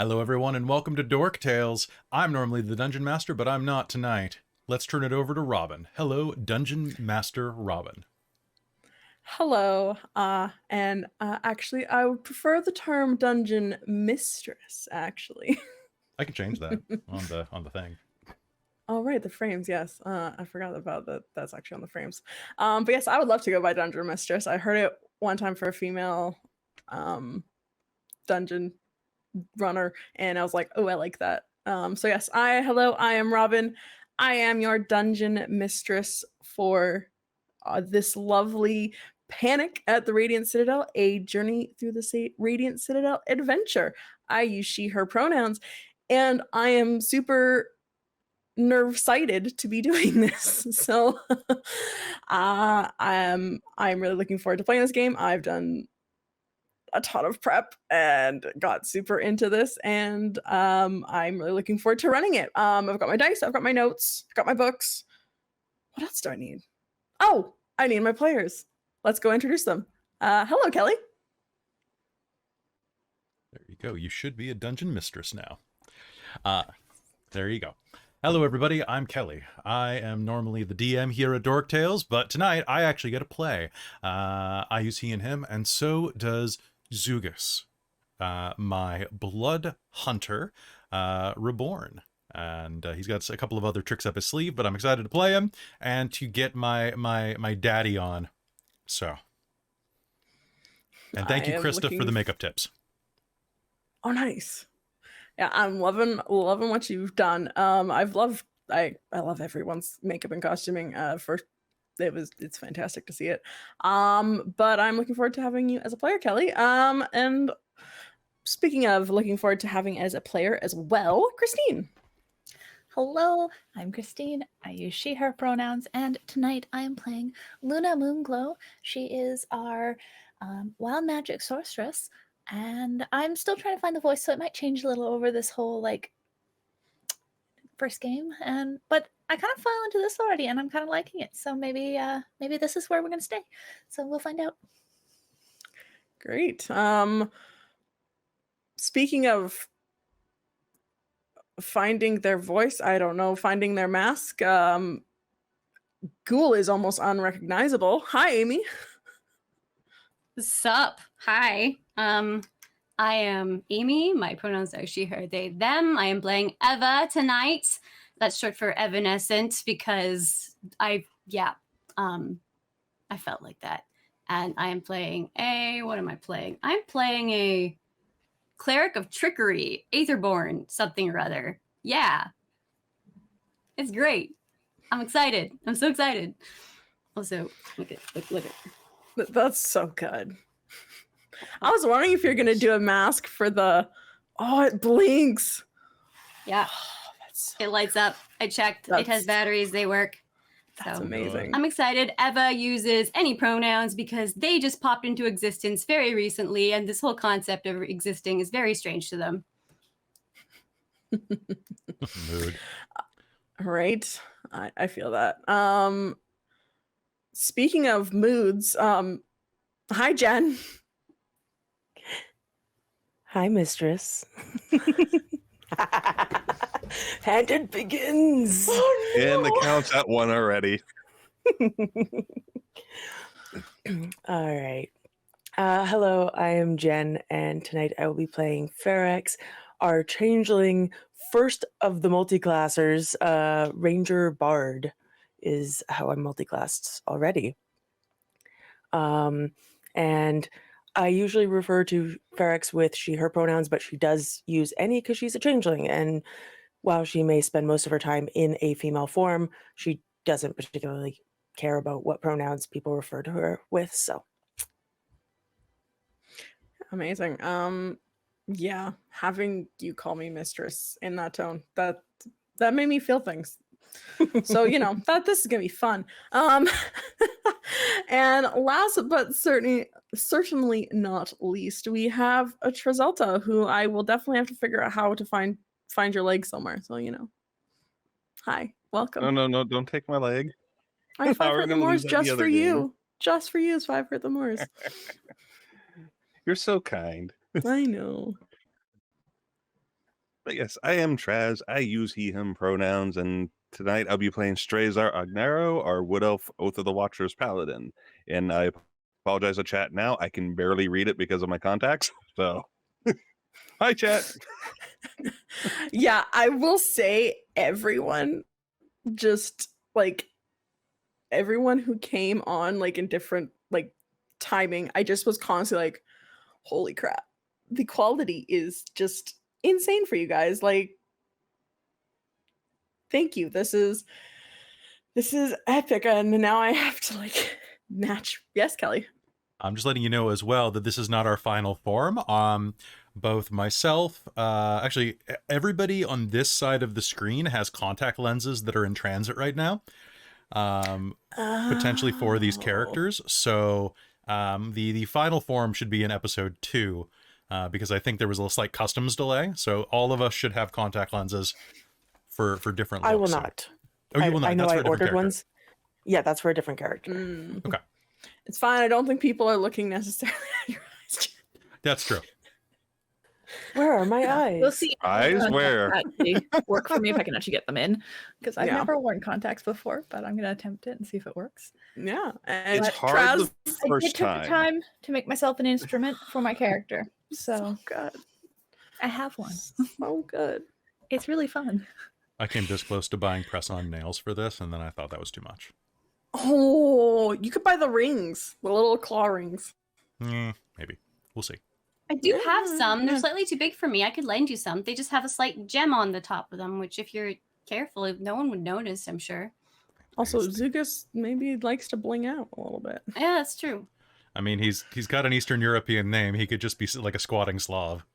Hello everyone and welcome to Dork Tales. I'm normally the Dungeon Master, but I'm not tonight. Let's turn it over to Robin. Hello, Dungeon Master Robin. Hello, actually, I would prefer the term Dungeon Mistress, actually. I can change that on the thing. Oh, right, the frames, yes. I forgot about that. That's actually on the frames. But yes, I would love to go by Dungeon Mistress. I heard it one time for a female dungeon runner, and I was like, oh, I like that. So yes, I am Robin. I am your Dungeon Mistress for this lovely Panic at the Radiant Citadel, a journey through the Radiant Citadel adventure. I use she, her pronouns, and I am super nerve-sighted to be doing this. So I'm really looking forward to playing this game. I've done a ton of prep and got super into this, and I'm really looking forward to running it. I've got my dice, I've got my notes, I've got my books. What else do I need? Oh, I need my players. Let's go introduce them. Hello, Kelly. There you go. You should be a Dungeon Mistress now. There you go. Hello everybody, I'm Kelly. I am normally the DM here at Dork Tales, but tonight I actually get to play. I use he and him, and so does Dziugas, my blood hunter, reborn. And he's got a couple of other tricks up his sleeve, but I'm excited to play him and to get my daddy on. So, and thank you, Krista, for the makeup tips. Oh, nice. Yeah, I'm loving what you've done. I love everyone's makeup and costuming. It's fantastic to see it. But I'm looking forward to having you as a player, Kelly. And speaking of looking forward to having as a player as well, Christine. Hello, I'm Christine. I use she, her pronouns, and tonight I am playing Luna Moonglow. She is our wild magic sorceress, and I'm still trying to find the voice, so it might change a little over this whole first game. But I kind of fell into this already, and I'm kind of liking it. So maybe this is where we're gonna stay. So we'll find out. Great. Speaking of finding their voice, I don't know, finding their mask, Ghoul is almost unrecognizable. Hi, Amy. Sup? Hi. I am Amy. My pronouns are she, her, they, them. I am playing Eva tonight. That's short for Evanescent because I felt like that. And I am playing what am I playing? I'm playing a Cleric of Trickery, Aetherborn, something or other. Yeah. It's great. I'm excited. I'm so excited. Also, look at. That's so good. I was wondering if you're going to do a mask for the... Oh, it blinks. Yeah. It lights up. I checked. It has batteries. They work. That's amazing. I'm excited. Eva uses any pronouns because they just popped into existence very recently, and this whole concept of existing is very strange to them. Mood. Right. I feel that. Speaking of moods, hi, Jen. Hi, Mistress. And it begins. Oh, no. And the count's at 1 already. All right. Hello, I am Jen, and tonight I will be playing Fairx, our changeling, first of the multiclassers. Ranger Bard is how I'm multiclassed already. And I usually refer to Fairx with she, her pronouns, but she does use any because she's a changeling. And while she may spend most of her time in a female form, she doesn't particularly care about what pronouns people refer to her with. So amazing. Yeah, having you call me Mistress in that tone, that made me feel things. So, that this is gonna be fun. And last but certainly not least, we have a Trazelta, who I will definitely have to figure out how to find your leg somewhere. So, hi, welcome. No, don't take my leg. I have 5 Hurt the Moors just for you. Just for you is 5 Hurt the Moors. You're so kind. I know. But yes, I am Traz. I use he, him pronouns, and tonight I'll be playing Strazar Augnaro, our Wood Elf Oath of the Watchers Paladin. And I apologize to chat now. I can barely read it because of my contacts. So, hi, chat. Yeah, I will say everyone just like everyone who came on like in different like timing, I just was constantly like, holy crap, the quality is just insane for you guys. Like, thank you. This is epic, and now I have to like match. Yes, Kelly. I'm just letting you know as well that this is not our final form. Both myself, actually, everybody on this side of the screen has contact lenses that are in transit right now, potentially for these characters. So the final form should be in episode 2, because I think there was a slight customs delay. So all of us should have contact lenses for different looks. I will so- not. Oh, you will not. I know That's for I a different ordered character. ones. Yeah, that's for a different character. Mm. Okay. It's fine. I don't think people are looking necessarily at your eyes. That's true. Where are my eyes? We'll see. Eyes where? Actually work for me if I can actually get them in, because I've Yeah. never worn contacts before, but I'm gonna attempt it and see if it works. Yeah, and It's hard the I first did take the time. time to make myself an instrument for my character, so so good, I have one. so good. It's really fun. I came this close to buying press-on nails for this, and then I thought that was too much. Oh, you could buy the rings, the little claw rings. Maybe. We'll see. I do have Yeah, some. They're yeah. slightly too big for me. I could lend you some. They just have a slight gem on the top of them, which if you're careful, no one would notice, I'm sure. Also, Dziugas maybe likes to bling out a little bit. Yeah, that's true. I mean, he's got an Eastern European name. He could just be like a squatting Slav.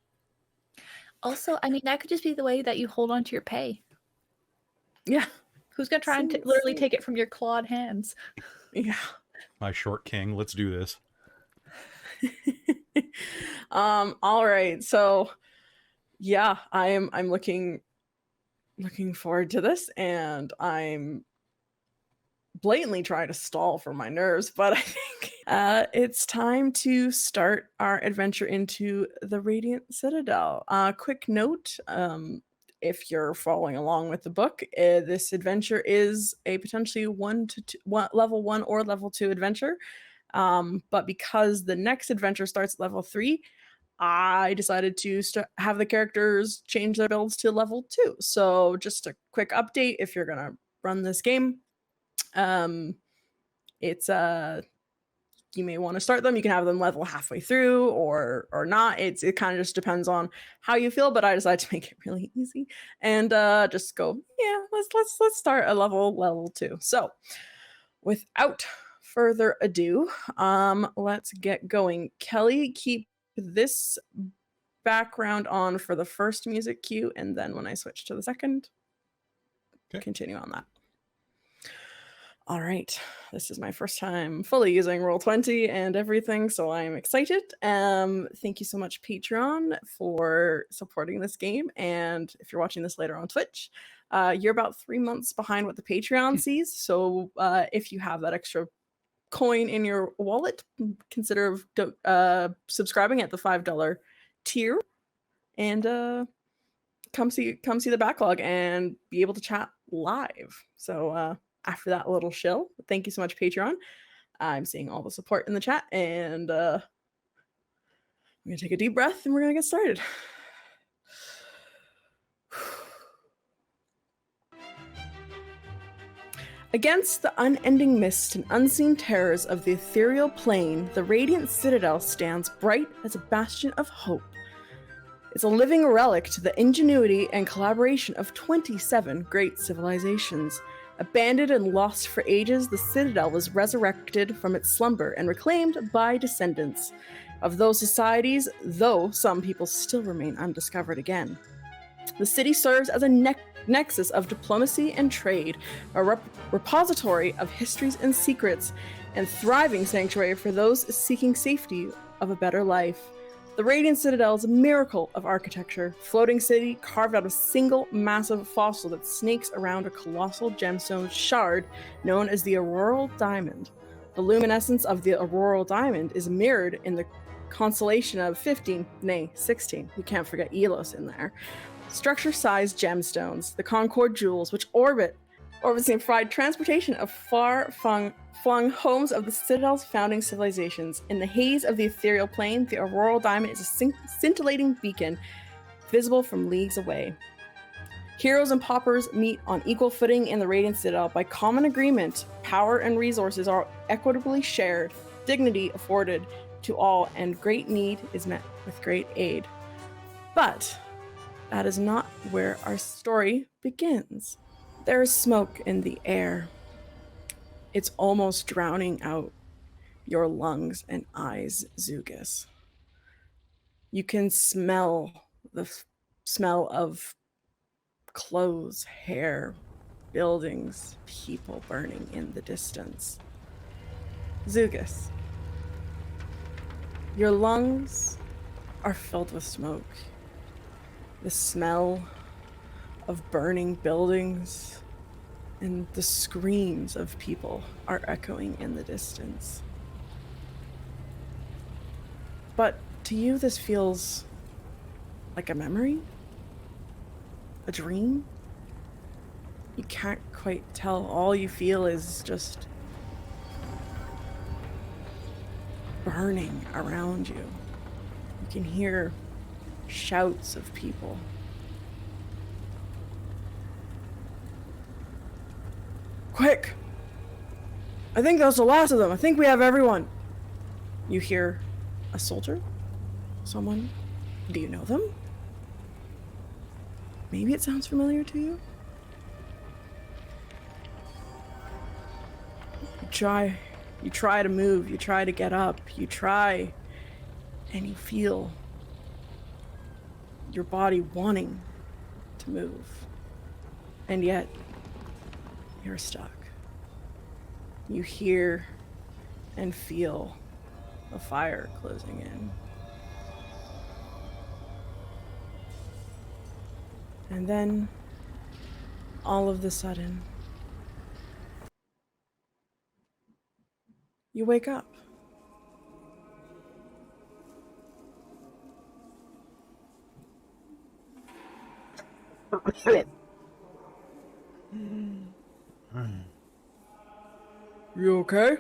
Also, I mean, that could just be the way that you hold on to your pay. Yeah, Who's gonna try and Seems- literally take it from your clawed hands? yeah. My short king. Let's do this. All right. So, yeah, I'm looking forward to this, and I'm blatantly trying to stall for my nerves, but I think it's time to start our adventure into the Radiant Citadel. Quick note, if you're following along with the book, this adventure is a potentially level 1 or level 2 adventure. But because the next adventure starts at level 3, I decided to have the characters change their builds to level 2. So just a quick update, if you're gonna run this game, it's you may want to start them. You can have them level halfway through or not. It kind of just depends on how you feel, but I decided to make it really easy and just go, yeah, let's start at level 2. So without further ado, let's get going. Kelly, keep this background on for the first music cue, and then when I switch to the second, Okay. continue on that. All right, this is my first time fully using Roll20 and everything, so I'm excited. Thank you so much, Patreon, for supporting this game. And if you're watching this later on Twitch, you're about 3 months behind what the Patreon sees. So if you have that extra coin in your wallet, consider subscribing at the $5 tier, and come see the backlog and be able to chat live. So after that little shill, thank you so much, Patreon. I'm seeing all the support in the chat, and I'm gonna take a deep breath and we're gonna get started. Against the unending mist and unseen terrors of the ethereal plane, the Radiant Citadel stands bright as a bastion of hope. It's a living relic to the ingenuity and collaboration of 27 great civilizations. Abandoned and lost for ages, the Citadel was resurrected from its slumber and reclaimed by descendants of those societies, though some people still remain undiscovered again. The city serves as a nexus of diplomacy and trade, a repository of histories and secrets, and thriving sanctuary for those seeking safety of a better life. The Radiant Citadel is a miracle of architecture, floating city carved out of a single massive fossil that snakes around a colossal gemstone shard known as the Auroral Diamond. The luminescence of the Auroral Diamond is mirrored in the constellation of 15, nay, 16. We can't forget Elos in there. structure-sized gemstones, the Concord jewels, which orbits and provide transportation of far-flung homes of the Citadel's founding civilizations. In the haze of the ethereal plane, the auroral diamond is a scintillating beacon, visible from leagues away. Heroes and paupers meet on equal footing in the Radiant Citadel. By common agreement, power and resources are equitably shared, dignity afforded to all, and great need is met with great aid. But that is not where our story begins. There is smoke in the air. It's almost drowning out your lungs and eyes, Dziugas. You can smell the smell of clothes, hair, buildings, people burning in the distance. Dziugas, your lungs are filled with smoke. The smell of burning buildings and the screams of people are echoing in the distance. But to you, this feels like a memory? A dream? You can't quite tell. All you feel is just burning around you. You can hear shouts of people. Quick! I think that was the last of them. I think we have everyone. You hear a soldier? Someone? Do you know them? Maybe it sounds familiar to you? You try to move, you try to get up, you try, and you feel your body wanting to move. And yet, you're stuck. You hear and feel the fire closing in. And then, all of a sudden, you wake up. You okay?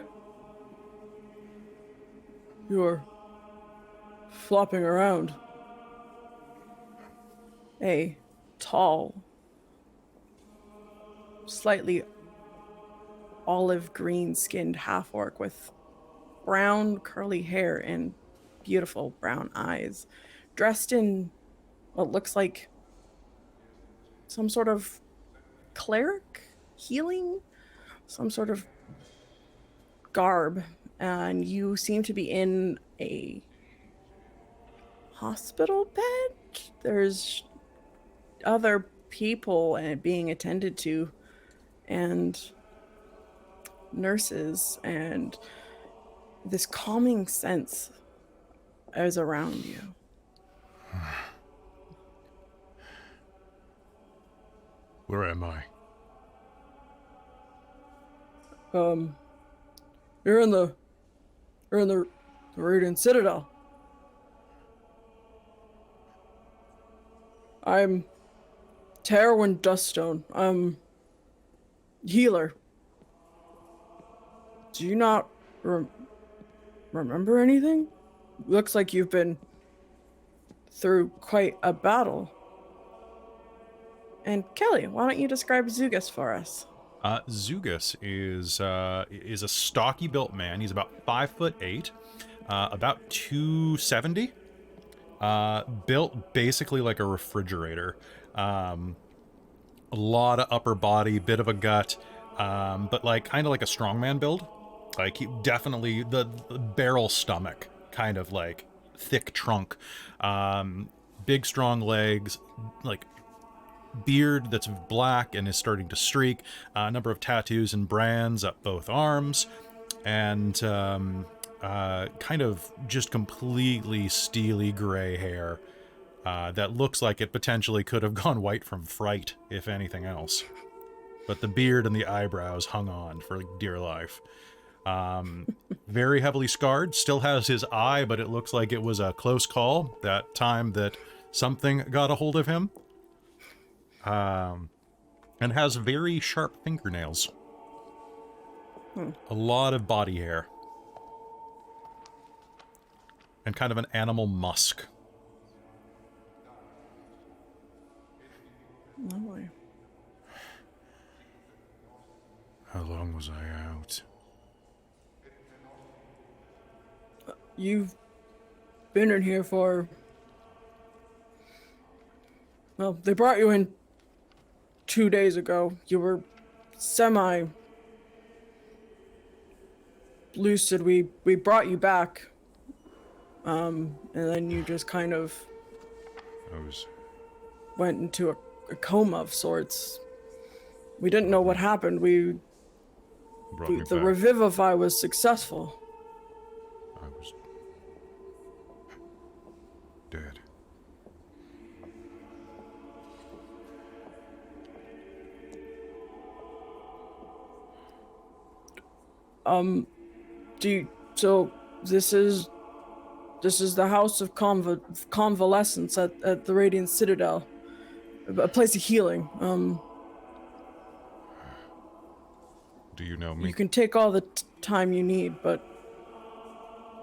You're flopping around. A tall, slightly olive green skinned half-orc with brown curly hair and beautiful brown eyes, dressed in what looks like some sort of cleric healing, some sort of garb, and you seem to be in a hospital bed. There's other people and being attended to, and nurses, and this calming sense is around you. Where am I? You're in the Radiant Citadel. I'm Terwin Duststone. I'm healer. Do you not remember anything? Looks like you've been through quite a battle. And Kelly, why don't you describe Dziugas for us? Dziugas is a stocky built man. He's about 5'8", about 270. Built basically like a refrigerator. A lot of upper body, bit of a gut, but like kind of like a strongman build. Like he definitely the barrel stomach, kind of like thick trunk, big strong legs, like beard that's black and is starting to streak, a number of tattoos and brands up both arms, and kind of just completely steely gray hair that looks like it potentially could have gone white from fright, if anything else. But the beard and the eyebrows hung on for dear life. Very heavily scarred, still has his eye, but it looks like it was a close call that time that something got a hold of him. and has very sharp fingernails. Hmm. A lot of body hair. And kind of an animal musk. Lovely. How long was I out? You've been in here for... Well, they brought you in 2 days ago. You were semi-lucid. We brought you back. And then you just kind of I was... went into a coma of sorts. We didn't know what happened. The back. revivify was successful. I was... dead. So this is the house of convalescence at the Radiant Citadel, a place of healing. Do you know me? You can take all the time you need, but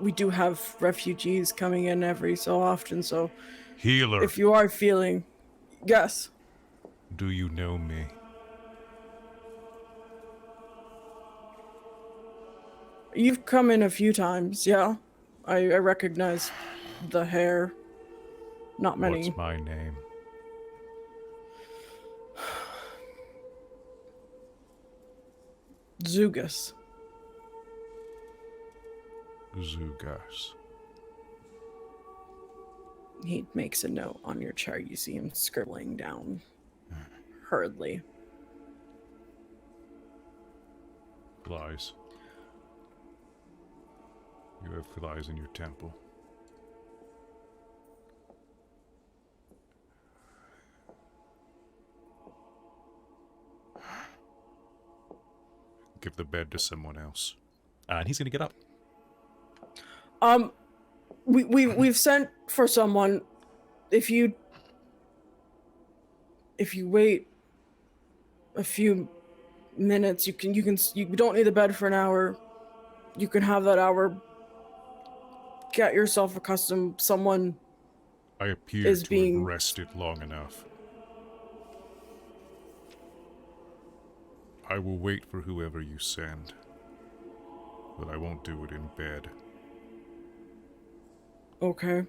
we do have refugees coming in every so often, so Healer, if you are feeling... Yes. do you know me? You've come in a few times, yeah. I recognize the hair. Not many. What's my name? Dziugas. Dziugas. He makes a note on your chart. You see him scribbling down hurriedly. Flies. You have flies in your temple. Give the bed to someone else. And he's gonna get up. We've sent for someone. If you wait a few minutes, you don't need the bed for an hour. You can have that hour. Get yourself accustomed. Someone I appear is to being... have rested long enough. I will wait for whoever you send, but I won't do it in bed. Okay.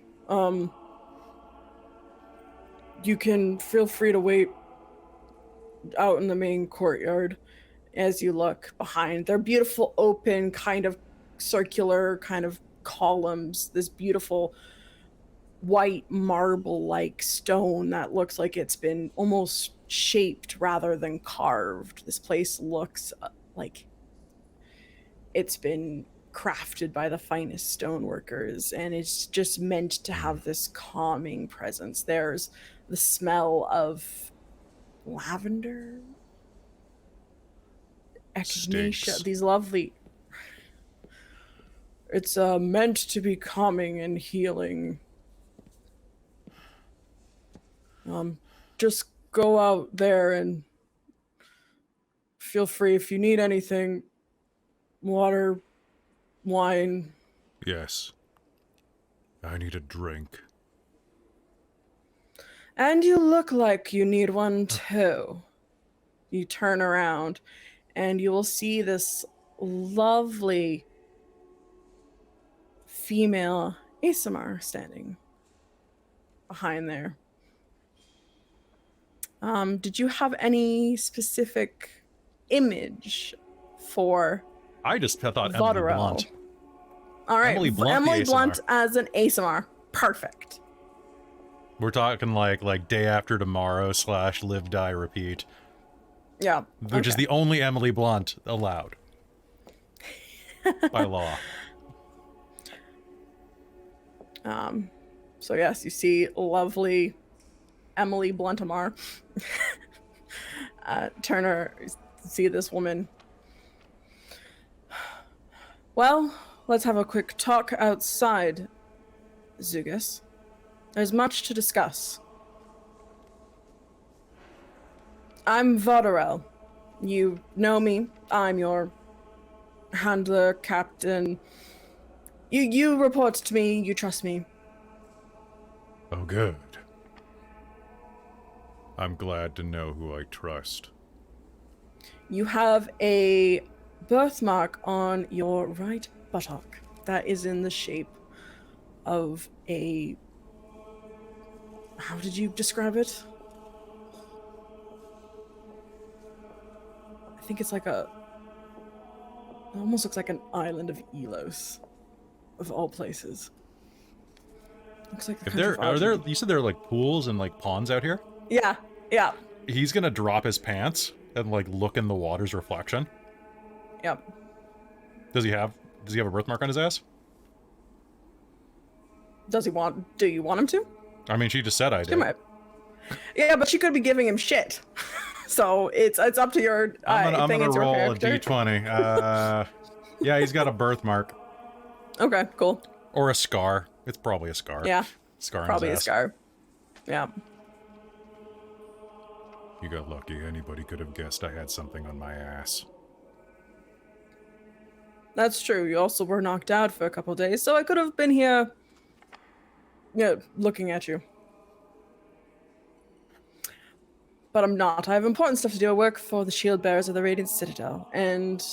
You can feel free to wait out in the main courtyard as you look behind. They're beautiful, open, kind of circular, kind of columns. This beautiful white marble-like stone that looks like it's been almost shaped rather than carved. This place looks like it's been crafted by the finest stoneworkers, and it's just meant to have this calming presence. There's the smell of lavender, echinacea, Stinks. these lovely... It's meant to be calming and healing. Just go out there and feel free if you need anything. Water, wine. Yes. I need a drink. And you look like you need one too. You turn around and you will see this lovely female ASMR standing behind there. Did you have any specific image for I just thought Emily Voderel? Blunt. All right, Emily Blunt, the Emily Blunt ASMR. as an ASMR. Perfect. We're talking like day after tomorrow / live, die, repeat. Yeah. Which is the only Emily Blunt allowed. By law. So yes, you see lovely Emily Bluntamar. Turner, see this woman. Well, let's have a quick talk outside, Dziugas. There's much to discuss. I'm Vadarel. You know me. I'm your handler, captain. You report to me. You trust me. Oh, good. I'm glad to know who I trust. You have a birthmark on your right buttock that is in the shape of a... How did you describe it? I think it's like a... It almost looks like an island of Elos, of all places. Looks like the If country there of are there, Argent. you said there are like pools and like ponds out here. Yeah, yeah, He's gonna drop his pants and like look in the water's reflection. yep. Does he have a birthmark on his ass? Do you want him to? I mean, she just said I She did. might. Yeah, but she could be giving him shit. So it's up to your. I'm I think gonna it's your roll a character. d20. Yeah, he's got a birthmark Okay, cool. or a scar. It's probably a scar. Yeah, Scar on probably a his ass. scar. Yeah. You got lucky. Anybody could have guessed I had something on my ass. That's true. You also were knocked out for a couple days, so I could have been here, looking at you. But I'm not. I have important stuff to do. I work for the shield bearers of the Radiant Citadel, and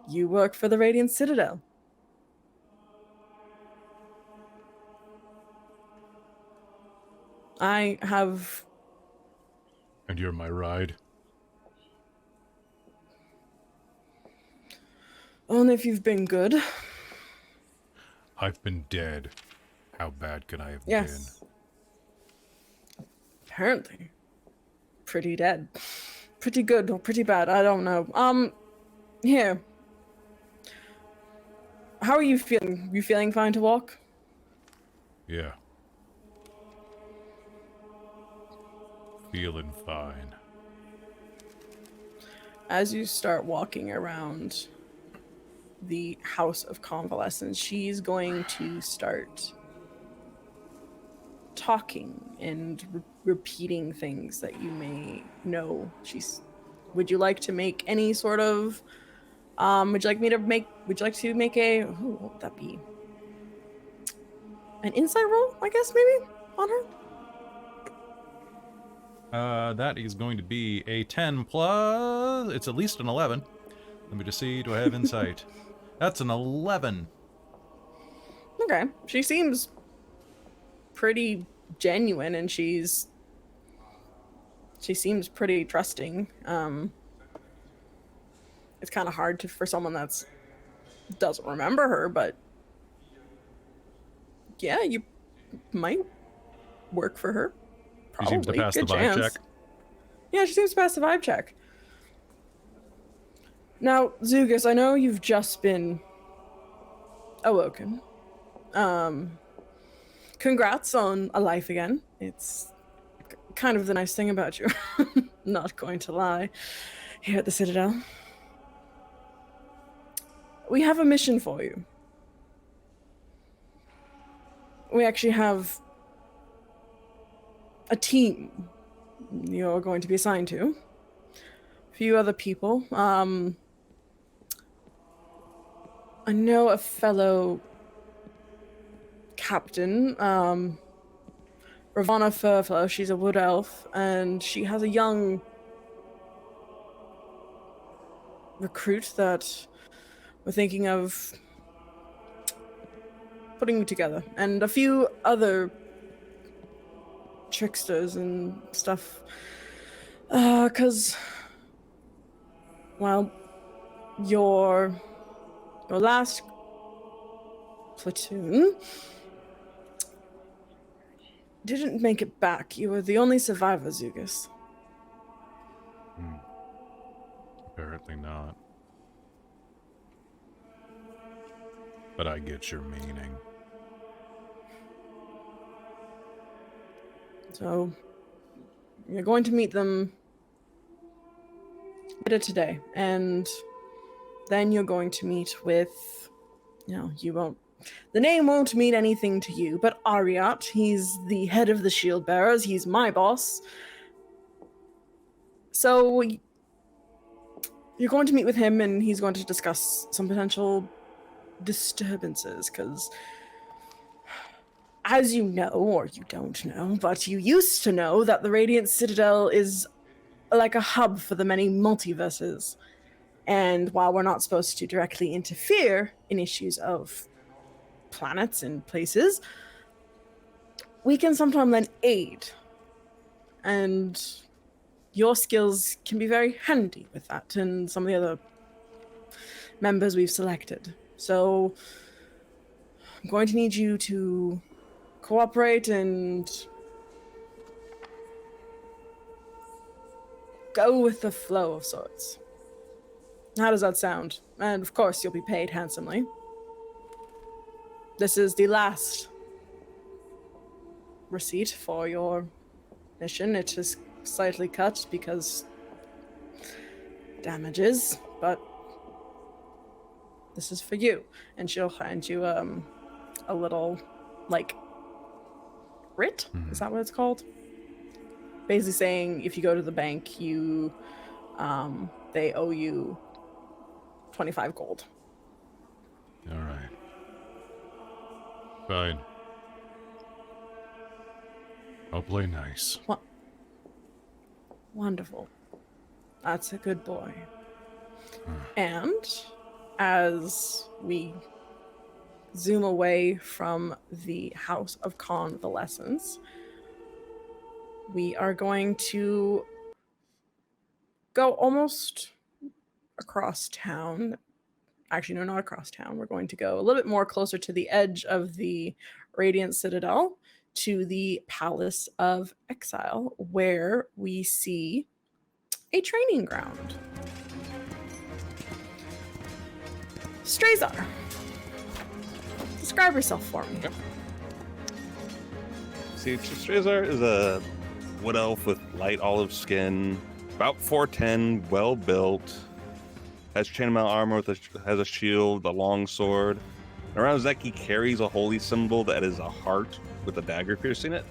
you work for the Radiant Citadel. I have... And you're my ride. Only if you've been good. I've been dead. How bad could I have Yes. Apparently. Pretty dead. Pretty good or pretty bad, I don't know. Here. How are you feeling? You feeling fine to walk? been? Yeah. Feeling fine. As you start walking around the House of Convalescence, she's going to start talking and repeating things that you may know. Would you like to make any sort of would you like to make a what would that be? An insight roll, I guess, maybe on her? That is going to be a 10 plus... It's at least an 11. Let me just see. Do I have insight? That's an 11. Okay. She seems pretty genuine, and she seems pretty trusting. It's kind of hard for someone that's doesn't remember her, but yeah, you might work for her. She seems to Probably. pass the Good vibe chance. check. Yeah, she seems to pass the vibe check. Now, Dziugas, I know you've just been awoken. Congrats on a life again. It's kind of the nice thing about you. Not going to lie. Here at the Citadel. We have a mission for you. We actually have a team you're going to be assigned to. A few other people. I know a fellow captain, Ravana Furflow. She's a wood elf, and she has a young recruit that we're thinking of putting together, and a few other tricksters and stuff. Cause, well, your last platoon didn't make it back. You were the only survivor, Dziugas. Apparently not. But I get your meaning. So, you're going to meet them later today, and then you're going to meet with, you won't, the name won't mean anything to you, but Ariat, he's the head of the shield bearers, he's my boss. So you're going to meet with him, and he's going to discuss some potential disturbances, because as you know, or you don't know, but you used to know that the Radiant Citadel is like a hub for the many multiverses. And while we're not supposed to directly interfere in issues of planets and places, we can sometimes lend aid. And your skills can be very handy with that, and some of the other members we've selected. So I'm going to need you to cooperate and go with the flow of sorts. How does that sound? And of course, you'll be paid handsomely. This is the last receipt for your mission. It is slightly cut because damages, but this is for you. And she'll hand you a little, like, writ? Is that what it's called? Basically saying if you go to the bank, you they owe you 25 gold. All right. Fine. I'll play nice. What? Wonderful. That's a good boy. And as we zoom away from the House of Convalescence, we are going to go almost across town. Actually, no, not across town. We're going to go a little bit more closer to the edge of the Radiant Citadel, to the Palace of Exile, where we see a training ground. Strazar, describe yourself for me. Yep. See, Strazar is a wood elf with light olive skin, about 4'10", well built, has chainmail armor, has a shield, a long sword. And around his neck, he carries a holy symbol that is a heart with a dagger piercing it.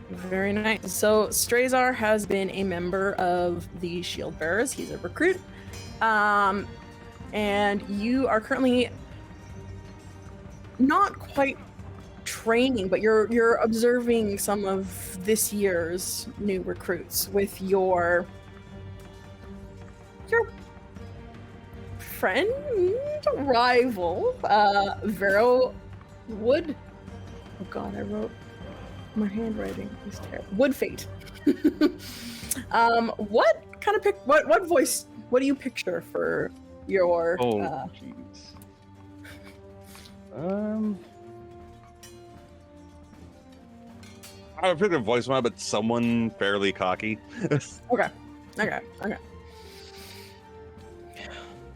Very nice. So Strazar has been a member of the Shield Bearers. He's a recruit. And you are currently not quite training, but you're observing some of this year's new recruits with your friend, rival, Vero Wood. Oh god, I wrote my handwriting is terrible. Wood Fate. What kind of what voice? What do you picture for your? Oh, jeez. I would pick a voice one, but someone fairly cocky. Okay.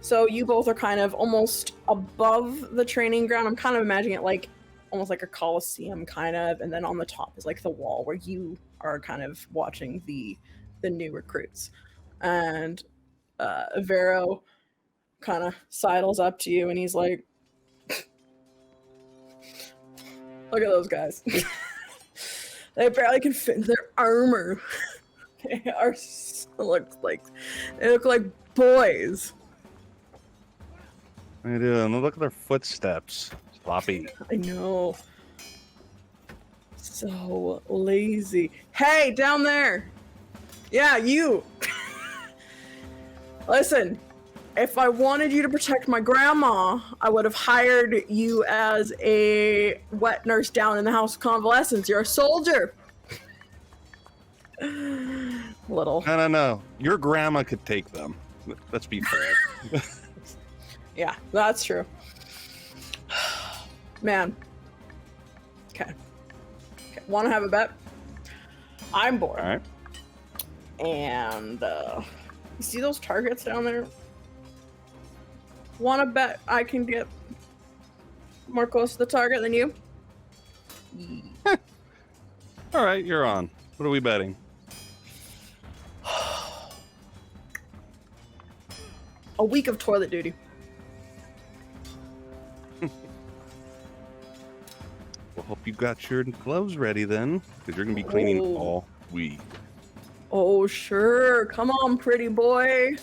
So you both are kind of almost above the training ground. I'm kind of imagining it like almost like a coliseum, kind of, and then on the top is like the wall where you are kind of watching the new recruits. And Vero kind of sidles up to you and he's like, look at those guys. They barely can fit in their armor. They look like boys. They do, and look at their footsteps. Sloppy. I know. So lazy. Hey, down there. Yeah, you. Listen, if I wanted you to protect my grandma, I would have hired you as a wet nurse down in the House of Convalescence. You're a soldier. Little. No. Your grandma could take them. Let's be fair. Yeah, that's true. Man. Okay. Want to have a bet? I'm bored. All right. And you see those targets down there? Want to bet I can get more close to the target than you? All right, you're on. What are we betting? A week of toilet duty. We'll Hope you got your gloves ready then, because you're gonna be cleaning Oh. all week. Oh, sure. Come on, pretty boy.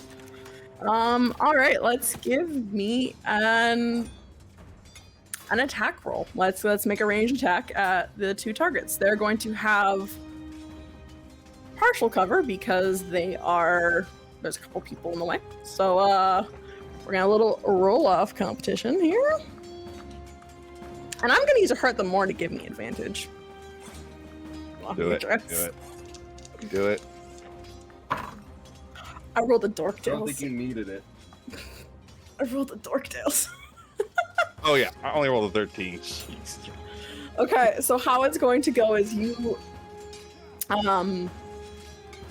All right, let's give me an attack roll. Let's make a ranged attack at the two targets. They're going to have partial cover because there's a couple people in the way. So we're gonna have a little roll-off competition here. And I'm gonna use a hurt them more to give me advantage. Do it. Do it. I rolled a Dork I don't think tails. you needed it. I rolled a Dork tails. Oh yeah, I only rolled a 13. Okay, so how it's going to go is you,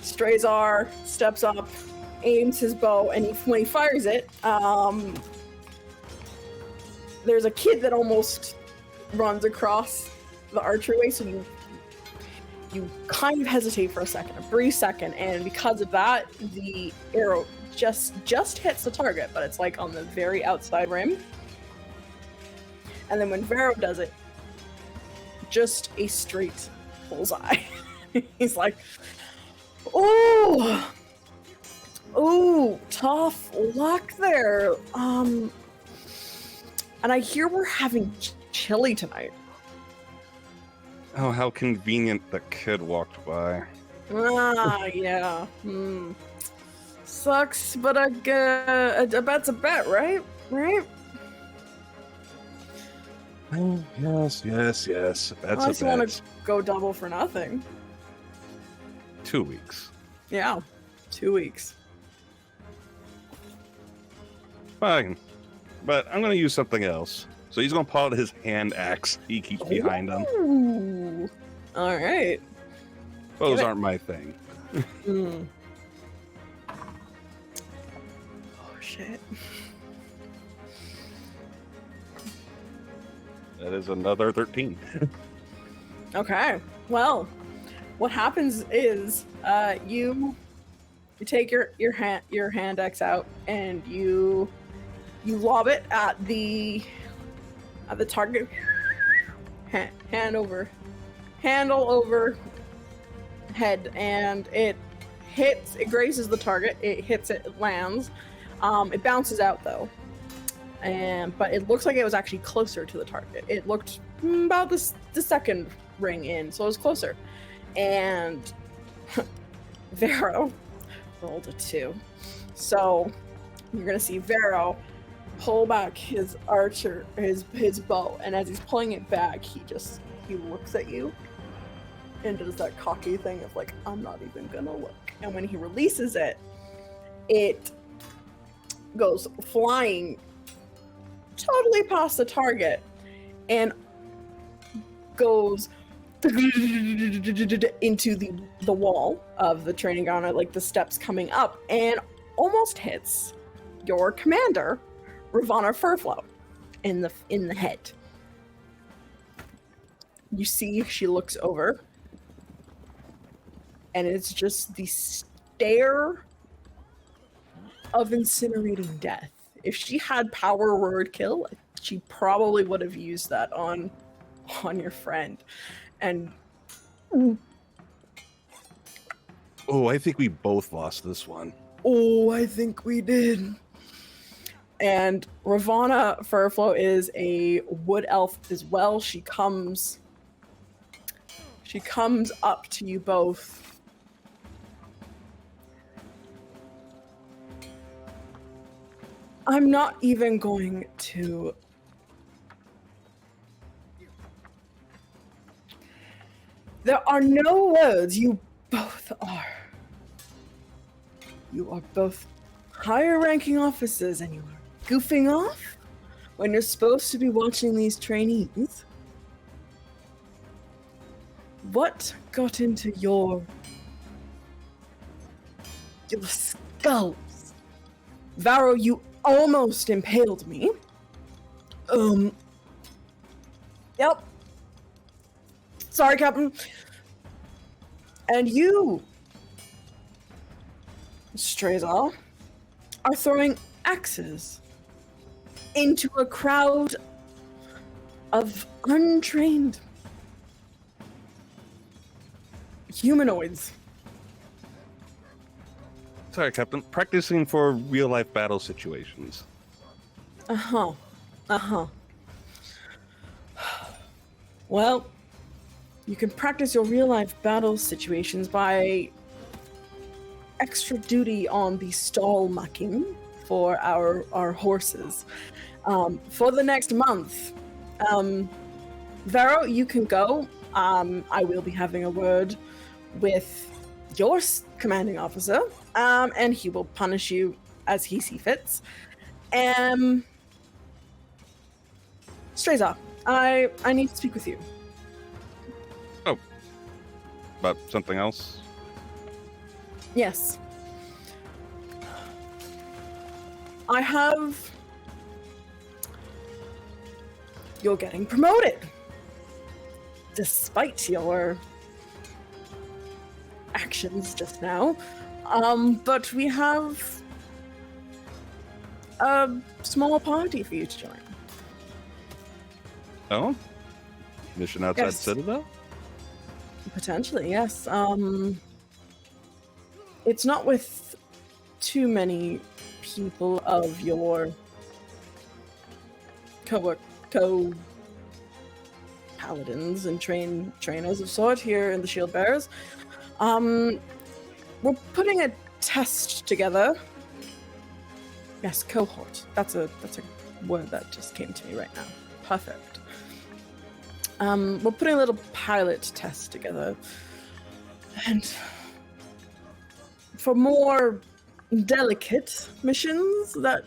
Strazar steps up, aims his bow, and when he fires it, there's a kid that almost runs across the archery, so you kind of hesitate for a brief second, and because of that, the arrow just hits the target, but it's like on the very outside rim. And then when Vero does it, just a straight bullseye. He's like, "Oh, tough luck there." And I hear we're having chili tonight. Oh, how convenient the kid walked by. Yeah. Sucks, but a bet's a bet, right? Right? Oh, yes. That's Unless a you want bet. to go double for nothing. 2 weeks. Yeah, 2 weeks. Fine. But I'm gonna use something else. So he's gonna pull out his hand axe he keeps behind him. Ooh. All right. Those Give it. aren't my thing. Mm. Oh shit. That is another 13. Okay. Well, what happens is you take your hand axe out and you lob it at the target. Handle over head, and it hits. It grazes the target. It hits it. It lands. It bounces out though. But it looks like it was actually closer to the target. It looked about the second ring in, so it was closer. And Vero rolled a 2. So you're gonna see Vero pull back his bow, and as he's pulling it back, he looks at you and does that cocky thing of like, I'm not even gonna look. And when he releases it, it goes flying totally past the target and goes into the wall of the training ground, like the steps coming up, and almost hits your commander, Ravana Furflow, in the head. You see she looks over, and it's just the stare of incinerating death. If she had power word kill, she probably would have used that on your friend. And Oh, I think we both lost this one. oh, I think we did. And Ravana Furflow is a wood elf as well. She comes up to you both. I'm not even going to... There are no words. You both are. You are both higher ranking officers, and you are goofing off when you're supposed to be watching these trainees. What got into your skulls? Varro, you almost impaled me. Yep. Sorry, Captain. And you, Strazar, are throwing axes into a crowd of untrained humanoids. Sorry, Captain. Practicing for real-life battle situations. Uh-huh. Uh-huh. Well, you can practice your real-life battle situations by extra duty on the stall mucking for our horses. For the next month. Vero, you can go. I will be having a word with your commanding officer, and he will punish you as he sees fits. Strazar, I need to speak with you. Oh. About something else? Yes. I have... You're getting promoted. Despite your actions just now. But we have a small party for you to join. Oh? Mission outside Yes. Citadel? Potentially, yes. It's not with too many people of your paladins and trainers of sort here in the Shield Bearers. We're putting a test together. Yes, cohort. That's a word that just came to me right now. Perfect. We're putting a little pilot test together. And for more delicate missions that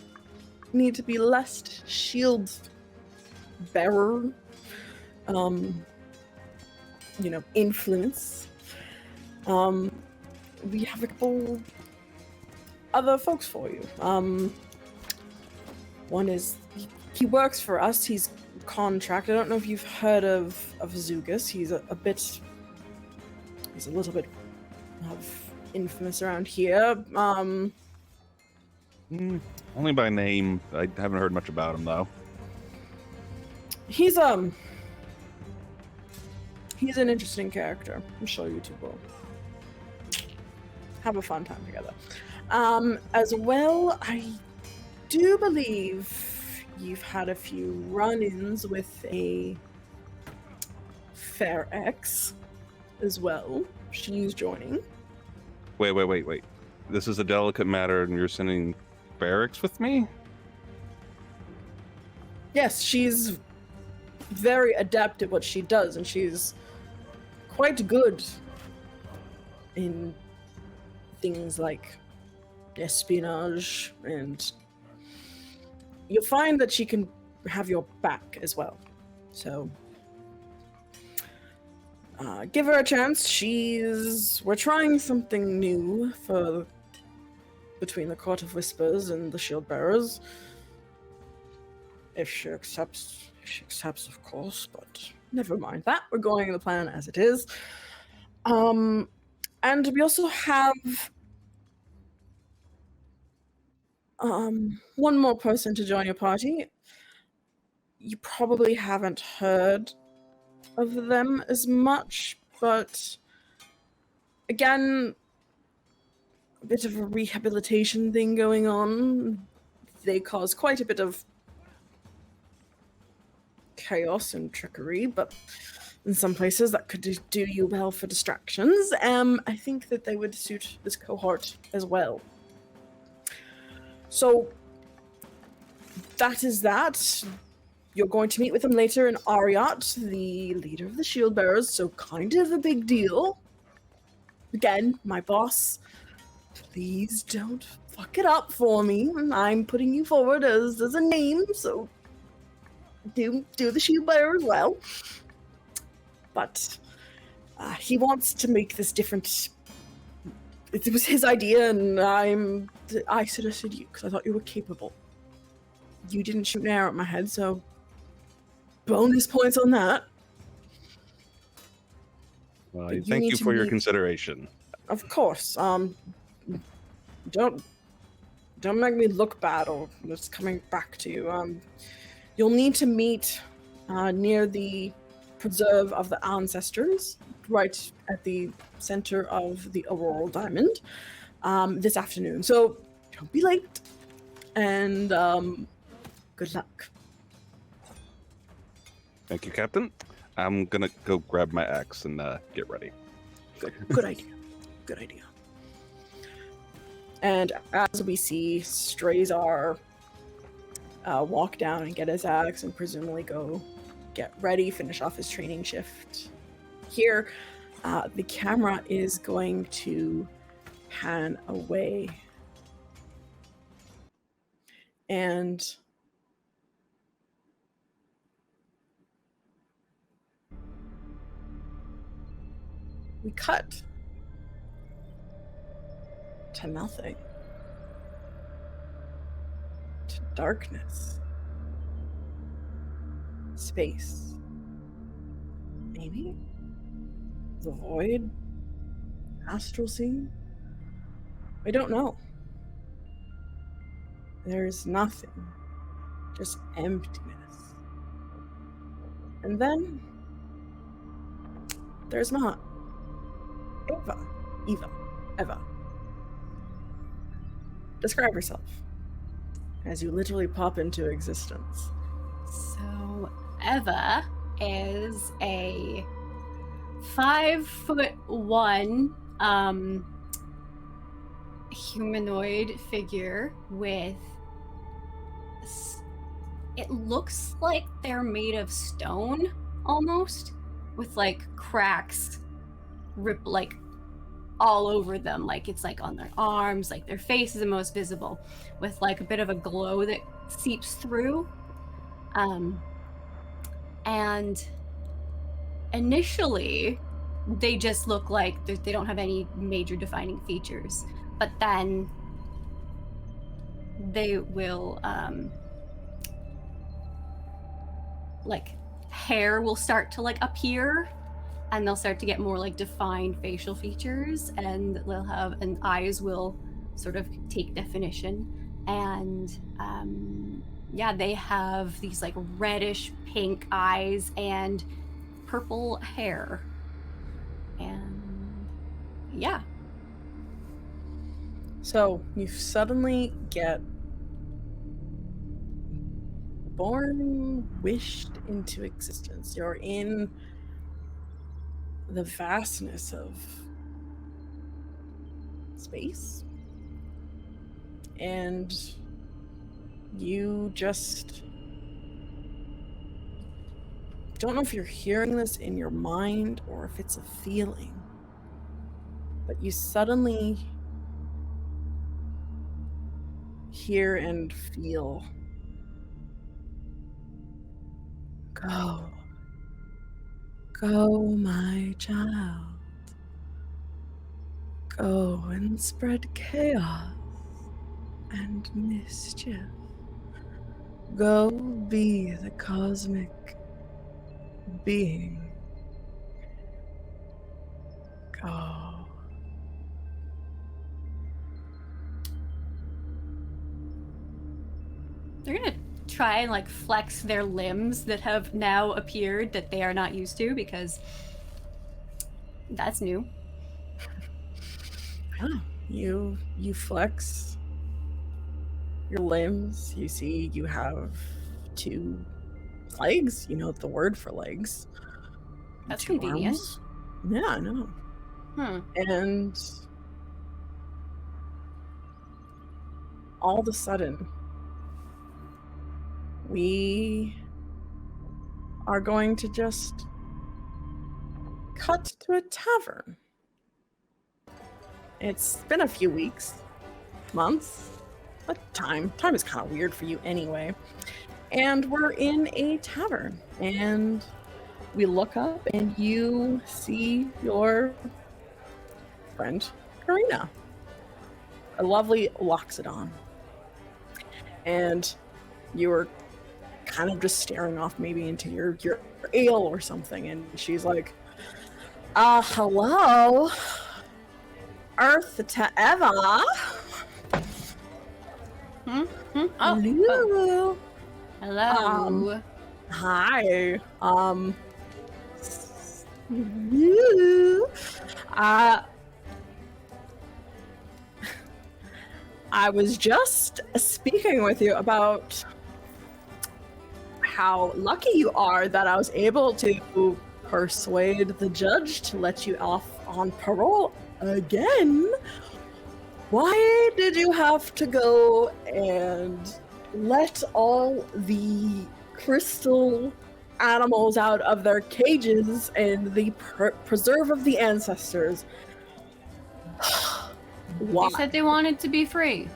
need to be less shield bearer, influence, we have a couple other folks for you. One is, he works for us, he's contract. I don't know if you've heard of Dziugas. He's a little bit of infamous around here. Only by name. I haven't heard much about him, though. He's an interesting character. I'm sure you two will have a fun time together. As well, I do believe you've had a few run-ins with a Fairx as well. She's joining. Wait. This is a delicate matter, and you're sending Fairx with me? Yes, she's very adept at what she does, and she's quite good in things like espionage, and you'll find that she can have your back as well. So give her a chance. We're trying something new for between the Court of Whispers and the Shield Bearers. If she accepts, of course, but never mind that. We're going the plan as it is. And we also have one more person to join your party. You probably haven't heard of them as much, but again, a bit of a rehabilitation thing going on. They cause quite a bit of chaos and trickery, but in some places that could do you well for distractions. I think that they would suit this cohort as well. So that is that. You're going to meet with them later in Ariat, the leader of the Shield Bearers, so kind of a big deal. Again, my boss, please don't fuck it up for me. I'm putting you forward as a name, so do the Shield Bearer as well. But he wants to make this different. It was his idea, and I suggested you because I thought you were capable. You didn't shoot an arrow at my head, so bonus points on that. Well, But thank need you to for your meet- consideration. Of course. Don't make me look bad or it's coming back to you. You'll need to meet near the Preserve of the Ancestors right at the center of the Auroral Diamond this afternoon. So don't be late, and good luck. Thank you, Captain. I'm gonna go grab my axe and get ready. Good idea. Good idea. And as we see Strazar walk down and get his axe and presumably go get ready, finish off his training shift here, the camera is going to pan away. And we cut to nothing. To darkness. Space. Maybe? The void? Astral scene? I don't know. There's nothing. Just emptiness. And then there's not. Eva. Describe yourself as you literally pop into existence. So Eva is a 5'1" humanoid figure with it looks like they're made of stone almost, with like cracks like all over them, like it's like on their arms, like their face is the most visible, with like a bit of a glow that seeps through. And initially they just look like they don't have any major defining features, but then they will like hair will start to like appear, and they'll start to get more like defined facial features, and they'll have, and eyes will sort of take definition, and yeah, they have these like reddish pink eyes and purple hair, and yeah. So you suddenly get born, wished into existence. You're in the vastness of space, and you just don't know if you're hearing this in your mind or if it's a feeling, but you suddenly hear and feel, go, my child, go and spread chaos and mischief. Go be the cosmic being. Go. They're gonna try and like flex their limbs that have now appeared that they are not used to, because that's new. Yeah, you flex your limbs. You see you have 2 legs. You know the word for legs. That's 2 convenient. arms. Yeah, I know. Hmm. And all of a sudden, we are going to just cut to a tavern. It's been a few weeks, months, but time is kind of weird for you anyway. And we're in a tavern, and we look up and you see your friend, Karina, a lovely Loxodon. And you were kind of just staring off maybe into your ale or something, and she's like, hello, Earth to Eva. Oh, Hello. hello. Hi. I was just speaking with you about how lucky you are that I was able to persuade the judge to let you off on parole again. Why did you have to go and let all the crystal animals out of their cages and the preserve of the ancestors? Why? They said they wanted to be free.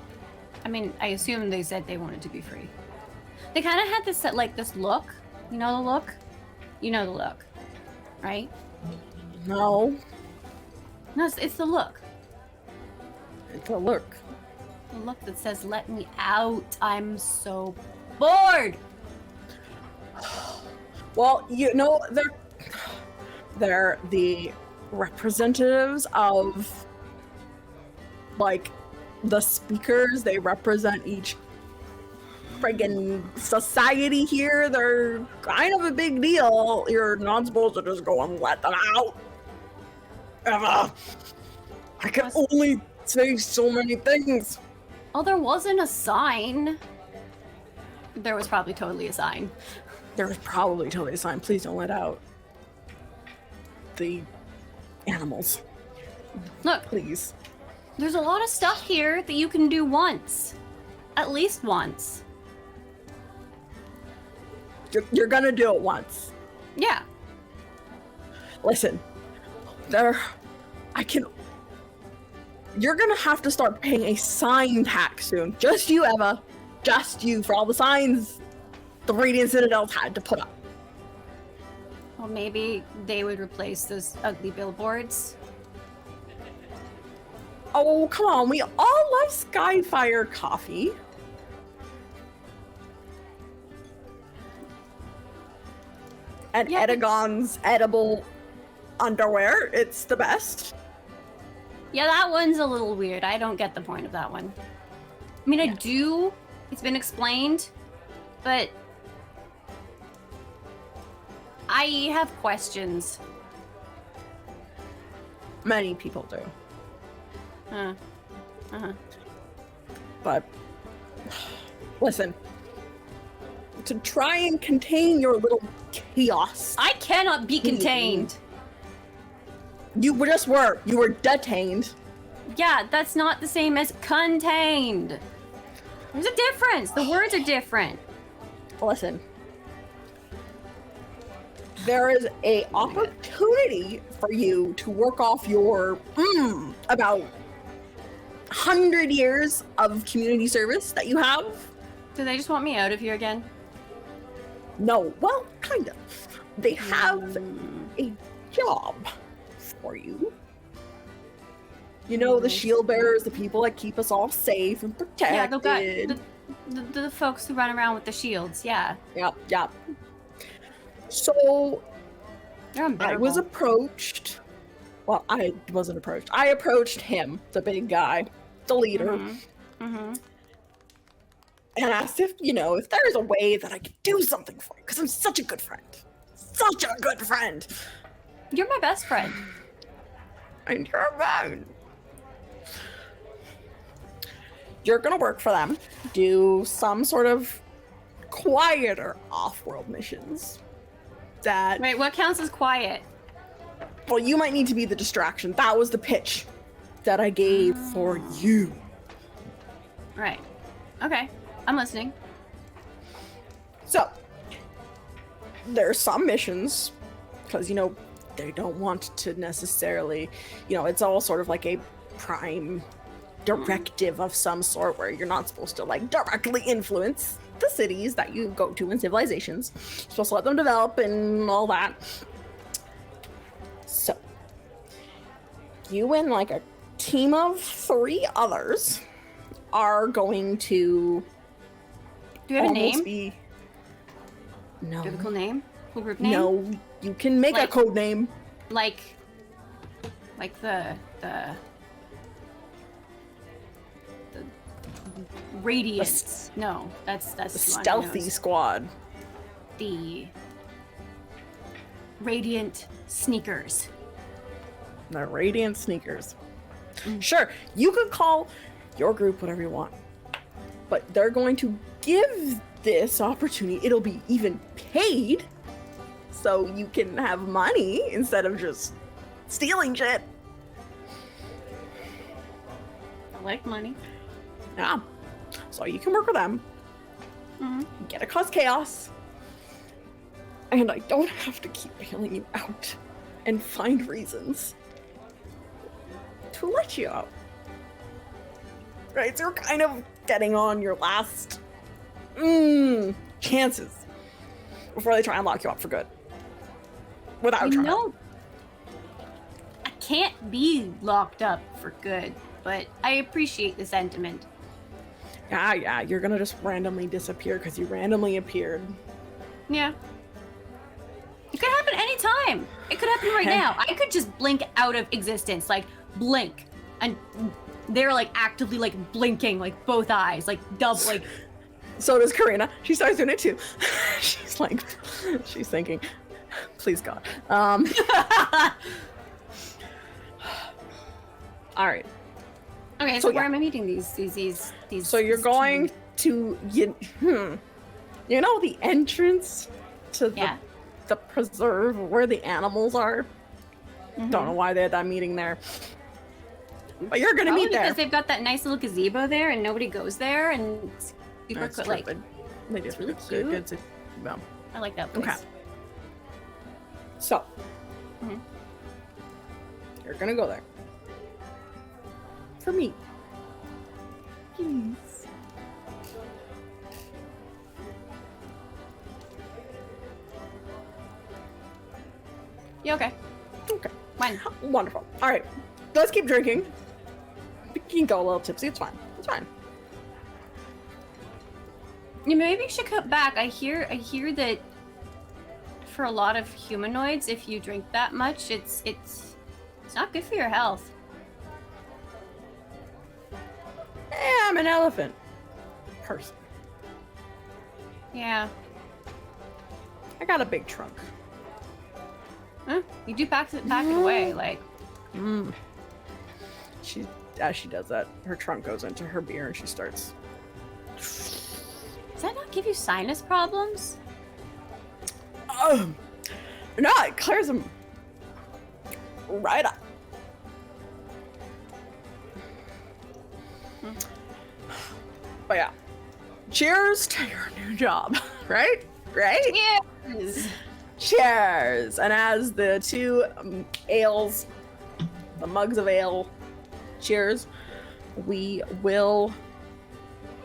I mean, I assume they said they wanted to be free. They kind of had this this look. You know the look? You know the look, right? No, No, it's the look. it's a look. The look that says, "Let me out. I'm so bored." Well, you know, they're the representatives of, like, the speakers. They represent each friggin' society here. They're kind of a big deal. You're not supposed to just go and let them out. Ever. I can only say so many things. Oh, there wasn't a sign. There was probably totally a sign. There was probably totally a sign. Please don't let out the animals. Look, Please. there's a lot of stuff here that you can do once. At least once. You're gonna do it once. Yeah. Listen, you're gonna have to start paying a sign tax soon. Just you, Eva. Just you, for all the signs the Radiant Citadels had to put up. Well, maybe they would replace those ugly billboards. Oh, come on, we all love Skyfire coffee. And Yeah, but- Edagon's edible underwear, it's the best. Yeah, that one's a little weird. I don't get the point of that one. I mean, I do. It's been explained, but I have questions. Many people do. But listen, to try and contain your little chaos, I cannot be contained. you were detained. Yeah, that's not the same as contained. There's a difference. The words are different. Listen, there is a opportunity for you to work off your about 100 years of community service that you have. Do they just want me out of here again? No, well, kind of. They have a job for you. You know, the shield bearers, the people that keep us all safe and protected. Yeah, the folks who run around with the shields. Yeah, Yep. So they're unbearable. I was approached. Well, I wasn't approached. I approached him, the big guy, the leader, and asked if there's a way that I could do something for you, because I'm such a good friend. Such a good friend. You're my best friend. And you're mine. You're gonna work for them, do some sort of quieter off-world missions. That Wait, what counts as quiet? well, you might need to be the distraction. That was the pitch that I gave for you. Right. Okay, I'm listening. So there's some missions, because they don't want to necessarily, it's all sort of like a prime directive of some sort where you're not supposed to directly influence the cities that you go to and civilizations. You're supposed to let them develop and all that. So you and a team of 3 others are going to Do you have a almost name? be no. Do you have a cool name? Cool group name? No, you can make a code name. Like the Radiance. No, that's The one I know stealthy is squad. The radiant sneakers. The Radiant Sneakers. Mm. Sure, you could call your group whatever you want, but they're going to give this opportunity. It'll be even paid, so you can have money instead of just stealing shit. I like money. Yeah. So you can work with them, get to cause chaos, and I don't have to keep bailing you out and find reasons to let you out. Right? So you're kind of getting on your last chances before they try and lock you up for good. Without You trying. know, I can't be locked up for good, but I appreciate the sentiment. Yeah, you're gonna just randomly disappear because you randomly appeared. Yeah. It could happen anytime. It could happen right now. I could just blink out of existence, like blink, and they're like actively like blinking, like both eyes, like double, like. So does Karina. She starts doing it too. She's like, she's thinking, please God. All right. Okay, So, so where yeah. am I meeting these? So you're these going two- to you know the entrance to Yeah. the preserve where the animals are. Mhm. Don't know why they had that meeting there, but you're gonna Probably meet there. because they've got that nice little gazebo there, and nobody goes there, and people That's could true, like. but they just really good. cute. To, well, I like that place. okay. So Mhm. you're gonna go there for me. Please. Yeah. Okay. Okay. When? Wonderful. All right. Let's keep drinking. You can go a little tipsy. It's fine. It's fine. Yeah, maybe you should cut back. I hear that for a lot of humanoids, if you drink that much, it's not good for your health. I'm an elephant person. Yeah. I got a big trunk. Huh? You do pack it away, like. She, as she does that, her trunk goes into her beer and she starts. Does that not give you sinus problems? No, it clears them right up. But yeah, cheers to your new job, right? Right? Yes. Cheers! And as the two ales, the mugs of ale, cheers, we will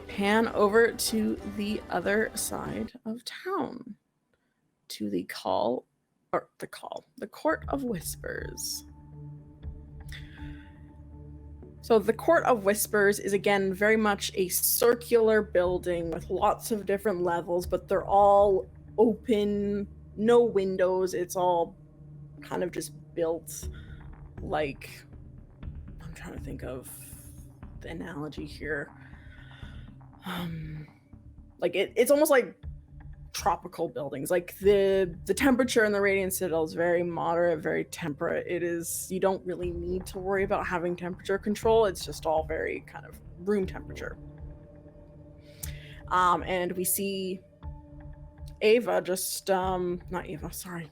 pan over to the other side of town, to the Court of Whispers. So the Court of Whispers is again very much a circular building with lots of different levels, but they're all open, no windows. It's all kind of just built like, I'm trying to think of the analogy here. Like it's almost like tropical buildings. Like the temperature in the Radiant Citadel is very moderate, very temperate. It is, you don't really need to worry about having temperature control. It's just all very kind of room temperature. And we see Ava just not Ava, sorry.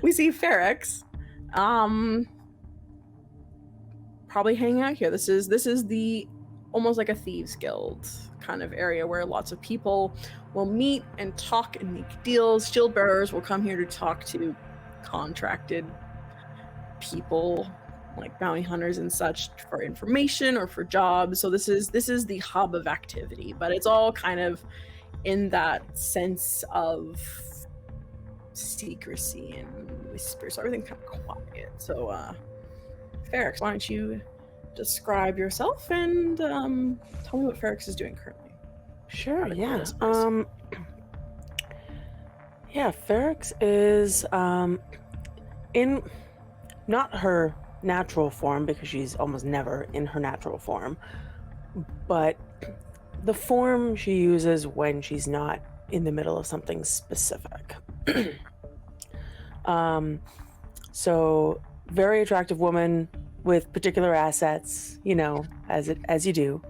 We see Fairx probably hanging out here. This is the almost like a thieves guild kind of area where lots of people will meet and talk and make deals. Shield bearers will come here to talk to contracted people like bounty hunters and such for information or for jobs. So this is the hub of activity, but it's all kind of in that sense of secrecy and whisper, so everything's kind of quiet. So Fairx, why don't you describe yourself and tell me what Fairx is doing currently. Sure, yeah. Whispers. Yeah, Fairx is in not her natural form, because she's almost never in her natural form, but the form she uses when she's not in the middle of something specific. So very attractive woman with particular assets, you know, as you do.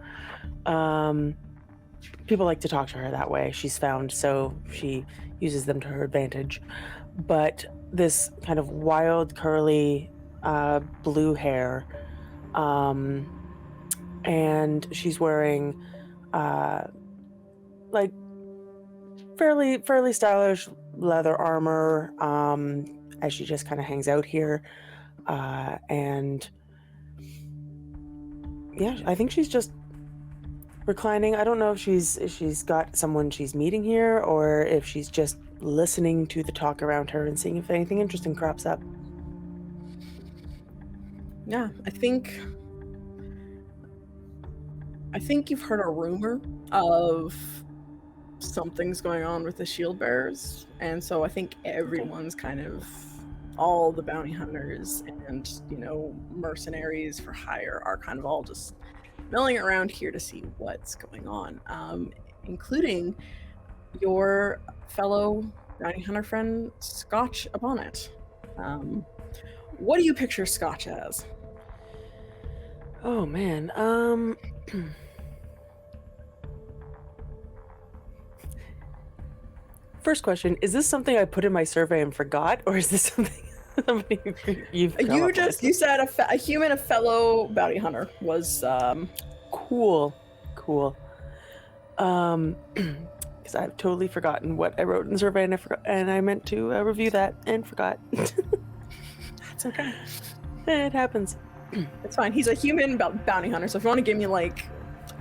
People like to talk to her that way, she's found, so she uses them to her advantage. But this kind of wild, curly, blue hair, and she's wearing, like, fairly stylish leather armor, as she just kind of hangs out here. And yeah, I think she's just reclining. I don't know if she's got someone she's meeting here, or if she's just listening to the talk around her and seeing if anything interesting crops up. Yeah, I think you've heard a rumor of something's going on with the shield bearers, and so I think everyone's kind of, all the bounty hunters and, you know, mercenaries for hire are kind of all just milling around here to see what's going on, including your fellow bounty hunter friend Scotch upon it. What do you picture Scotch as? Oh man, first question, is this something I put in my survey and forgot, or is this something you've come up with? You said a human, a fellow bounty hunter was Cool. Because I've totally forgotten what I wrote in the survey, and I meant to review that and forgot. That's okay. It happens. It's fine. He's a human bounty hunter, so if you want to give me like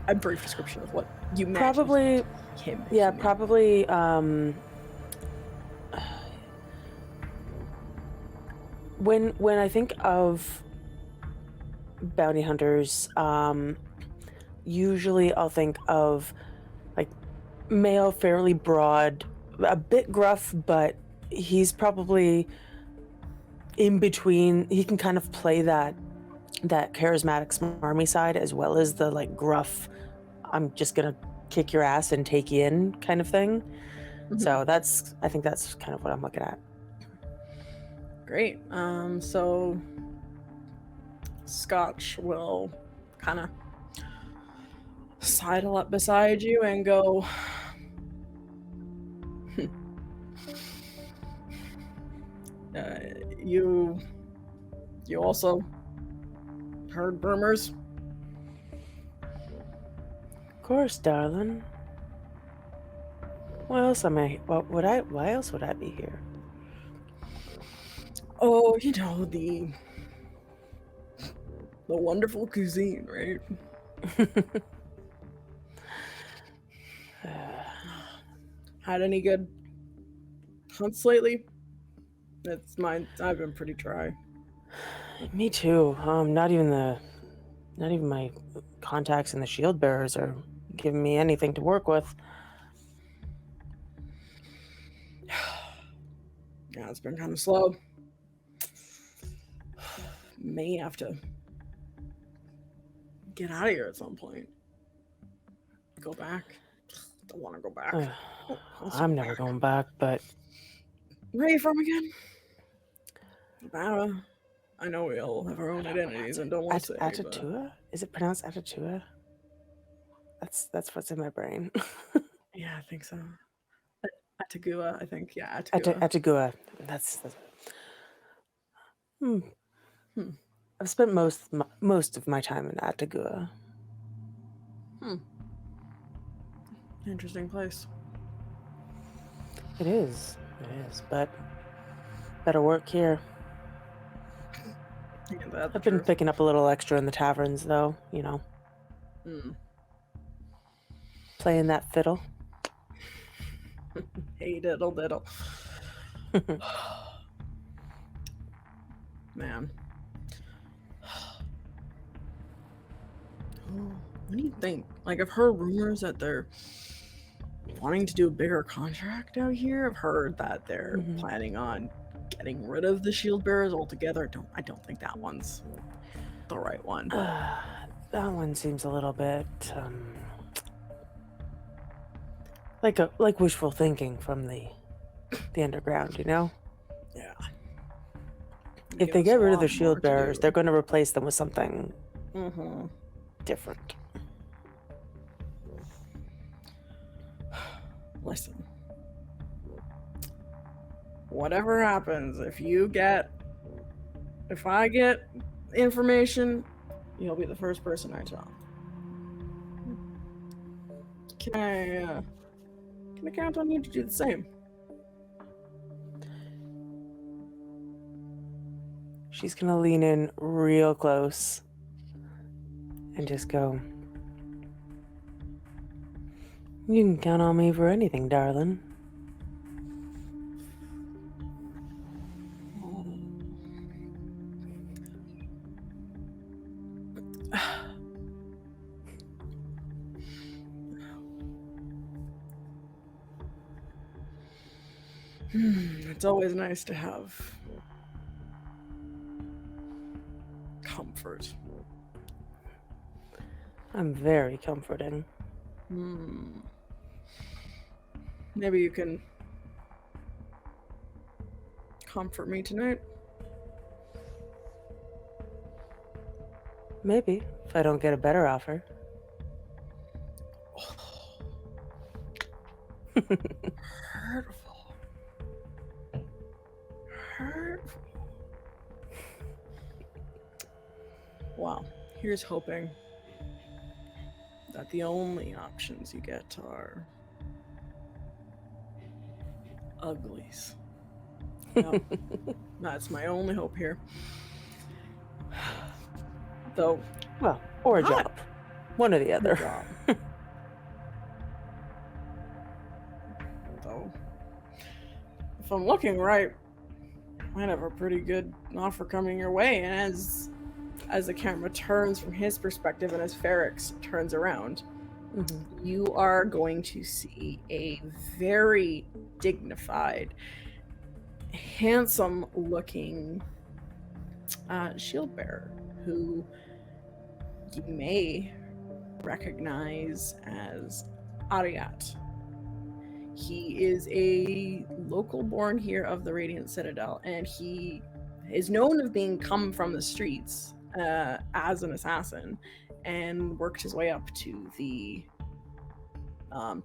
a brief description of what you imagine Probably, him. yeah, human. probably. When I think of bounty hunters, usually I'll think of like male, fairly broad, a bit gruff, but he's probably in between. He can kind of play that charismatic, smarmy side, as well as the like gruff, I'm just gonna kick your ass and take you in kind of thing. Mhm. So I think that's kind of what I'm looking at. Great. So Scotch will kind of sidle up beside you and go, you also heard rumors? Of course, darling. Why else would I be here? Oh, you know, the wonderful cuisine, right? Had any good hunts lately? That's mine. I've been pretty dry. Me too. Not even my contacts in the shield bearers are giving me anything to work with. Yeah, it's been kind of slow. May have to get out of here at some point. Go back. Don't want to go back. I'm never going back, but Where are you from again? Nevada. I know we all have our own identities and don't want to say. Atatua? Is it pronounced Atatua? That's what's in my brain. Yeah, I think so. Atagua, I think. Yeah, Atagua. Atagua. That's I've spent most of my time in Atagua. Interesting place. It is, but better work here. Yeah, that's I've been true. picking up a little extra in the taverns, though, you know. Playing that fiddle. Hey, diddle. Man. What do you think? Like, I've heard rumors that they're wanting to do a bigger contract out here. I've heard that they're planning on getting rid of the shield bearers altogether. I don't think that one's the right one. But That one seems a little bit like wishful thinking from the underground, you know? yeah. If give they us get a rid of lot the shield more to bearers, do. they're going to replace them with something Mhm. different. Listen. Whatever happens, if I get information, you'll be the first person I tell. Can I count on you to do the same? She's going to lean in real close and just go, "You can count on me for anything, darling." It's always nice to have comfort. I'm very comforting. Maybe you can comfort me tonight? Maybe, if I don't get a better offer. Hurtful. Hurtful. Wow. Here's hoping that the only options you get are uglies. Yep. That's my only hope here. Though, Well, or a Not- job. One or the other. job. Though, if I'm looking right, might have a pretty good offer coming your way. And as the camera turns from his perspective and as Fairx turns around, Mhm. you are going to see a very dignified, handsome-looking shield bearer who you may recognize as Ariat. He is a local born here of the Radiant Citadel, and he is known of being come from the streets as an assassin and worked his way up to the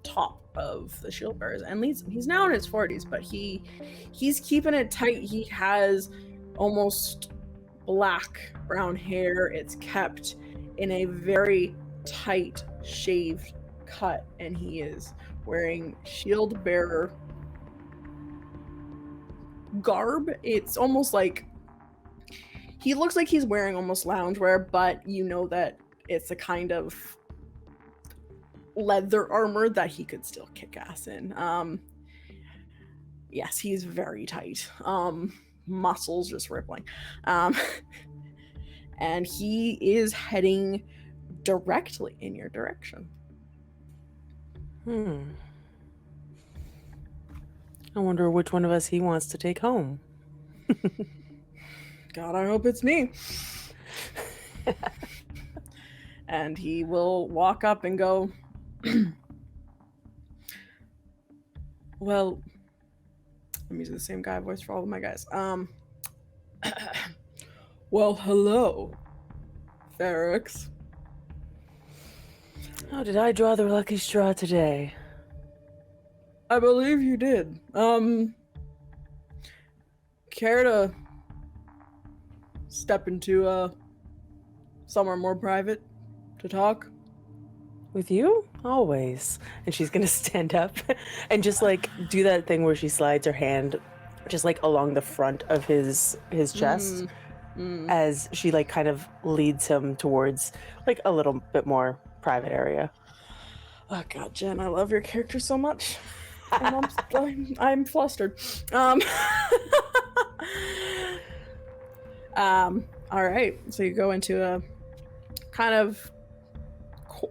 top of the shield bearers and leads them. He's now in his 40s, but he's keeping it tight. He has almost black brown hair. It's kept in a very tight shaved cut, and he is wearing shield bearer garb. It's almost like he looks like he's wearing almost loungewear, but you know that it's a kind of leather armor that he could still kick ass in. Yes, he's very tight. Muscles just rippling. And he is heading directly in your direction. I wonder which one of us he wants to take home. God, I hope it's me. And he will walk up and go, well, I'm using the same guy voice for all of my guys. Well, hello, Fairx. Oh, did I draw the lucky straw today? I believe you did. Care to step into somewhere more private to talk? With you? Always. And she's gonna stand up and just like do that thing where she slides her hand just like along the front of his chest as she like kind of leads him towards like a little bit more private area. Oh God, Jen, I love your character so much. And I'm flustered. All right, so you go into a kind of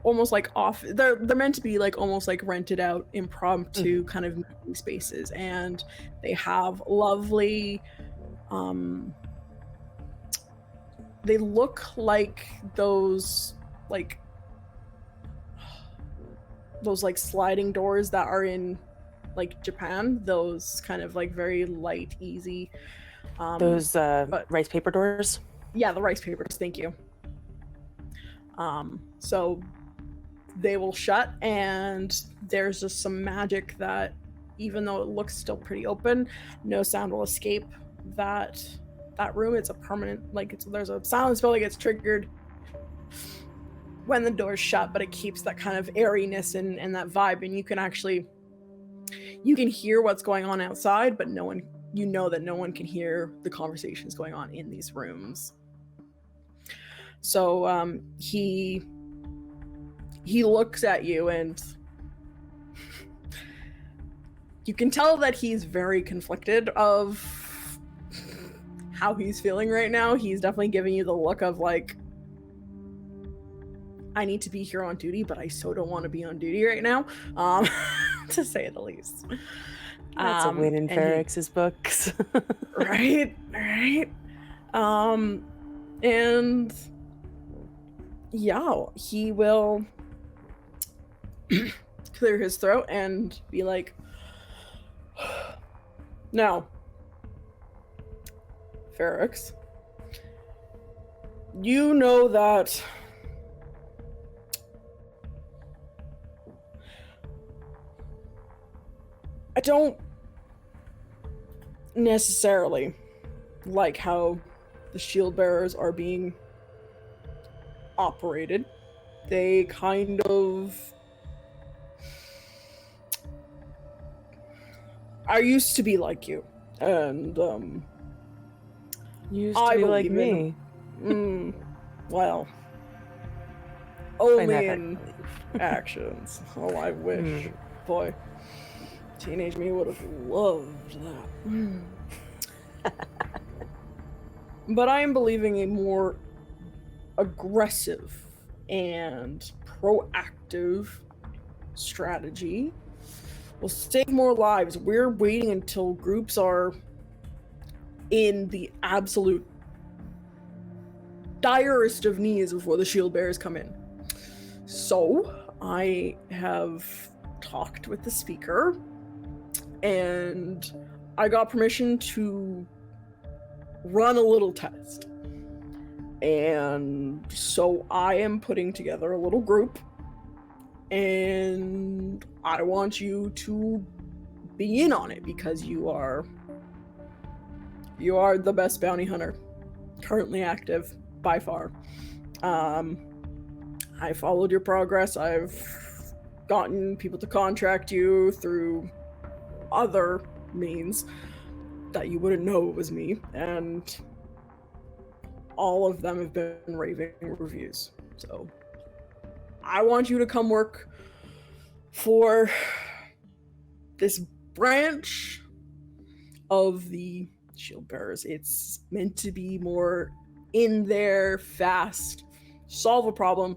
almost like off. They're meant to be like almost like rented out, impromptu kind of meeting spaces, and they have lovely. They look like those like sliding doors that are in like Japan, those kind of like very light, easy Those rice paper doors? Yeah, the rice papers, thank you. So they will shut, and there's just some magic that, even though it looks still pretty open, no sound will escape that room. It's a permanent, there's a silent spell that gets triggered when the door's shut, but it keeps that kind of airiness and that vibe, and you can hear what's going on outside, but you know that no one can hear the conversations going on in these rooms. So he looks at you, and you can tell that he's very conflicted of how he's feeling right now. He's definitely giving you the look of like, I need to be here on duty, but I so don't want to be on duty right now, to say the least. That's a win in Fairx's books. Right. And yeah, he will clear his throat and be like, now, Fairx, you know that I don't necessarily like how the shield bearers are being operated. They kind of... I used to be like you, and used to be like me. Well, only in actions. Oh, I wish. Boy, teenage me would have loved that. But I am believing a more aggressive and proactive strategy will save more lives. We're waiting until groups are in the absolute direst of needs before the shield bearers come in. So I have talked with the speaker, and I got permission to run a little test. And so I am putting together a little group, and I want you to be in on it because you are the best bounty hunter currently active by far. I followed your progress. I've gotten people to contract you through other means that you wouldn't know it was me, and all of them have been raving reviews. So I want you to come work for this branch of the shield bearers. It's meant to be more in there, fast, solve a problem,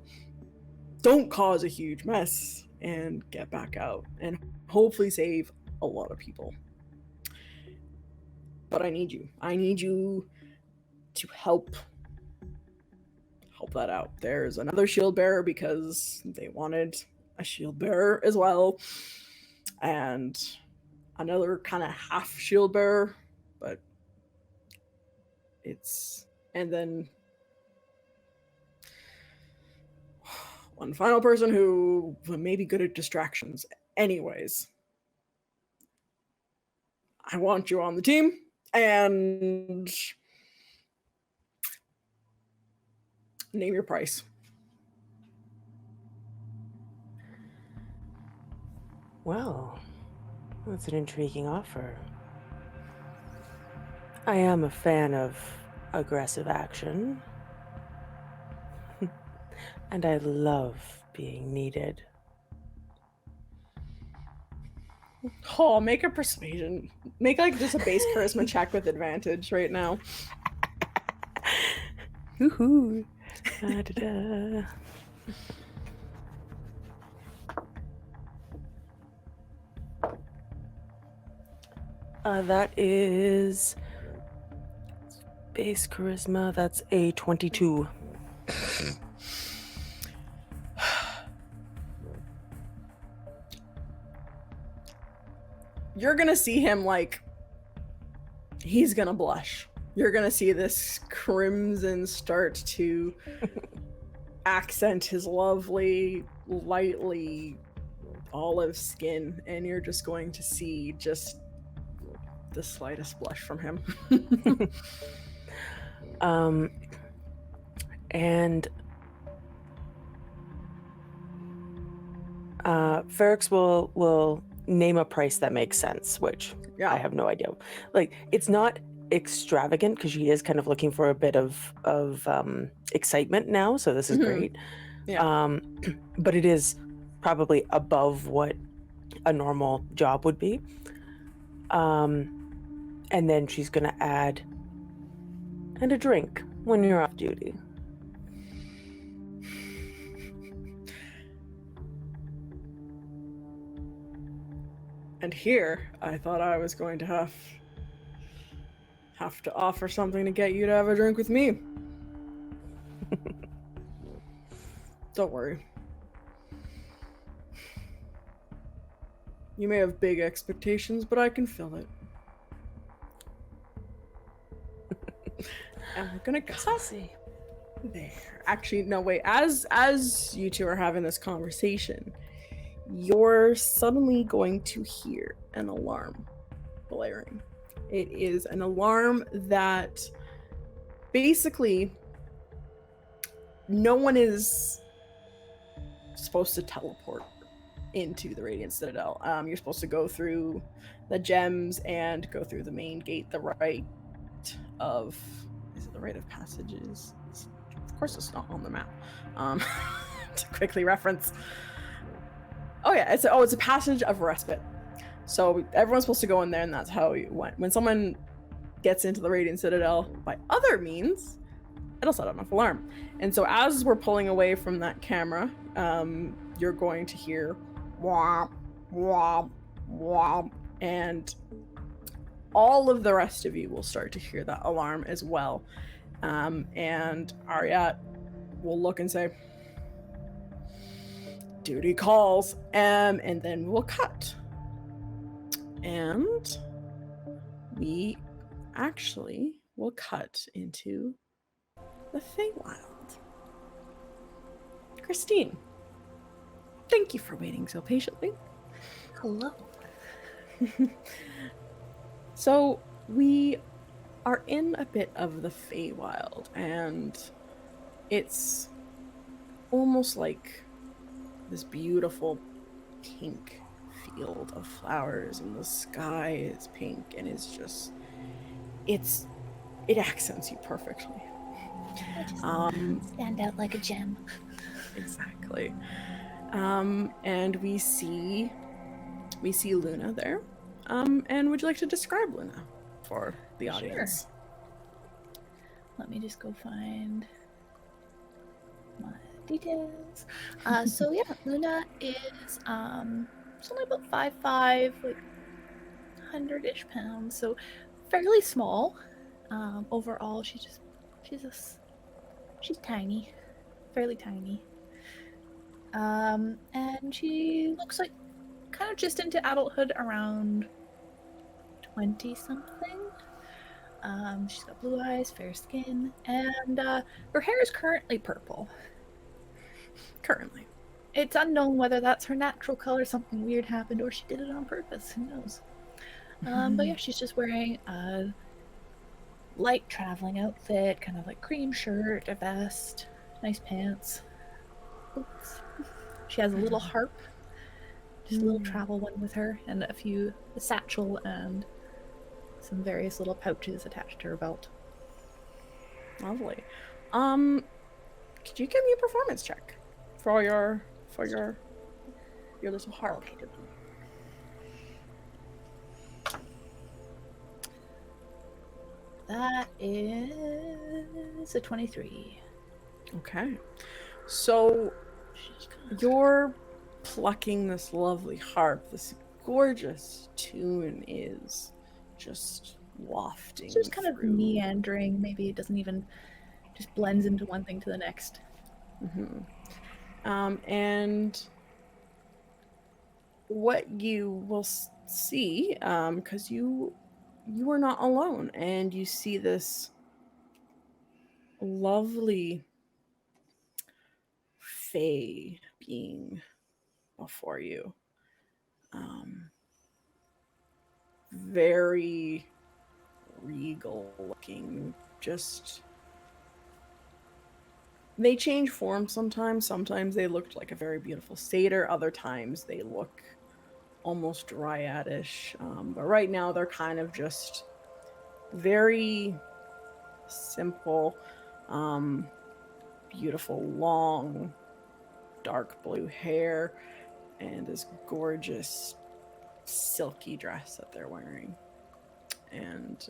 don't cause a huge mess, and get back out and hopefully save a lot of people. But I need you to help that out. There's another shield bearer because they wanted a shield bearer as well, and another kind of half shield bearer, but and then one final person who may be good at distractions. Anyways, I want you on the team, and name your price. Well, that's an intriguing offer. I am a fan of aggressive action. And I love being needed. Oh, make a persuasion. Make just a base charisma check with advantage right now. Woohoo! Da-da-da. That is base charisma. That's a 22. You're gonna see him he's gonna blush. you're gonna see this crimson start to accent his lovely, lightly olive skin, and you're just going to see just the slightest blush from him. And Fairx will name a price that makes sense, which Yeah. I have no idea. Like, it's not extravagant because she is kind of looking for a bit of excitement now, so this is Mhm. great. Yeah. But it is probably above what a normal job would be. And then she's gonna add, and a drink when you're off duty. And here, I thought I was going to have to offer something to get you to have a drink with me. Don't worry. You may have big expectations, but I can fill it. And we're gonna go. Classy. There. Actually, no, wait. As you two are having this conversation, you're suddenly going to hear an alarm blaring. It is an alarm that basically no one is supposed to teleport into the Radiant Citadel. You're supposed to go through the gems and go through the main gate, the right of... Is it the rite of passages? Of course it's not on the map. To quickly reference. Oh yeah, it's a passage of respite. So everyone's supposed to go in there, and that's how it went. When someone gets into the Radiant Citadel by other means, it'll set off an alarm. And so as we're pulling away from that camera, you're going to hear womp, womp, womp, and all of the rest of you will start to hear that alarm as well. And Ariat will look and say, duty calls, and then we'll cut. And we actually will cut into the Feywild. Christine, thank you for waiting so patiently. Hello. So we are in a bit of the Feywild, and it's almost like this beautiful pink field of flowers, and the sky is pink, and it's just it accents you perfectly. I just stand out like a gem. Exactly. And we see Luna there. And would you like to describe Luna for the audience? Sure. Let me just go find my details. So yeah, Luna is she's only about 5'5", like 100-ish pounds, so fairly small. Overall, she's tiny, fairly tiny. And she looks like kind of just into adulthood, around 20-something. She's got blue eyes, fair skin, and her hair is currently purple. Currently. It's unknown whether that's her natural color, something weird happened, or she did it on purpose. Who knows? But yeah, she's just wearing a light traveling outfit, kind of like cream shirt, a vest, nice pants. Oops. She has a little harp, just a little travel one with her, and a satchel and some various little pouches attached to her belt. Lovely. Could you give me a performance check for your little harp? That is a 23. Okay. So you're plucking this lovely harp. This gorgeous tune is just wafting. It's just kind of through. meandering. Maybe it doesn't even just blends into one thing to the next. Mm-hmm. And what you will see, because you you are not alone, and you see this lovely fae being before you. Very regal looking. Just they change form sometimes. Sometimes they look like a very beautiful satyr. Other times they look almost dryadish. But right now they're kind of just very simple, beautiful, long, dark blue hair, and this gorgeous silky dress that they're wearing. And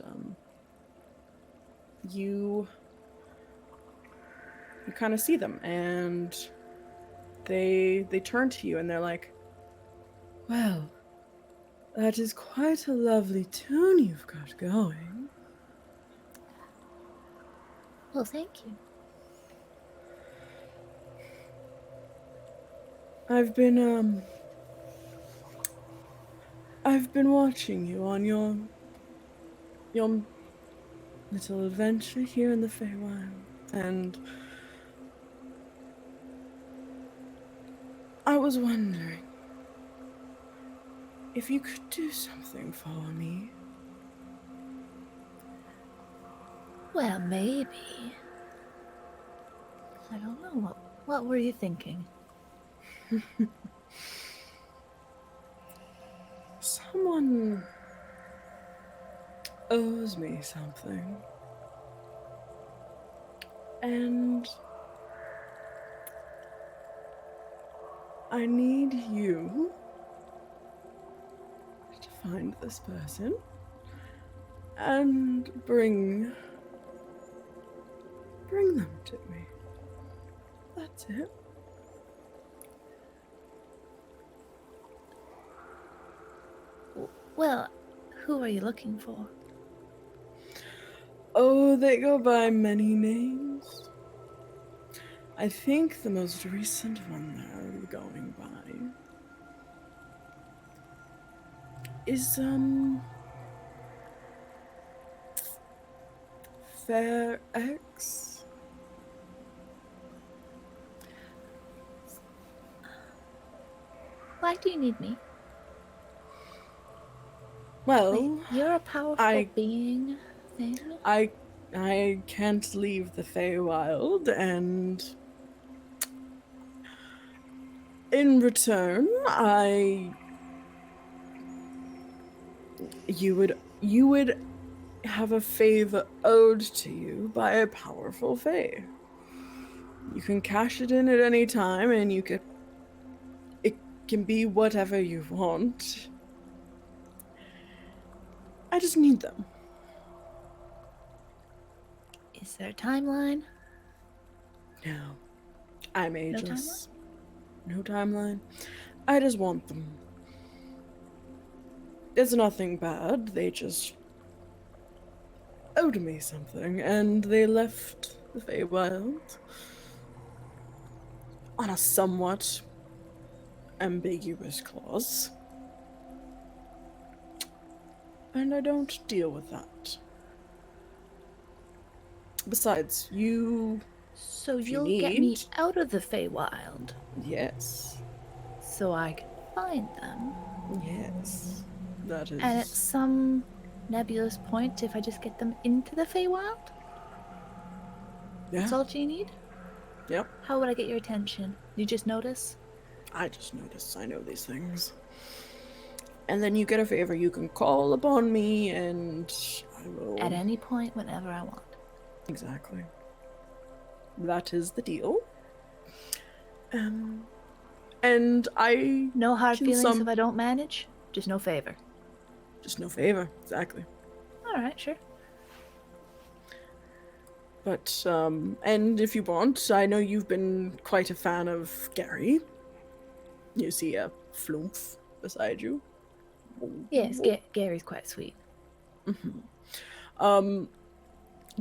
you kind of see them, and they turn to you, and they're like, "Well, that is quite a lovely tune you've got going." Well, thank you. I've been watching you on your little adventure here in the Feywild, and I was wondering if you could do something for me. Well, maybe. I don't know. What were you thinking? Someone owes me something. And I need you to find this person and bring them to me. That's it. Well, who are you looking for? Oh, they go by many names. I think the most recent one they're going by is, Fairx. Why do you need me? Well, Wait, you're a powerful being thing? I can't leave the Feywild, and in return, you would have a favor owed to you by a powerful fae. You can cash it in at any time, and it can be whatever you want. I just need them. Is there a timeline? No. I'm ageless. No timeline. I just want them. It's nothing bad. They just owed me something, and they left the Feywild on a somewhat ambiguous clause. And I don't deal with that. Besides, So if you you'll get me need- out of the Feywild yes. so I can find them. Yes. That is... And at some nebulous point, if I just get them into the Feywild, that's yeah. all you need? Yep. How would I get your attention? You just notice? I just noticed. I know these things. And then you get a favor. You can call upon me, and I will... At any point, whenever I want. Exactly. That is the deal. And I... No hard Can feelings some- if I don't manage? Just no favor. Just no favor. Exactly. Alright, sure. But, and if you want, I know you've been quite a fan of Gary. You see a flumph beside you. Yes, Gary's quite sweet.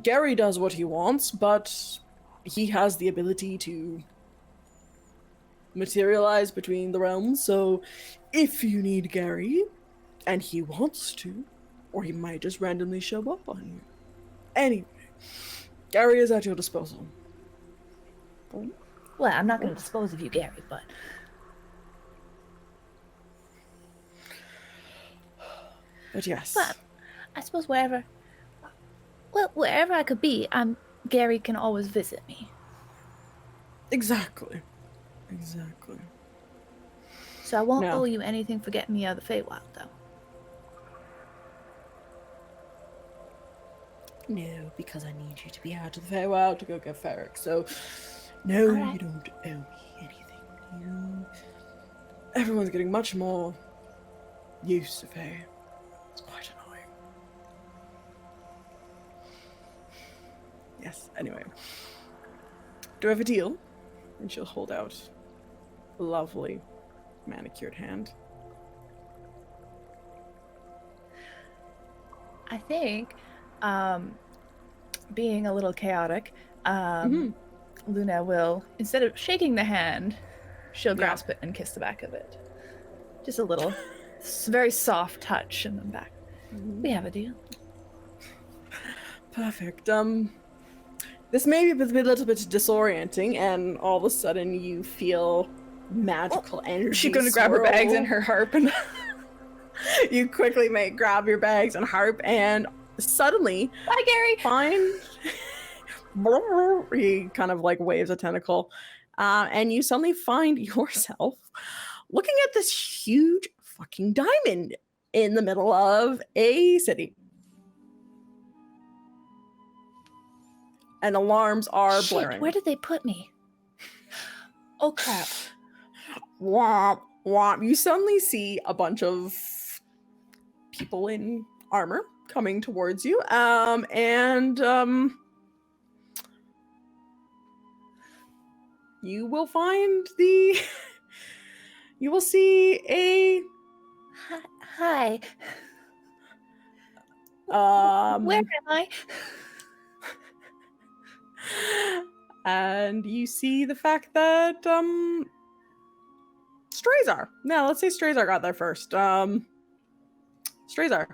Gary does what he wants, but he has the ability to materialize between the realms, so if you need Gary, and he wants to, Or he might just randomly show up on you. Anyway, Gary is at your disposal. Well, I'm not going to dispose of you, Gary, but But yes. well, I suppose wherever I could be, Gary can always visit me. Exactly. Exactly. So I won't No. owe you anything for getting me out of the Feywild, though. No, because I need you to be out of the Feywild to go get Fairx. So, no, Alright. you don't owe me anything. Everyone's getting much more used to Fae. It's quite annoying. Yes, anyway. Do I have a deal? And she'll hold out a lovely manicured hand. I think, being a little chaotic, Luna will, instead of shaking the hand, she'll Yeah. grasp it and kiss the back of it. Just a little, very soft touch in the back. We have a deal. Perfect. This may be a little bit disorienting, and all of a sudden you feel magical energy. She's gonna grab her bags and swirl. her harp and You quickly grab your bags and harp, and suddenly bye, Gary. find. He kind of like waves a tentacle, and you suddenly find yourself looking at this huge fucking diamond in the middle of a city. And alarms are Shit, blaring. where did they put me? Oh crap. Womp, womp. You suddenly see a bunch of people in armor coming towards you. You will find the. You will see a. Hi. Where am I? And you see the fact that Strazar. Now let's say Strazar got there first. Strazar,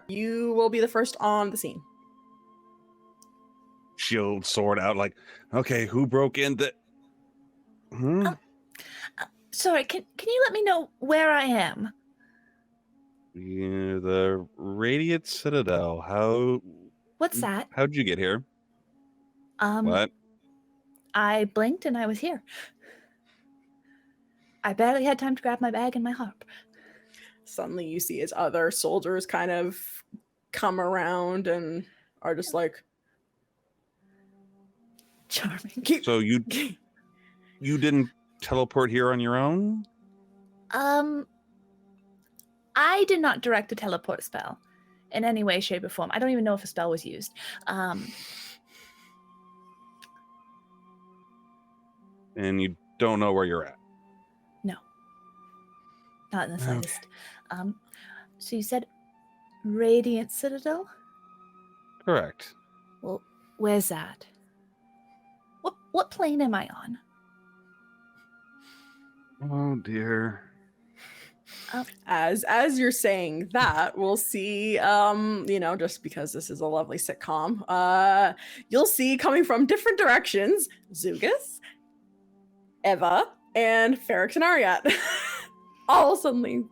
you will be the first on the scene. Shield sword out, like, okay, who broke in the? Sorry, can you let me know where I am? Yeah, the Radiant Citadel. How? What's that? How'd you get here? What? I blinked and I was here. I barely had time to grab my bag and my harp. Suddenly you see his other soldiers kind of come around and are just like, Charming. So you didn't teleport here on your own? I did not direct a teleport spell in any way, shape, or form. I don't even know if a spell was used. And you don't know where you're at? No. Not in the slightest. So you said Radiant Citadel? Correct. Well, where's that? What plane am I on? Oh dear. as you're saying that, we'll see, just because this is a lovely sitcom, you'll see coming from different directions, Dziugas, Eva, and Fairx and Ariat. All suddenly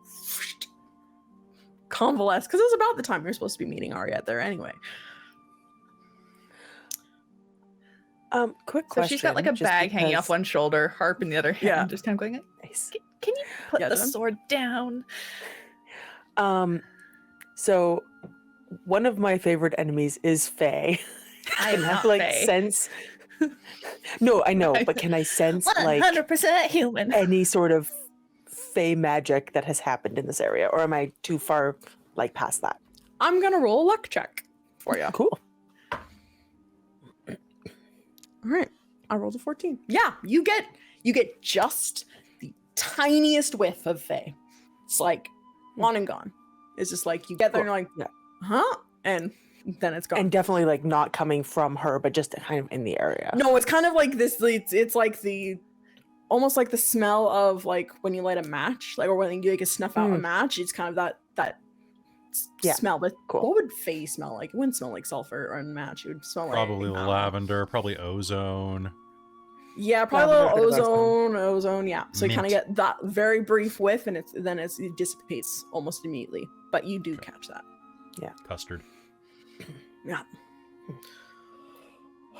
convalesce, because it was about the time you're supposed to be meeting Ariat there anyway. Quick So question. she's got like a just bag hanging off because- one shoulder, harp in the other hand, Yeah. just kind of going, Nice. can you put Yeah, the Jen? sword down? So one of my favorite enemies is Fae. I am Can I not like Fae. sense? No, I know, but can I sense like 100% human. any sort of Fae magic that has happened in this area, or am I too far like past that? I'm gonna roll a luck check for you. Cool. All right, I rolled a 14. Yeah, you get just the tiniest whiff of Fae. It's like one and gone. It's just like you get there and you're like, Yeah. huh? And then it's gone. And definitely like not coming from her, but just kind of in the area. No, it's kind of like this. It's like the almost like the smell of like when you light a match, like or when you like snuff out a match. It's kind of that Yeah, smell. But cool. what would Faye smell like? It wouldn't smell like sulfur or match. It would smell Probably like lavender, probably ozone. yeah, probably a Lavender, little bit of ozone. Yeah, so you kind of Mint. get that very brief whiff, and it dissipates almost immediately. But you do catch that. Custard. Yeah.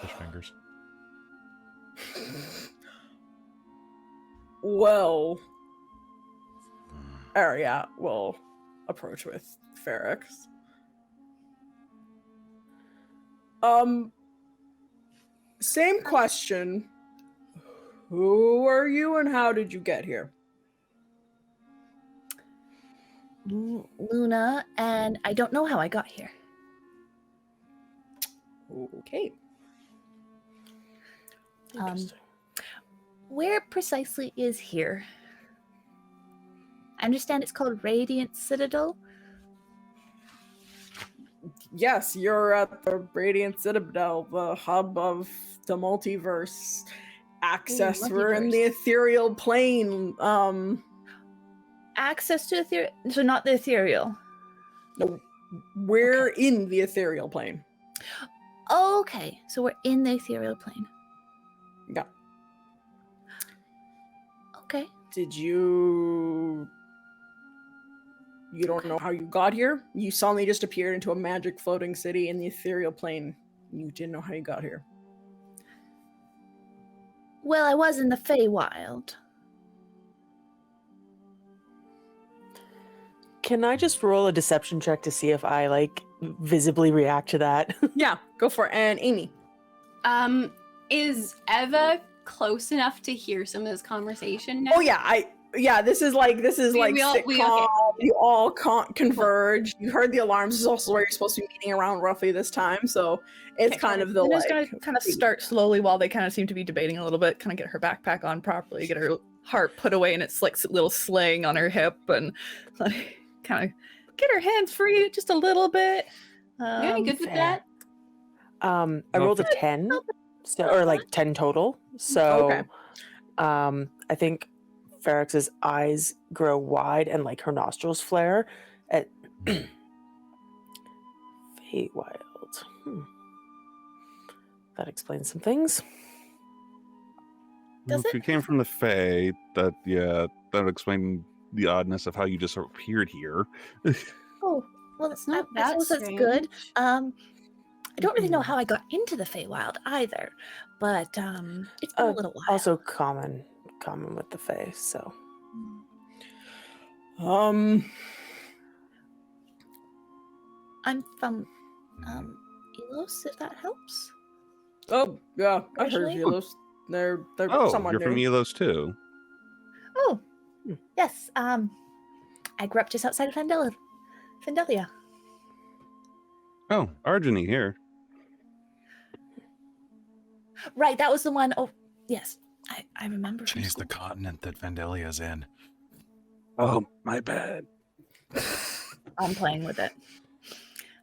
Fish fingers. Well, yeah, we'll approach with Fairx. Same question. Who are you and how did you get here? Luna, and I don't know how I got here. Okay. Interesting. Where precisely is here? I understand it's called Radiant Citadel. Yes, you're at the Radiant Citadel, the hub of the multiverse. Access. We're in the multiverse. ethereal plane. Access to ethereal, so not the ethereal. No, we're in the ethereal plane. Okay, so we're in the ethereal plane. Yeah. Okay. Did you don't know how you got here? You suddenly just appeared into a magic floating city in the ethereal plane. You didn't know how you got here. Well, I was in the Feywild. Can I just roll a deception check to see if I like visibly react to that? Yeah, go for it. And Amy. Is Eva close enough to hear some of this conversation now? Oh yeah, this is like We all- sitcom. we- okay. You all converge. You heard the alarms. This is also where you're supposed to be meeting around roughly this time. So it's Okay, kind of the Luna's like. gonna kind of start slowly while they kind of seem to be debating a little bit. Kind of get her backpack on properly, get her harp put away in its like little sling on her hip, and like kind of get her hands free just a little bit. You any good with fair. that? I rolled a 10, so or like 10 total. So Okay. I think Fairx's eyes grow wide and like her nostrils flare at Feywild. That explains some things. Does If you came from the Fae, that would explain the oddness of how you just appeared here. Oh, well, It's not I that suppose that's strange. good. I don't really know how I got into the Feywild either, but it's been a little while. Also common with the Fae. So I'm from Elos, if that helps. Oh yeah, I've heard of Originally? Elos. They're Oh, somewhat you're from new. Elos too. Oh, yes. I grew up just outside of Vandalia. Oh, Argeny here. Right, that was the one. Oh, yes, I remember. from She's the school. continent that Vandalia's in. Oh, my bad. I'm playing with it.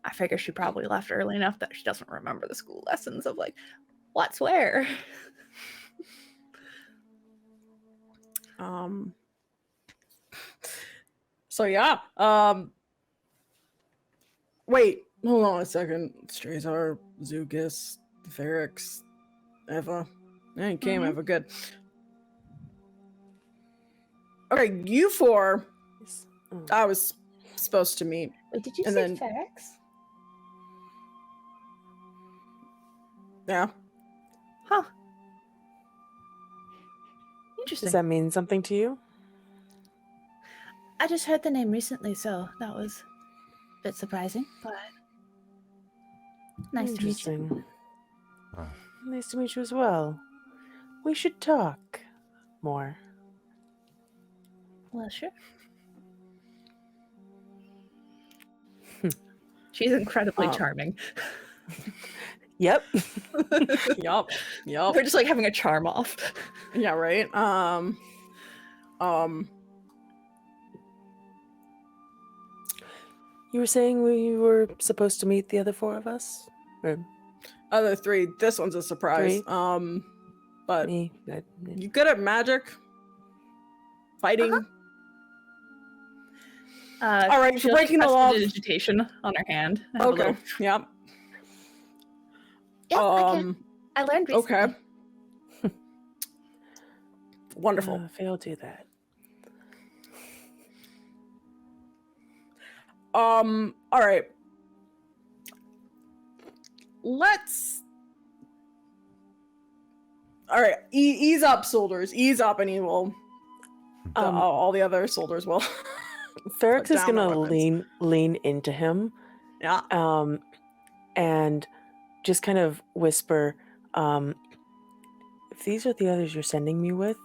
I figure she probably left early enough that she doesn't remember the school lessons of like what's where. So yeah. Wait, hold on a second. Strazar, Dziugas, Fairx, Eva. Yeah, you came, Eva. Good. Okay, you four. I was supposed to meet. Wait, did you and say then- Fairx? Yeah. Huh. does Interesting. that mean something to you? I just heard the name recently, so that was a bit surprising, but nice to meet you. Interesting. Oh. Nice to meet you as well. We should talk more. Well, sure. She's incredibly Um, charming. Yep. Yup. We're just like having a charm off. Yeah, right. You were saying we were supposed to meet the other four of us? Or Other three. This one's a surprise. Three? But me? you good at magic? Fighting? All right, she for breaking the law. Digitation on her hand. I have a Okay. little- Yep. Yes, I can. I learned recently. Okay. Wonderful. If I'll do that. All right. Let's. All right, ease up, soldiers. Ease up, and he will. All the other soldiers will. Fairx Put is down their gonna weapons. lean into him, Yeah. and just kind of whisper, if these are the others you're sending me with,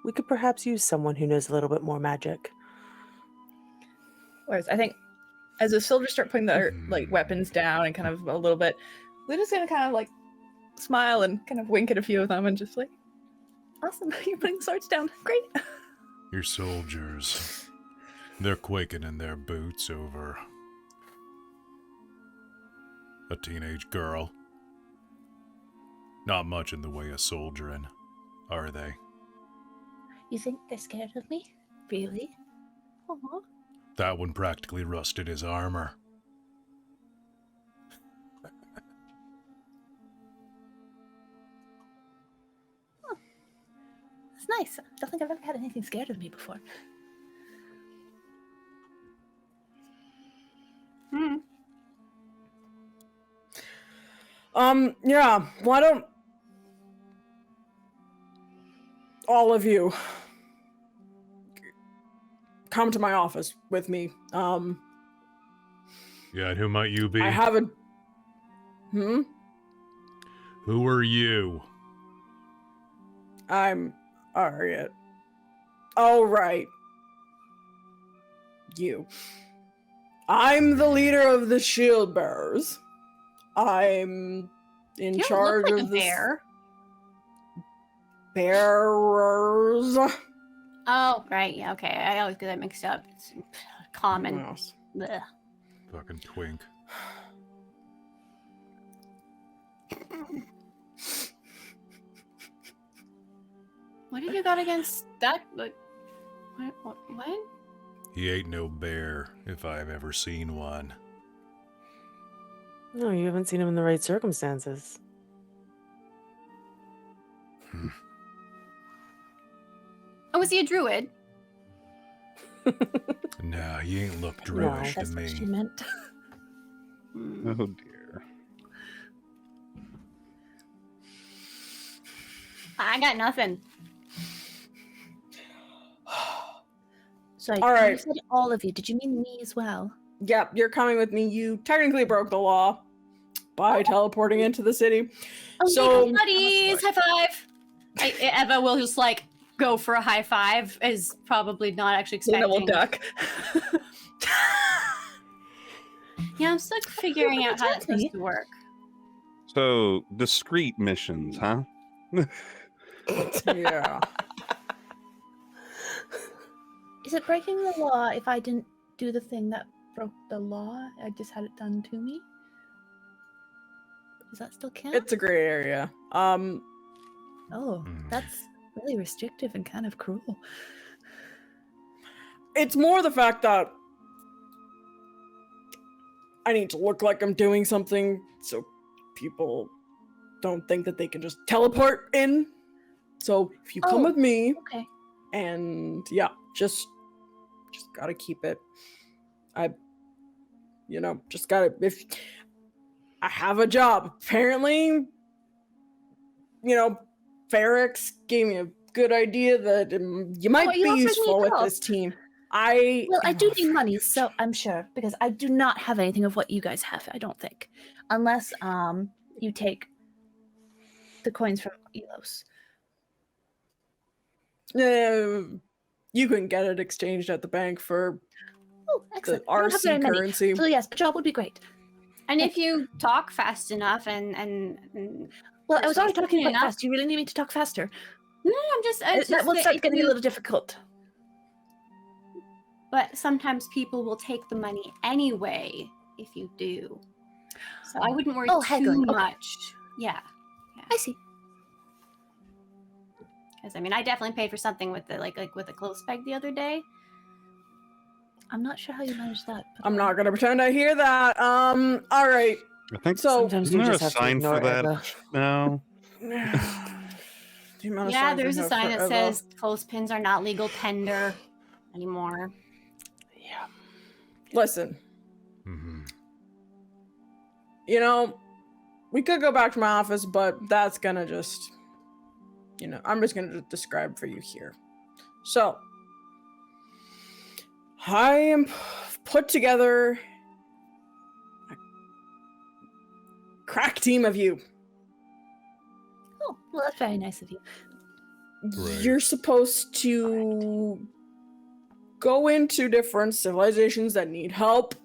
we could perhaps use someone who knows a little bit more magic. Whereas I think as the soldiers start putting their like weapons down and kind of a little bit, Luna's gonna kind of like smile and kind of wink at a few of them and just like, awesome, you're putting the swords down. Great. Your soldiers. They're quaking in their boots over a teenage girl. Not much in the way of soldiering, are they? You think they're scared of me? Really? Aw. That one practically rusted his armor. That's nice. I don't think I've ever had anything scared of me before. Yeah, why don't all of you come to my office with me? Yeah, and who might you be? I have a. Who are you? I'm Ariat. Oh, right. You. I'm the leader of the shield bearers. I'm in You don't charge look like of a the bear. bearers. Oh, right. Yeah, okay. I always get that mixed up. It's common. Yes. Blech. Fucking twink. What have you got against that? What? He ain't no bear, if I've ever seen one. No, you haven't seen him in the right circumstances. Oh, was he a druid? Nah, he ain't look No, druish to That's what she me. meant. Oh dear. I got nothing. Sorry, All you right. said all of you. Did you mean me as well? Yep, you're coming with me. You technically broke the law by teleporting into the city. Oh, So- yeah, Buddies, high five. Eva will just like go for a high five, is probably not actually Luna expecting. will duck. Yeah, I'm still figuring out how that's attack me. supposed to work. So discreet missions, huh? Yeah. Is it breaking the law if I didn't do the thing that broke the law? I just had it done to me. Does that still count? It's a gray area. Oh, Hmm. that's really restrictive and kind of cruel. It's more the fact that I need to look like I'm doing something so people don't think that they can just teleport in. So if you come Oh. with me, Okay. and yeah, just gotta keep it. Just gotta, if I have a job, apparently, Fairx gave me a good idea that you might Oh, you be offered me a useful with job. this team. Well, I do need money, offering so I'm sure, because I do not have anything of what you guys have, I don't think. Unless you take the coins from Elos. you can get it exchanged at the bank for Oh, the excellent. I don't have very RC many. currency. So yes, the job would be great. And if you talk fast enough and Well, I was already talking quite enough. fast. You really need me to talk faster. No, I'm just That will that start if getting a you- little difficult. But sometimes people will take the money anyway if you do. So I wouldn't worry Oh, too haggling, okay. much. Yeah. I see. Because I mean, I definitely paid for something with the like with a clothes peg the other day. I'm not sure how you manage that. But I'm not gonna pretend I hear that. All right. I think So Sometimes isn't you there just a have to sign for ignore that? Eva. No. The amount of Yeah, signs we there's a have sign that forever. says clothespins are not legal tender anymore. Yeah. Listen, Mhm. you know, we could go back to my office, but that's gonna just, I'm just gonna describe for you here. So, I am put together a crack team of you. Oh, well, that's very nice of you. Right. You're supposed to go into different civilizations that need help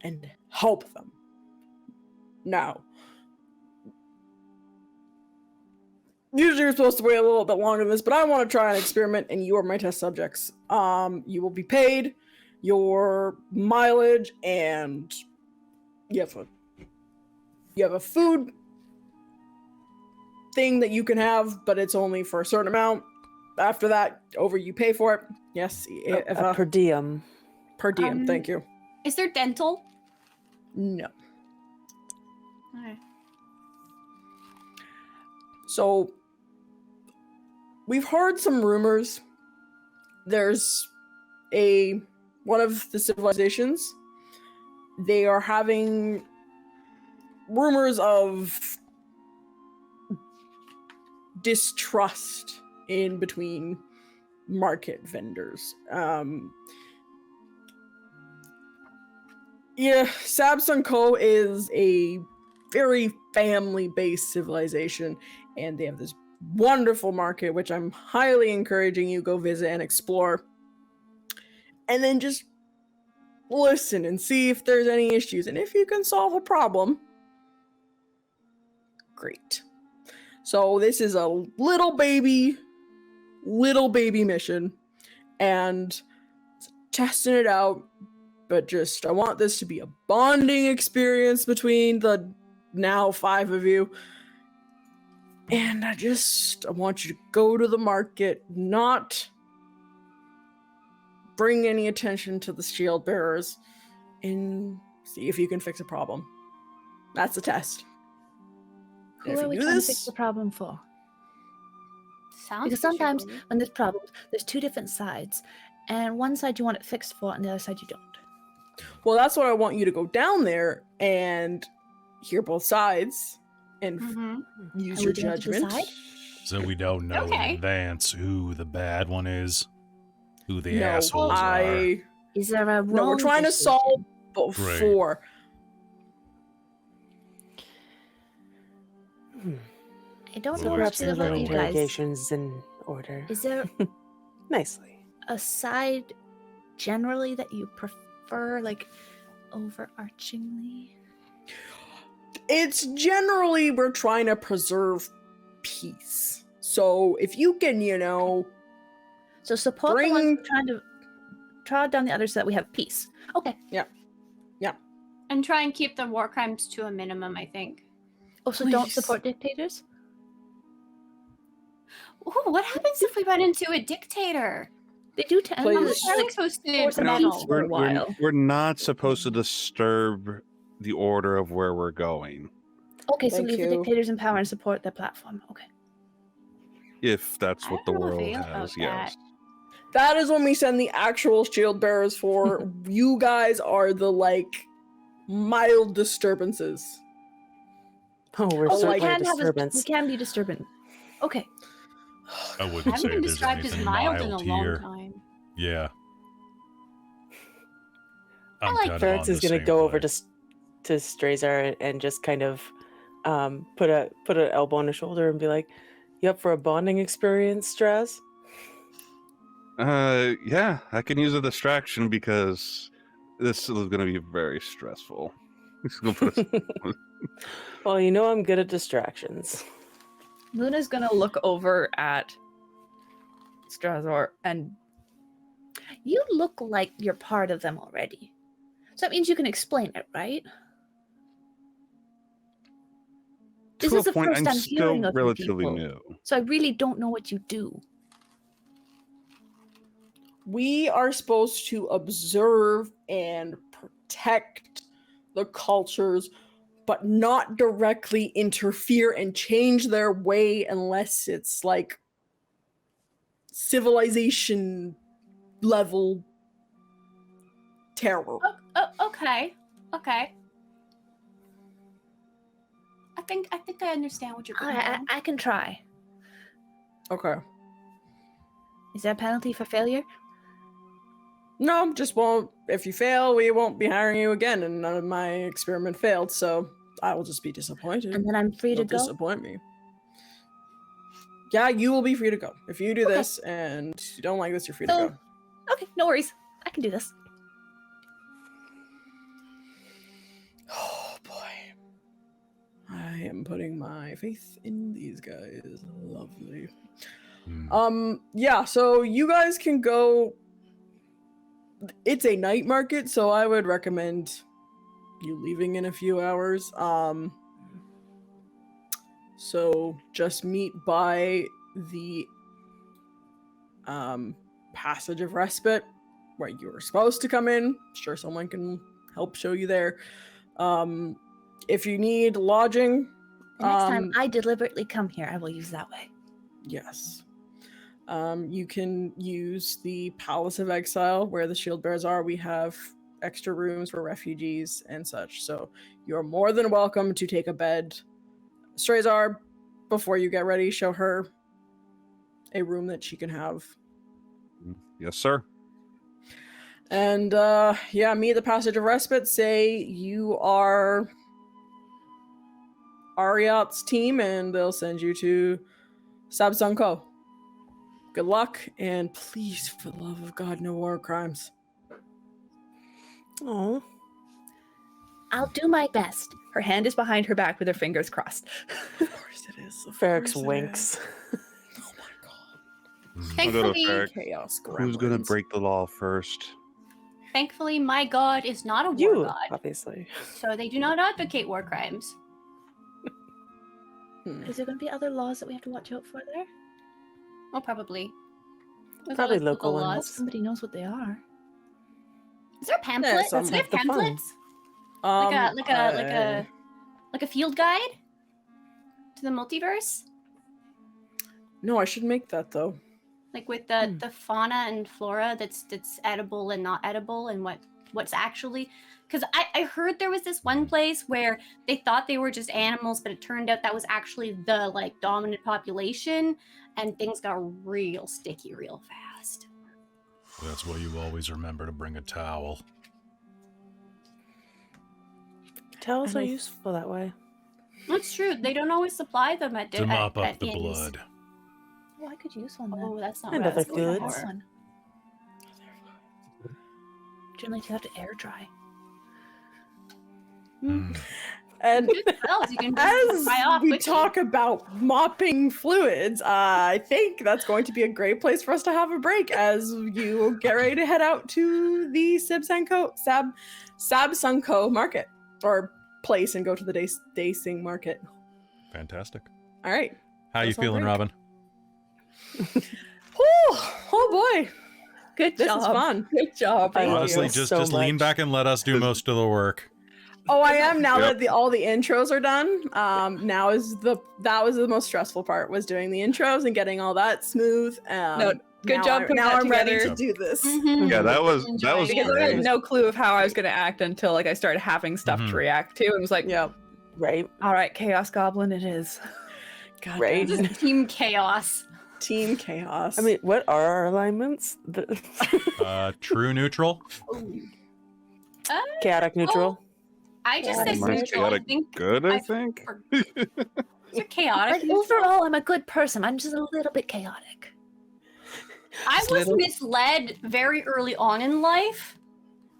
and help them. Now, usually you're supposed to wait a little bit longer than this, but I want to try an experiment, and you are my test subjects. You will be paid your mileage, and you have a food thing that you can have, but it's only for a certain amount. After that, you pay for it. Yes, A per diem. per diem. Thank you. Is there dental? No. Okay. So, we've heard some rumors. There's one of the civilizations. They are having rumors of distrust in between market vendors. Sabson Co. is a very family-based civilization, and they have this wonderful market, which I'm highly encouraging you go visit and explore. And then just listen and see if there's any issues. And if you can solve a problem, great. So this is a little baby mission, and testing it out. But I want this to be a bonding experience between the now 5 of you. And I want you to go to the market, not bring any attention to the shield bearers, and see if you can fix a problem. That's the test. Who If are you we do trying this- to fix the problem for? Sounds Because sometimes fishy. when there's problems, there's 2 different sides. And one side you want it fixed for, and the other side you don't. Well, that's what I want you to go down there and hear both sides and Mhm. use Are your we going to judgment. decide? So we don't know Okay. in advance who the bad one is, who the No, assholes are. Is there a wrong No, we're trying to decision? solve before. I don't So know we're much figuring about out you guys. Interrogations in order. Is there Nicely. a side generally that you prefer, like overarchingly? It's generally we're trying to preserve peace. So if you can, So support the ones Bring- who are trying to trot down the others so that we have peace. Okay. And try and keep the war crimes to a minimum, I think. Also, don't Please. support dictators. Ooh, what happens if we run into a dictator? They do tend Please. to How is that like, supposed to force a meddle? peace for a while. We're not supposed to disturb the order of where we're going, Okay, so Thank leave you. the dictators in power and support their platform. Okay. if that's I what the don't know if I world feel about has. that. Yes. that is when we send the actual shield bearers for. You guys are the mild disturbances. Oh, we're Oh, certainly a we disturbance. can be disturbing. Okay. I I wouldn't haven't say been there's described as anything mild in a mild long here. time. Yeah. I I'm like kinda Fairx on is the going to same go over plane. to Strazar and just kind of put an elbow on his shoulder and be like, "You up for a bonding experience, Straz?" Yeah, I can use a distraction because this is going to be very stressful. He's gonna put us- Well, I'm good at distractions. Luna's gonna look over at Strazar and You look like you're part of them already. So that means you can explain it, right? This to is a the point, first I'm time hearing still of you relatively people. new. So I really don't know what you do. we are supposed to observe and protect the cultures, but not directly interfere and change their way unless it's like civilization level terror. Okay. Okay. I think I understand what you're going on. I can try. Okay. Is there a penalty for failure? No, just won't. If you fail, we won't be hiring you again, and none of my experiment failed, so I will just be disappointed. And then I'm free to You'll go? disappoint me. Yeah, you will be free to go. If you do Okay. this and you don't like this, you're free to So- go. Okay, no worries. I can do this. Oh boy. I am putting my faith in these guys. Lovely. Yeah, so you guys can go. It's a night market, so I would recommend you leaving in a few hours. So just meet by the Passage of Respite, where you were supposed to come in. Sure, someone can help show you there. If you need lodging, The next time I deliberately come here, I will use that way. yes. You can use the Palace of Exile, where the shield bearers are. We have extra rooms for refugees and such, so you're more than welcome to take a bed. Strazar, before you get ready, show her a room that she can have. Yes, sir. And yeah, meet at the Passage of Respite. Say you are Ariat's team, and they'll send you to Sabsunko. Good luck, and please, for the love of God, no war crimes. Oh, I'll do my best. Her hand is behind her back with her fingers crossed. Of course it is. Of Fairx course it winks. is. Oh my god. I'll go to Thankfully, Fairx. Chaos Who's gonna gremlins. break the law first? thankfully, my god is not a war You, god, obviously. so they do not advocate war crimes. Is there going to be other laws that we have to watch out for there? Oh, probably. There's Probably always local I hope ones. somebody knows what they are. Is there a pamphlet? some Do we have have the fun. pamphlets? Like a field guide to the multiverse? No, I should make that though. Like with the fauna and flora that's edible and not edible, and what's actually, because I heard there was this one place where they thought they were just animals, but it turned out that was actually the like dominant population, and things got real sticky real fast. That's why you always remember to bring a towel. Towels are And I- useful that way. That's true. They don't always supply them at To mop up at the inns. blood. Oh, I could use one then. Oh, that's not And what I other was going fluids. for. One. Generally, you have to air dry. Mm. And Good spells you can as buy off we quickly. talk about mopping fluids, I think that's going to be a great place for us to have a break as you get ready to head out to the Sabsunko market or place and go to the Daysing market. Fantastic. All right. How you Let's all feeling, break. Robin? Oh boy, Good this job. is fun. Good job. I love Honestly, you just so lean much. back and let us do most of the work. Oh, I am now Yep. that all the intros are done. Now that was the most stressful part, was doing the intros and getting all that smooth. No, good now job I- putting now that I'm ready together. to do this. Mhm. Yeah, that was Enjoying Because I great. had no clue of how I was going to act until like I started having stuff Mhm. to react to, and was like, Yep. Right? all right, Chaos Goblin, it is. God Right. damn it. Just team chaos. Team chaos. I mean, what are our alignments? True neutral. Chaotic neutral. I just Yeah, said mine's neutral. I chaotic think Good, I I- think. you're chaotic. Like, overall, I'm a good person. I'm just a little bit chaotic. I Just was little. misled very early on in life.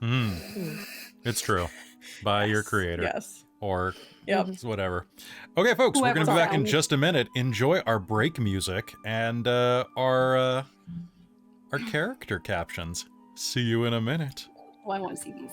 Mm. It's true. By your Yes, creator. Yes. Or Yep. whatever. Okay, folks, we're going Whoever's to be back in around. just a minute. Enjoy our break music and our character captions. See you in a minute. Oh, I want to see these.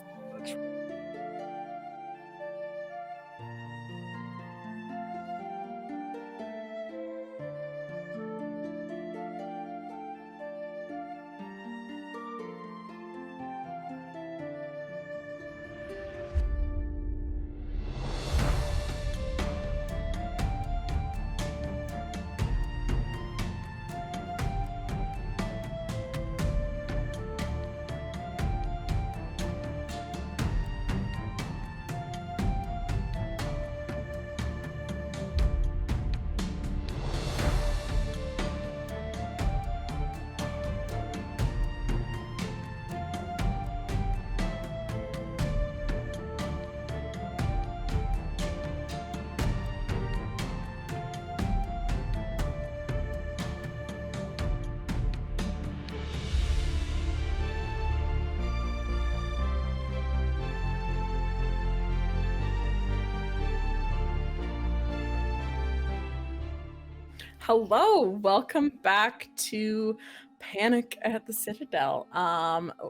Hello, welcome back to Panic at the Citadel.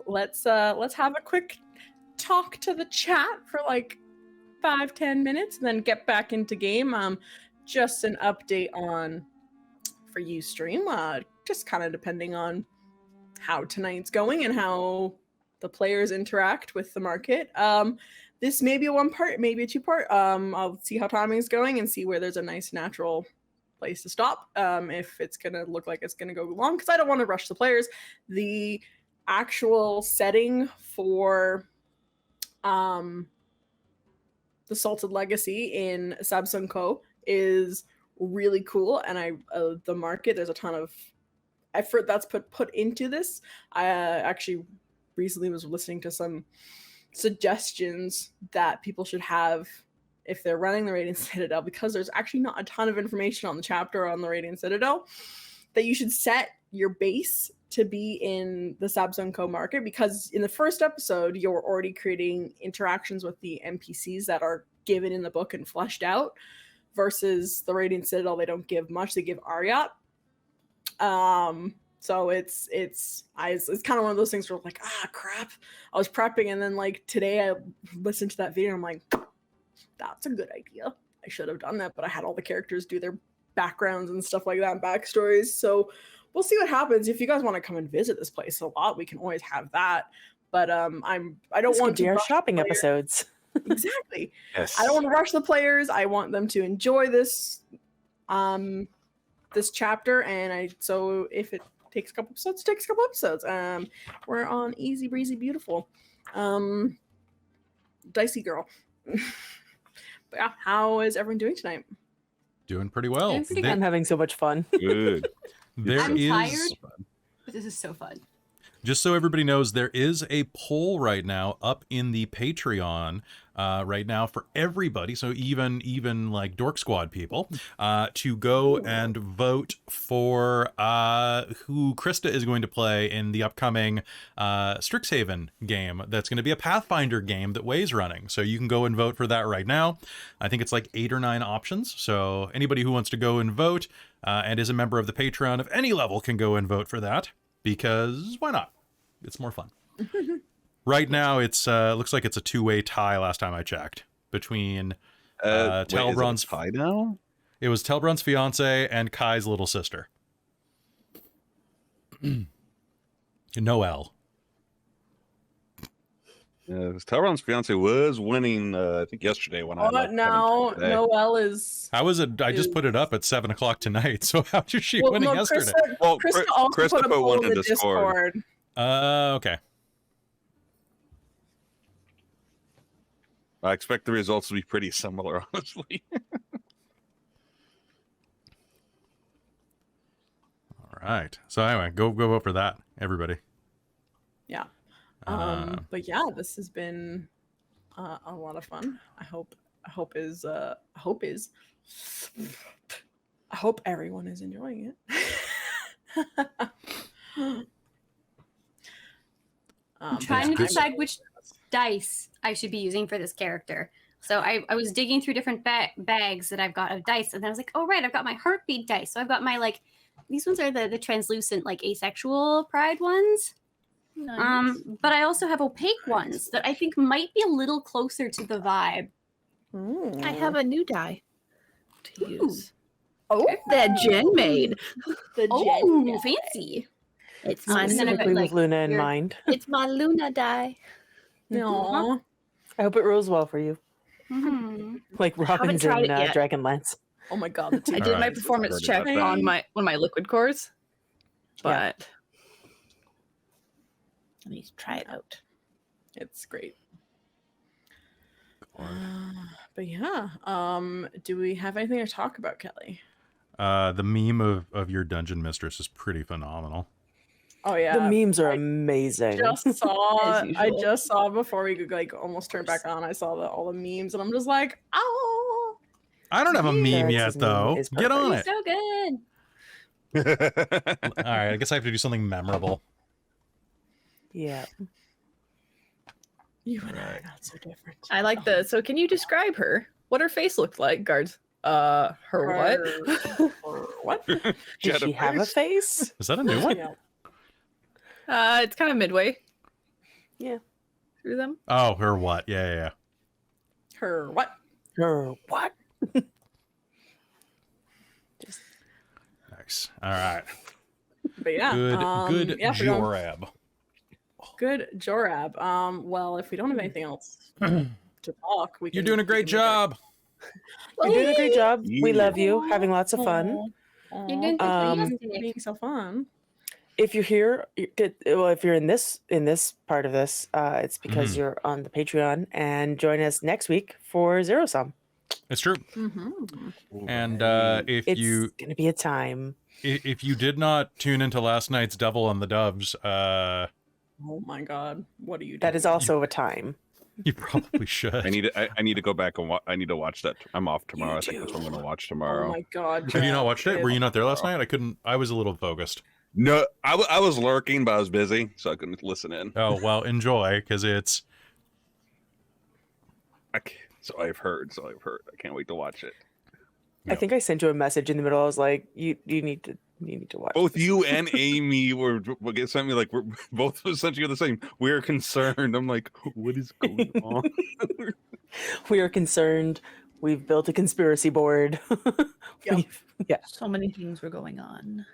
Let's have a quick talk to the chat for like 5-10 minutes and then get back into game. Just an update on for you stream, just kind of depending on how tonight's going and how the players interact with the market. This may be a one part, maybe a two part. I'll see how timing is going and see where there's a nice natural place to stop. If it's gonna look like it's gonna go long, because I don't want to rush the players. The actual setting for the Salted Legacy in Samsung Co is really cool, and the market, there's a ton of effort that's put into this. I actually recently was listening to some suggestions that people should have if they're running the Radiant Citadel, because there's actually not a ton of information on the chapter on the Radiant Citadel, that you should set your base to be in the Samsung Co market, because in the first episode you're already creating interactions with the NPCs that are given in the book and fleshed out, versus the Radiant Citadel, they don't give much, they give Ariat. So it's kind of one of those things where I'm like, crap, I was prepping, and then like today I listened to that video and I'm like, that's a good idea, I should have done that, but I had all the characters do their backgrounds and stuff like that and backstories. So we'll see what happens. If you guys want to come and visit this place a lot, we can always have that, but I don't want to do our rush shopping the players. episodes. Exactly. Yes. I don't want to rush the players. I want them to enjoy this this chapter, and so if it takes a couple episodes, it takes a couple episodes. We're on easy breezy beautiful. Dicey girl. But yeah, how is everyone doing tonight? Doing pretty well. Doing pretty There- I'm having so much fun. Good. there I'm is- tired, but this is so fun. Just so everybody knows, there is a poll right now up in the Patreon right now for everybody. So even like Dork Squad people to go and vote for who Krista is going to play in the upcoming Strixhaven game. That's going to be a Pathfinder game that Way's running. So you can go and vote for that right now. I think it's like 8 or 9 options. So anybody who wants to go and vote and is a member of the Patreon of any level can go and vote for that. Because why not? It's more fun. Right now, it's looks like it's a 2-way tie last time I checked between Telbron's tie now. It was Telbron's fiance and Kai's little sister. Noelle. Telron's fiance was winning. I think yesterday when I. Now Noelle is. How was it? I just put it up at 7:00 tonight. So how was she winning yesterday? Krista also put a poll in the Discord. Okay. I expect the results to be pretty similar, honestly. All right. So anyway, go vote for that, everybody. Yeah. But yeah, this has been a lot of fun. I hope everyone is enjoying it. I'm trying to decide which dice I should be using for this character. So I was digging through different bags that I've got of dice, and then I was like, oh right, I've got my heartbeat dice. So I've got my these ones are the translucent asexual pride ones. Nice. But I also have opaque ones that I think might be a little closer to the vibe. I have a new die to use. Oh, That Jen made. Oh, fancy. It's my Specifically with Luna in your- mind. It's my Luna die. no. I hope it rolls well for you. Mhm. Like Robin's tried in it yet. Dragonlance. Oh my god, the I team. did my Alright. performance Heard check about that. on one of my liquid cores, Yeah. but I need to try it out. It's great. But yeah, do we have anything to talk about, Kelly? The meme of your dungeon mistress is pretty phenomenal. Oh yeah, The memes are amazing. just saw. As I usual. just saw before we could almost turn back on. I saw all the memes, and I'm just like, oh. I don't have a meme Fairx's yet, meme though. is Get on It's it. so good. All right, I guess I have to do something memorable. Yeah. You and I are not so different. I like the. So can you describe her? What her face looked like, guards? Her what? Her what? Does Jet she of have a face? face? Is that a new one? Yeah. It's kind of midway Yeah. through them. Oh, her what? Yeah. Her what? Her what? Nice. All right. But yeah. Good yeah, if we don't- Jorab. Good Jorab. Well, if we don't have anything else to talk, we can. You're doing a we great can make our- job. You're doing a great job. We Yeah. love you. Having lots of fun. Aw, You're doing good. being so fun. If you're here, if you're in this part of this, it's because Mhm. you're on the Patreon, and join us next week for Zero Sum. It's true. Mm-hmm. And if It's you gonna be a time. if you did not tune into last night's Devil and the Doves, Oh my God, what are you doing? That is also a time. you probably should. I need to go back and I need to watch that. I'm off tomorrow. I think that's what I'm going to watch Oh tomorrow. my God. Have you not Jeff, watched it? Jeff. Were you not there last night? I was a little focused. No, I was lurking, but I was busy, so I couldn't listen in. Oh well, enjoy because it's So I've heard. I can't wait to watch it. I think I sent you a message in the middle. I was like, you need to watch. Both this. you and Amy sent me like we're both essentially the same. We're concerned. I'm like, what is going on? We are concerned. We've built a conspiracy board. Yep. So many things were going on.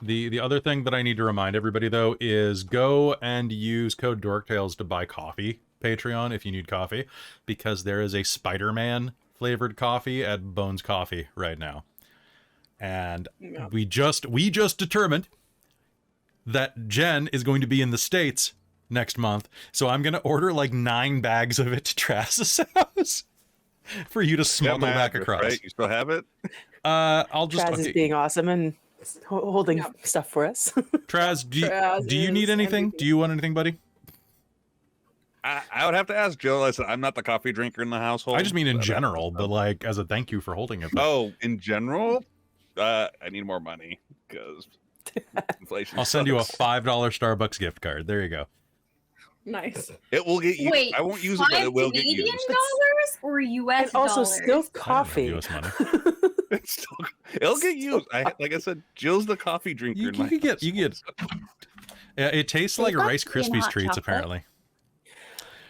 the other thing that I need to remind everybody though is go and use code DorkTales to buy coffee. Patreon if you need coffee, because there is a Spider-Man flavored coffee at Bones Coffee right now. And Yeah. we just determined that Jen is going to be in the States next month, so I'm gonna order like 9 bags of it to Traz's house for you to You got smuggle my back address, across. right? You still have it? I'll just Traz is being awesome and holding Yeah. stuff for us. Traz, Traz do you need is anything? MVP. Do you want anything, buddy? I would have to ask Jill. I said I'm not the coffee drinker in the household. I just mean in but, general, but like as a thank you for holding it. Oh, in general, I need more money because inflation. I'll send you a sucks. $5 Starbucks gift card. There you go. Nice. It will get you. Wait, I won't use it, but it will get Canadian used. dollars or US And also dollars? still I don't coffee. have US money. It's still, it'll get used. Like I said, Jill's the coffee drinker. You in my could get. household. Yeah, it tastes They've like got Rice tea and Krispies hot treats, chocolate. apparently.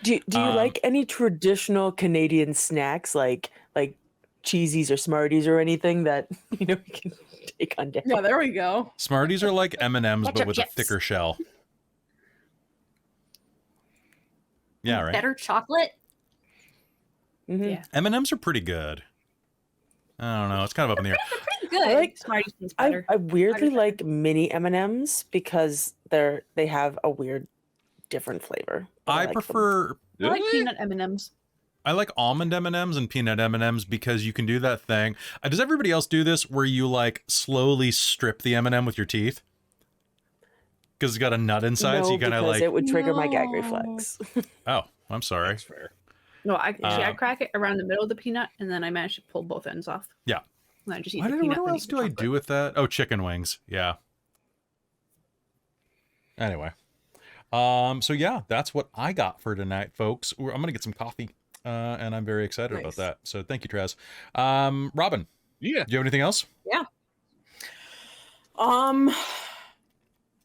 Do you Um, like any traditional Canadian snacks like cheesies or Smarties or anything that you can take on down? Yeah, there we go. Smarties are like M&Ms, but Ketchup with chips. a thicker shell. Yeah, right. Better chocolate? Mhm. Yeah. M&Ms are pretty good. I don't know. It's kind of up in the air. They're pretty good. I like. Smarties is I, better. I weirdly Smarties like mini M&Ms because they have a weird, different flavor. but I like them. prefer. I like Really? peanut M&Ms. I like almond M&Ms and peanut M&Ms because you can do that thing. Does everybody else do this where you like slowly strip the M&M with your teeth? Because it's got a nut inside, so No, you kind of because like. it would trigger my gag No. reflex. Oh, I'm sorry. That's fair. No, I Uh, crack it around the middle of the peanut, and then I manage to pull both ends off. Yeah. And I just eat What the peanut. else then eat the do I chocolate. do with that? Oh, chicken wings. Yeah. Anyway. So yeah, that's what I got for tonight, folks. I'm gonna get some coffee, and I'm very excited about Nice. that. So thank you, Traz. Robin, Yeah. do you have anything else?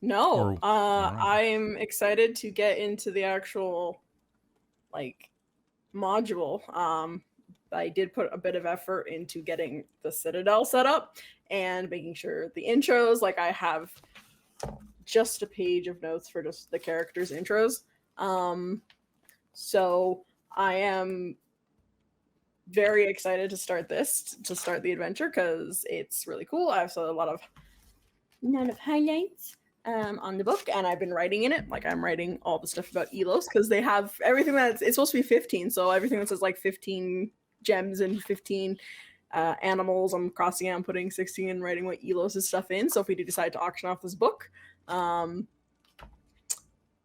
No. Or- alright. I'm excited to get into the actual module. I did put a bit of effort into getting the Citadel set up and making sure the intros, I have just a page of notes for just the characters' intros. So I am very excited to start the adventure because it's really cool. I have a lot of highlights on the book, and I've been writing in it. I'm writing all the stuff about Elos because they have everything it's supposed to be 15. So everything that says 15 gems and 15 animals, I'm crossing out and putting 16 and writing what Elos' stuff in. So if we do decide to auction off this book,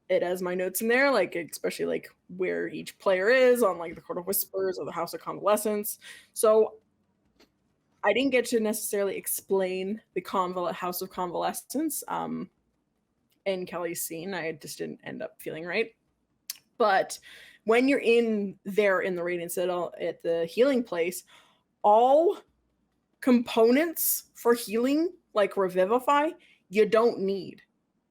it has my notes in there, especially where each player is on the Court of Whispers or the House of Convalescence. So I didn't get to necessarily explain the House of Convalescence in Kelly's scene. I just didn't end up feeling right. But when you're in the Radiant Citadel at the healing place, all components for healing, like Revivify, you don't need.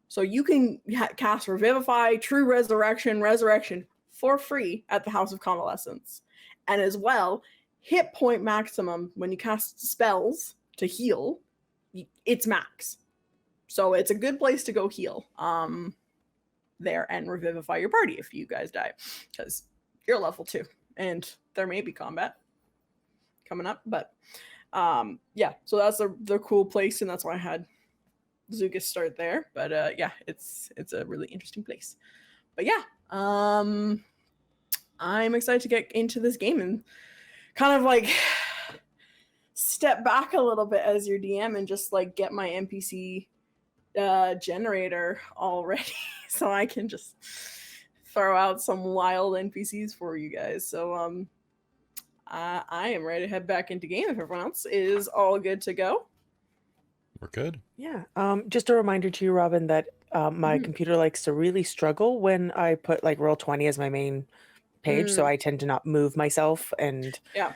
So you can cast Revivify, True Resurrection, Resurrection for free at the House of Convalescence. And as well, hit point maximum when you cast spells to heal, it's max. So it's a good place to go heal there and revivify your party if you guys die, because you're level 2 and there may be combat coming up. But yeah, so that's the cool place, and that's why I had Dziugas start there. But yeah, it's a really interesting place. But yeah, I'm excited to get into this game and kind of like step back a little bit as your DM and just like get my NPC generator all ready so I can just throw out some wild NPCs for you guys. So I am ready to head back into game if everyone else is all good to go. We're good. Yeah. Just a reminder to you, Robin, that my computer likes to really struggle when I put like Roll20 as my main page, so I tend to not move myself, and yeah,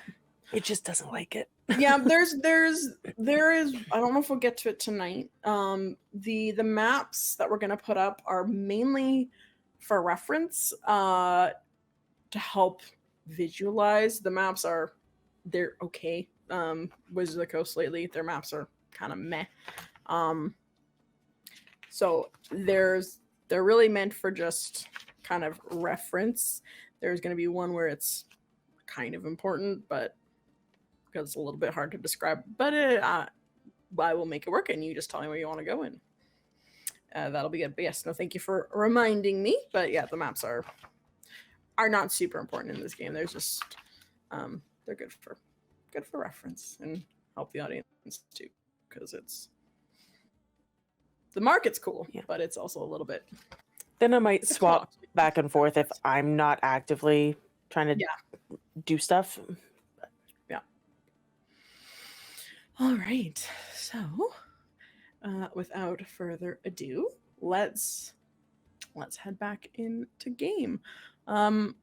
it just doesn't like it. Yeah, there is I don't know if we'll get to it tonight. The maps that we're gonna put up are mainly for reference, to help visualize. The maps they're okay. Wizards of the Coast lately, their maps are kind of meh. So they're really meant for just kind of reference. There's gonna be one where it's kind of important, but because it's a little bit hard to describe, but I will make it work, and you just tell me where you want to go in. That'll be good. But yes, no, thank you for reminding me. But yeah, the maps are not super important in this game. There's just they're good for reference and help the audience too, because the market's cool, yeah, but it's also a little bit. Then I might swap back and forth if I'm not actively trying to do stuff. All right, so without further ado, let's head back into game. How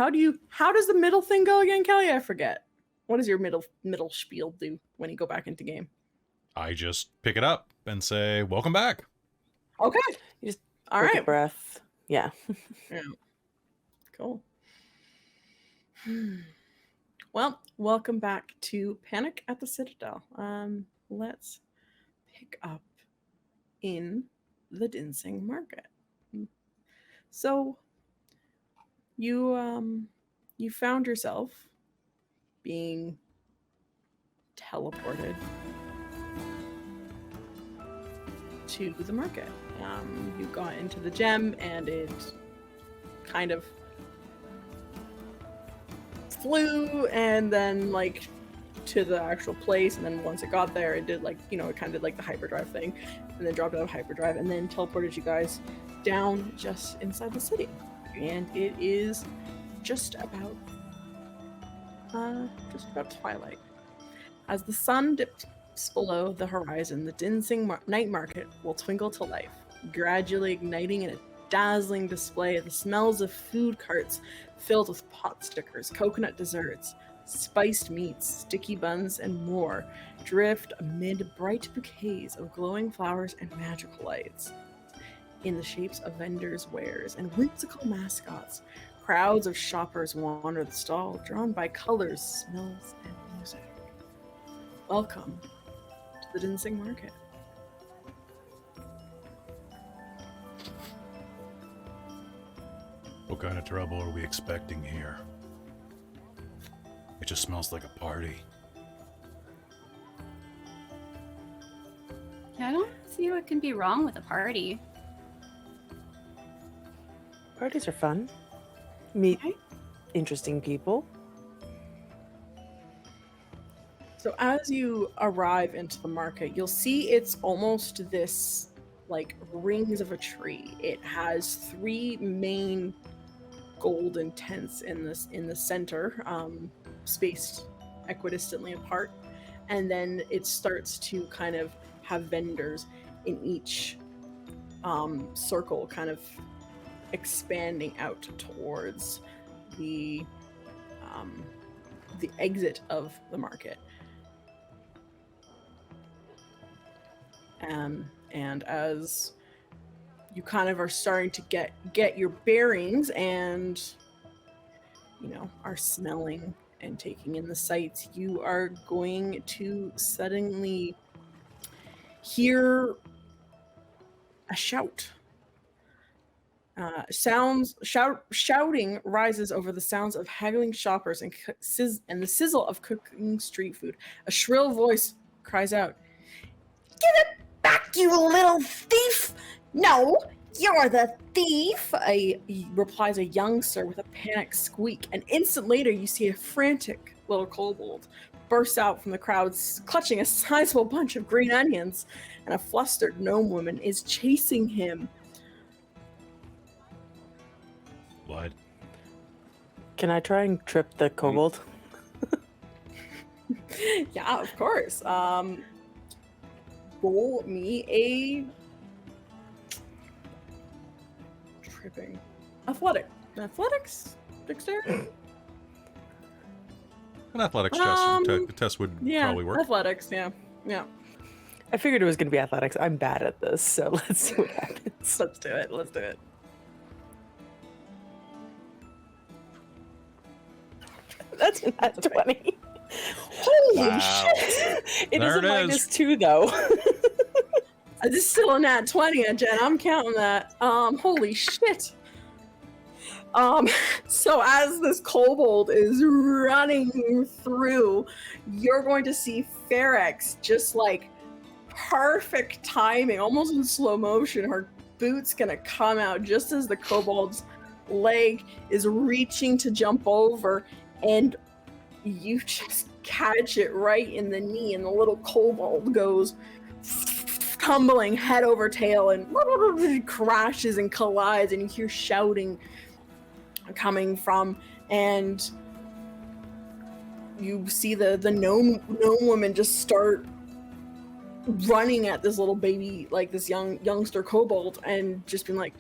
does the middle thing go again, Kelly? I forget. What does your middle spiel do when you go back into game? I just pick it up and say, "Welcome back." Okay, You just all take right. a breath. Yeah. Yeah. Cool. Well, welcome back to Panic at the Citadel. Let's pick up in the Dinsing Market. So you found yourself being teleported to the market. You got into the gem and it kind of flew and then like to the actual place, and then once it got there it did like, you know, it kind of did like the hyperdrive thing, and then dropped out of hyperdrive and then teleported you guys down just inside the city. And it is just about twilight. As the sun dips below the horizon, the Dinsing night market will twinkle to life, gradually igniting in a dazzling display of the smells of food carts filled with pot stickers, coconut desserts, spiced meats, sticky buns, and more drift amid bright bouquets of glowing flowers and magical lights. In the shapes of vendors' wares and whimsical mascots, crowds of shoppers wander the stall, drawn by colors, smells, and music. Welcome to the Dinsing Market. What kind of trouble are we expecting here? It just smells like a party. I don't see what can be wrong with a party. Parties are fun. Meet interesting people. So as you arrive into the market, you'll see it's almost this like rings of a tree. It has 3 main golden tents in the center, spaced equidistantly apart, and then it starts to kind of have vendors in each circle, kind of expanding out towards the the exit of the market. And as you kind of are starting to get your bearings and, you know, are smelling and taking in the sights, you are going to suddenly hear a shout. Shouting rises over the sounds of haggling shoppers and the sizzle of cooking street food. A shrill voice cries out, "Give it back, you little thief! No, you're the thief!" Replies a youngster with a panicked squeak. An instant later, you see a frantic little kobold burst out from the crowd, clutching a sizable bunch of green onions, and a flustered gnome woman is chasing him. What? Can I try and trip the kobold? Yeah, of course. Roll me a tripping athletics dexterity. An athletics test would probably work. Athletics, yeah. I figured it was going to be athletics. I'm bad at this, so let's see what happens. Let's do it. That's not 20. Holy Wow. shit! It There is a it is. -2 though. This is still a nat 20, Jen. I'm counting that. Holy shit. So as this kobold is running through, you're going to see Fairx just like perfect timing, almost in slow motion. Her boot's gonna come out just as the kobold's leg is reaching to jump over, and you just catch it right in the knee, and the little kobold goes tumbling head over tail and crashes and collides, and you hear shouting coming from, and you see the gnome woman just start running at this little baby, like this youngster kobold, and just being like,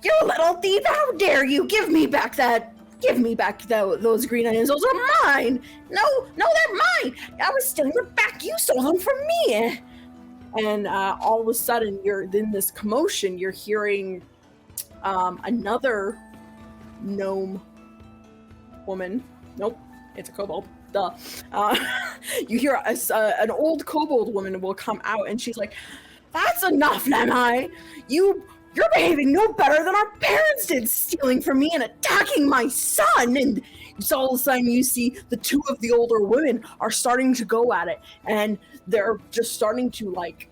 "You little thief, how dare you! Give me back those green onions. Those are mine. No, they're mine. I was stealing them back. You stole them from me." And all of a sudden, you're in this commotion. You're hearing another gnome woman. Nope, it's a kobold. Duh. You hear an old kobold woman will come out, and she's like, "That's enough, Lemai. You're behaving no better than our parents did, stealing from me and attacking my son." And so all of a sudden you see the two of the older women are starting to go at it, and they're just starting to like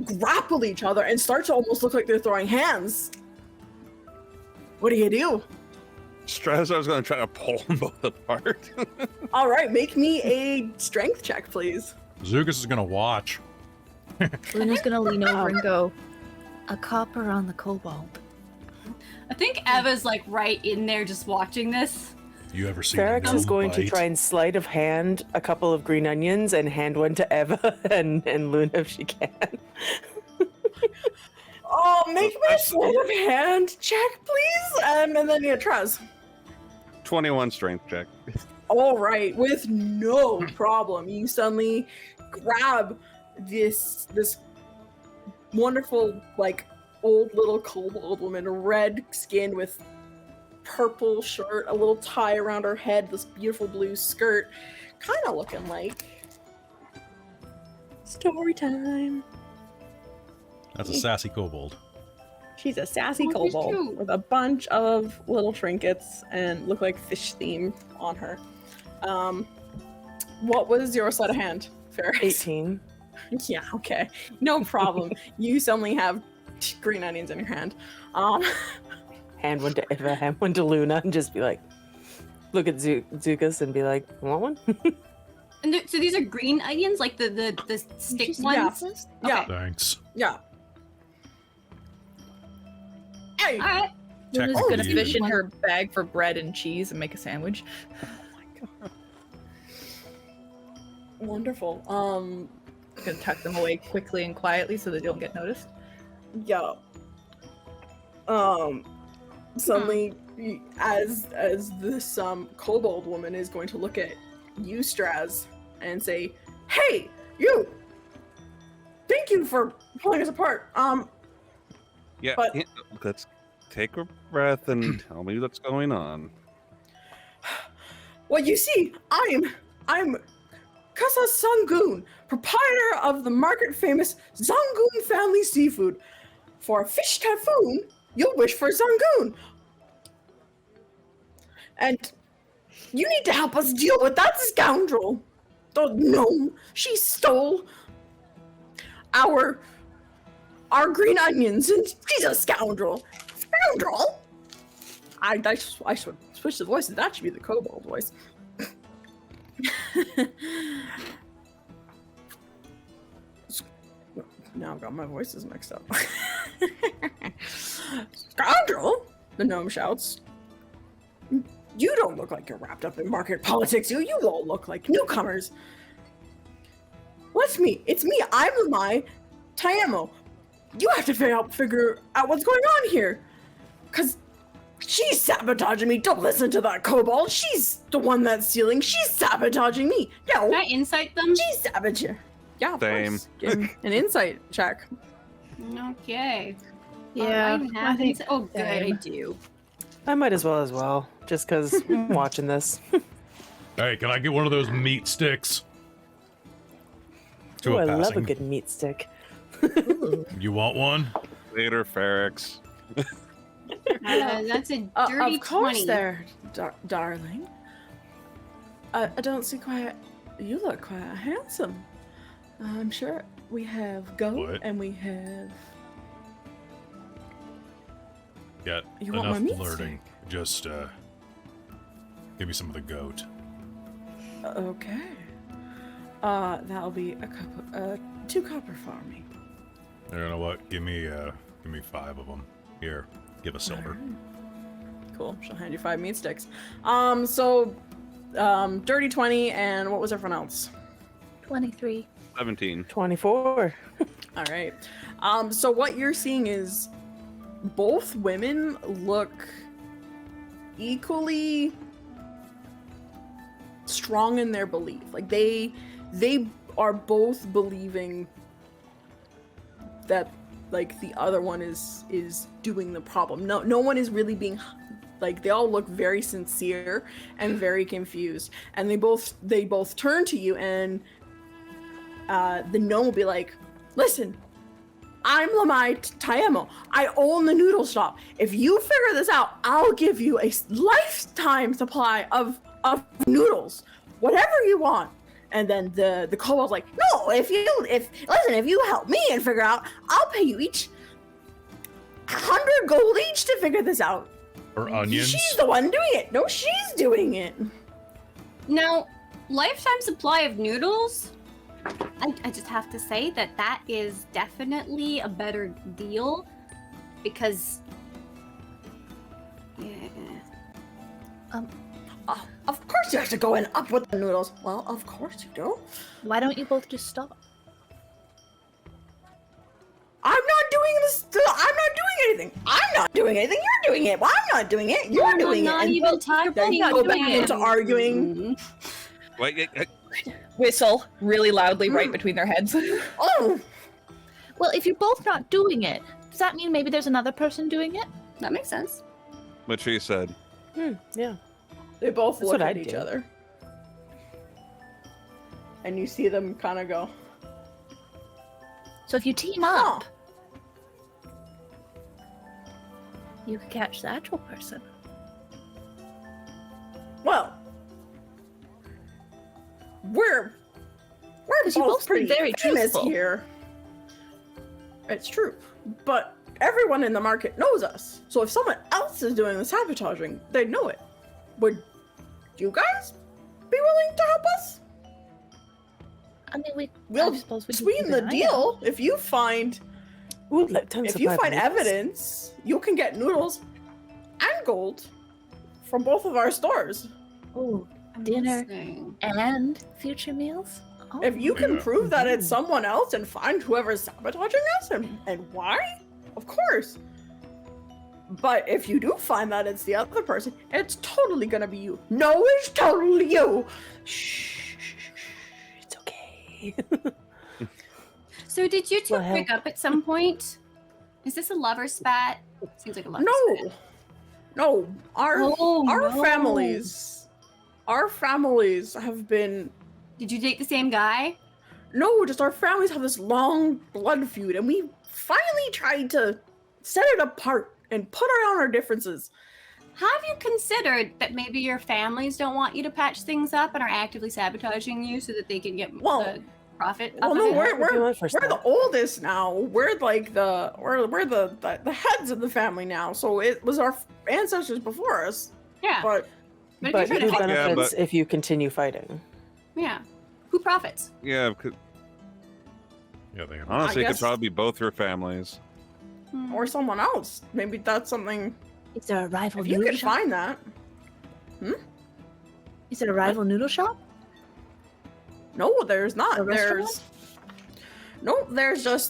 grapple each other and start to almost look like they're throwing hands. What do you do? Strazar's going to try to pull them both apart. All right, make me a strength check, please. Dziugas is gonna watch. Luna's gonna lean over and go, "A copper on the kobold." I think Eva's like right in there just watching this. You ever seen Fairx a is going to bite? try and sleight of hand a couple of green onions and hand one to Eva and Luna if she can. Oh, make me a sleight of hand check, please. And then Trez. 21 strength check. All right, with no problem, you suddenly grab this wonderful, like, old little kobold woman, red skin with purple shirt, a little tie around her head, this beautiful blue skirt, kind of looking like story time. That's a sassy kobold. She's a sassy Oh, she's kobold cute. with a bunch of little trinkets and look like fish theme on her. What was your sleight of hand, Fairx? 18. Yeah, okay. No problem. You suddenly have green onions in your hand. Hand one to Eva, hand one to Luna, and just be like, look at Dziugas and be like, "Want one?" And so these are green onions, like the stick Yeah. ones? Yeah. Okay. Thanks. Yeah. Hey! All right. Luna's Technically, gonna you- fish in her bag for bread and cheese and make a sandwich. Wonderful. Gonna tuck them away quickly and quietly so they don't get noticed. Yeah. suddenly, as this kobold woman is going to look at you, Straz, and say, "Hey, you! Thank you for pulling us apart. Yeah, But- let's take a breath and tell me what's going on. Well, you see, I'm Kasa Sangoon, proprietor of the market-famous Zangoon Family Seafood. For a fish typhoon, you'll wish for Zangoon. And you need to help us deal with that scoundrel. The gnome. She stole our green onions, and she's a scoundrel. Scoundrel? I should switch the voices. That should be the kobold voice. Now I've got my voices mixed up. Scoundrel! The gnome shouts. You don't look like you're wrapped up in market politics. You all look like newcomers. What's me? It's me. I'm Lamai Taemo. You have to figure out what's going on here. Cause she's sabotaging me. Don't listen to that kobold. She's the one that's stealing. She's sabotaging me. No, Can I insight them? she's sabotaging. Yeah, of Same. course. Give him an insight check. Okay. Yeah, Alright, I think oh, good, I same. do. I might as well, just because I'm watching this. Hey, can I get one of those meat sticks? Ooh, a I love a passing. good meat stick. You want one? Later, Fairx. That's a dirty Of course 20. there, darling. I don't see quite... You look quite handsome. I'm sure we have goat What? and we have... Got You want my enough meat flirting. Just, give me some of the goat. Okay. That'll be 2 copper for me. You know what? Give me 5 of them. Here, give a silver. Cool. She'll hand you 5 meat sticks. Dirty 20, and what was everyone else? 23. 17. 24. All right. So what you're seeing is both women look equally strong in their belief. Like they are both believing that like the other one is doing the problem. No one is really being like, they all look very sincere and very confused. And they both turn to you, and the gnome will be like, "Listen, I'm Lamai Taemo. I own the noodle shop. If you figure this out, I'll give you a lifetime supply of noodles, whatever you want." And then the kobold's like, "No, if you help me and figure out, I'll pay you each 100 gold each to figure this out." Or onions? She's the one doing it. No, she's doing it. Now, lifetime supply of noodles? I just have to say that is definitely a better deal because... Yeah. Of course you have to go in up with the noodles. Well, of course you do. Why don't you both just stop? I'm not doing this. I'm not doing anything. I'm not doing anything. You're doing it. Well, I'm not doing it. You're doing not it. And even talking then you go back into arguing. Mm. Wait, Whistle really loudly right between their heads. Oh, Well, if you're both not doing it, does that mean maybe there's another person doing it? That makes sense. what she said. Yeah. they both That's look what at I'd each do. other, and you see them kind of go, So if you team "Huh." up, you could catch the actual person. Well, we're 'Cause you both both seem pretty very famous truthful. here. It's true, but everyone in the market knows us. So if someone else is doing the sabotaging, they'd know it. Would you guys be willing to help us? I mean, We'll I suppose we could sweeten keep the an eye deal. If you find Ooh, lifetime if you supply find of noodles. evidence, you can get noodles and gold from both of our stores. out. Ooh, dinner Interesting. and future meals. Oh. If you can Yeah. prove that it's Mhm. someone else and find whoever's sabotaging us and why, of course. But if you do find that it's the other person, it's totally gonna be you. No, it's totally you. Shh. It's okay. So did you two Well, break up at some point? Is this a lover spat? Seems like a lover spat. No. Our no. families have been. Did you date the same guy? No, just our families have this long blood feud, and we finally tried to set it apart and put on our differences. Have you considered that maybe your families don't want you to patch things up and are actively sabotaging you so that they can get the profit? Well, off no, of it? we're the oldest now. We're like we're the heads of the family now. So it was our ancestors before us. Yeah. But But if who you're trying to benefits if you continue fighting? yeah. Who profits? Yeah, Yeah, they have. honestly, it guess- could probably be both your families. or someone else. Maybe that's something. Is there a rival If you noodle could shop? find that. Is it a rival noodle shop? No, there's not. A restaurant?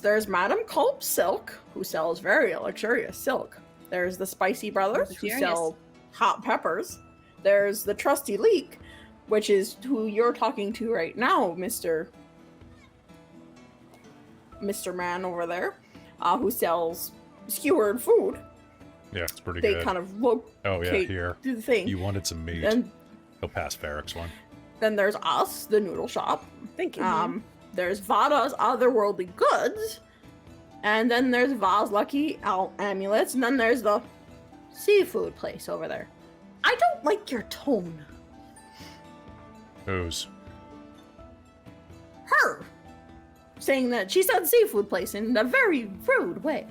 There's Madame Culp Silk, who sells very luxurious silk. There's the Spicy Brothers, who Luxurious. sell hot peppers. There's the Trusty Leek, which is who you're talking to right now, Mr. Man over there, who sells skewered food. Yeah, it's pretty They good. kind of look Oh yeah, okay, here. do the thing. You wanted some meat. And He'll pass Fairx one. then there's us, the noodle shop. Thank you. There's Vada's Otherworldly Goods. And then there's Va's Lucky Amulets. And then there's the seafood place over there. I don't like your tone. Who's? Her. Saying that she said seafood place in a very rude way.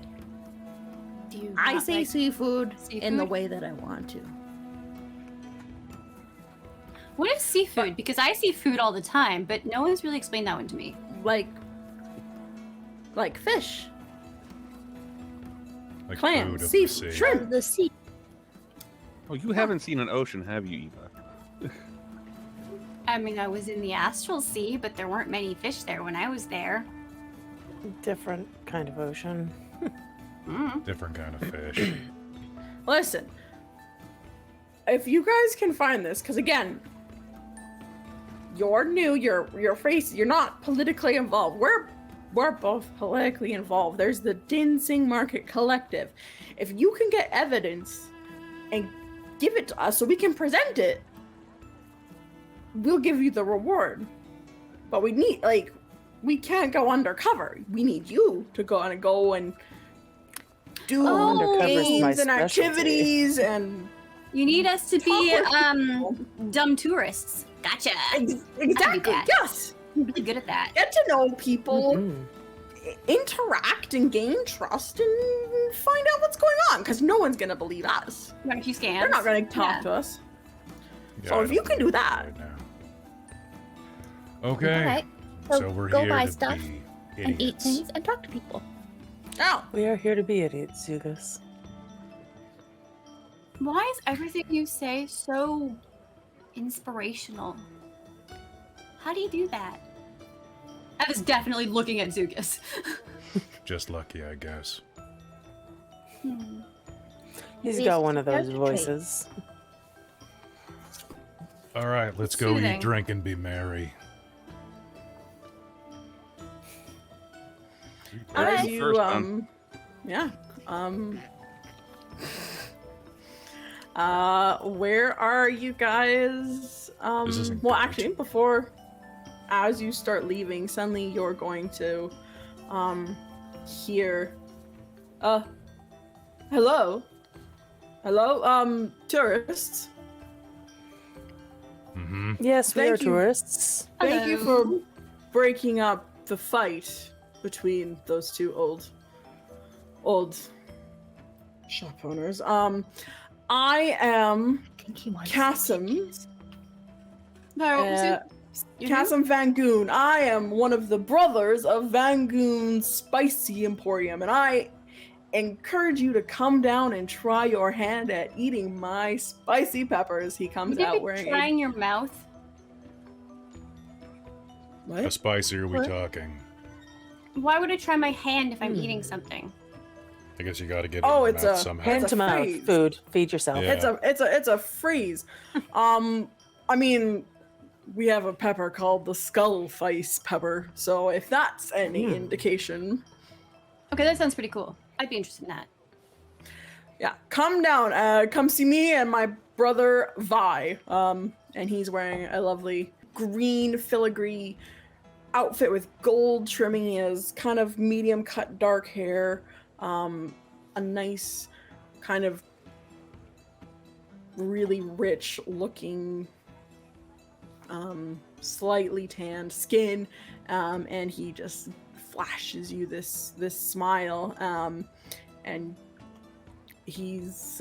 Do you I not say like seafood in the seafood? way that I want to. What is seafood? Because I see food all the time, but no one's really explained that one to me. Like fish, Like clams, food of the seafood, sea. shrimp. The sea. Oh, you haven't seen an ocean, have you, Eva? I mean, I was in the astral sea, but there weren't many fish there when I was there. Different kind of ocean. Different kind of fish. Listen, if you guys can find this, because again, you're new, you're not politically involved. We're both politically involved. There's the Dinsing Market Collective. If you can get evidence and give it to us so we can present it, we'll give you the reward. But we need, we can't go undercover. We need you to go and do Undercover's my games and specialty. activities and You need us to be Talk with dumb tourists. Gotcha. exactly, that. yes. I'm really good at that. Get to know people, Mhm. interact and gain trust, and find out what's going on. Because no one's gonna believe us. Run a few scams. They're not gonna talk Yeah. to us. Yeah, So I if don't you can think do we that, right now. Okay. All right. So we're go here buy to stuff be and eat idiots. things and talk to people. oh, We are here to be idiots, Dziugas. Why is everything you say so inspirational? How do you do that? I was definitely looking at Dziugas. Just lucky, I guess. He's These got one of those character traits. voices. All right, let's go Soothing. eat, drink, and be merry. Alright, as you first one. yeah, where are you guys? This isn't Well, good. actually, before, as you start leaving, suddenly you're going to, hear, hello, tourists. Mm-hmm. Yes, we Thank are you. tourists. Thank you for breaking up the fight between those two old shop owners. I am I think he wants Kasim. No, Kasim Van Goon. I am one of the brothers of Van Goon's Spicy Emporium, and I encourage you to come down and try your hand at eating my spicy peppers. He comes you out wearing trying your mouth. What? How spicy are we What? talking? Why would I try my hand if I'm eating something? I guess you got to get it Oh, in it's your mouth a- somehow. hand- Hand to mouth freeze. food. Feed yourself. Yeah. It's a freeze. I mean, we have a pepper called the Skullface pepper, so if that's any indication, Okay, that sounds pretty cool. I'd be interested in that. yeah, come down. Come see me and my brother Vi. And he's wearing a lovely green filigree outfit with gold trimming. He has kind of medium cut dark hair, a nice kind of really rich looking slightly tanned skin, and he just flashes you this smile, and he's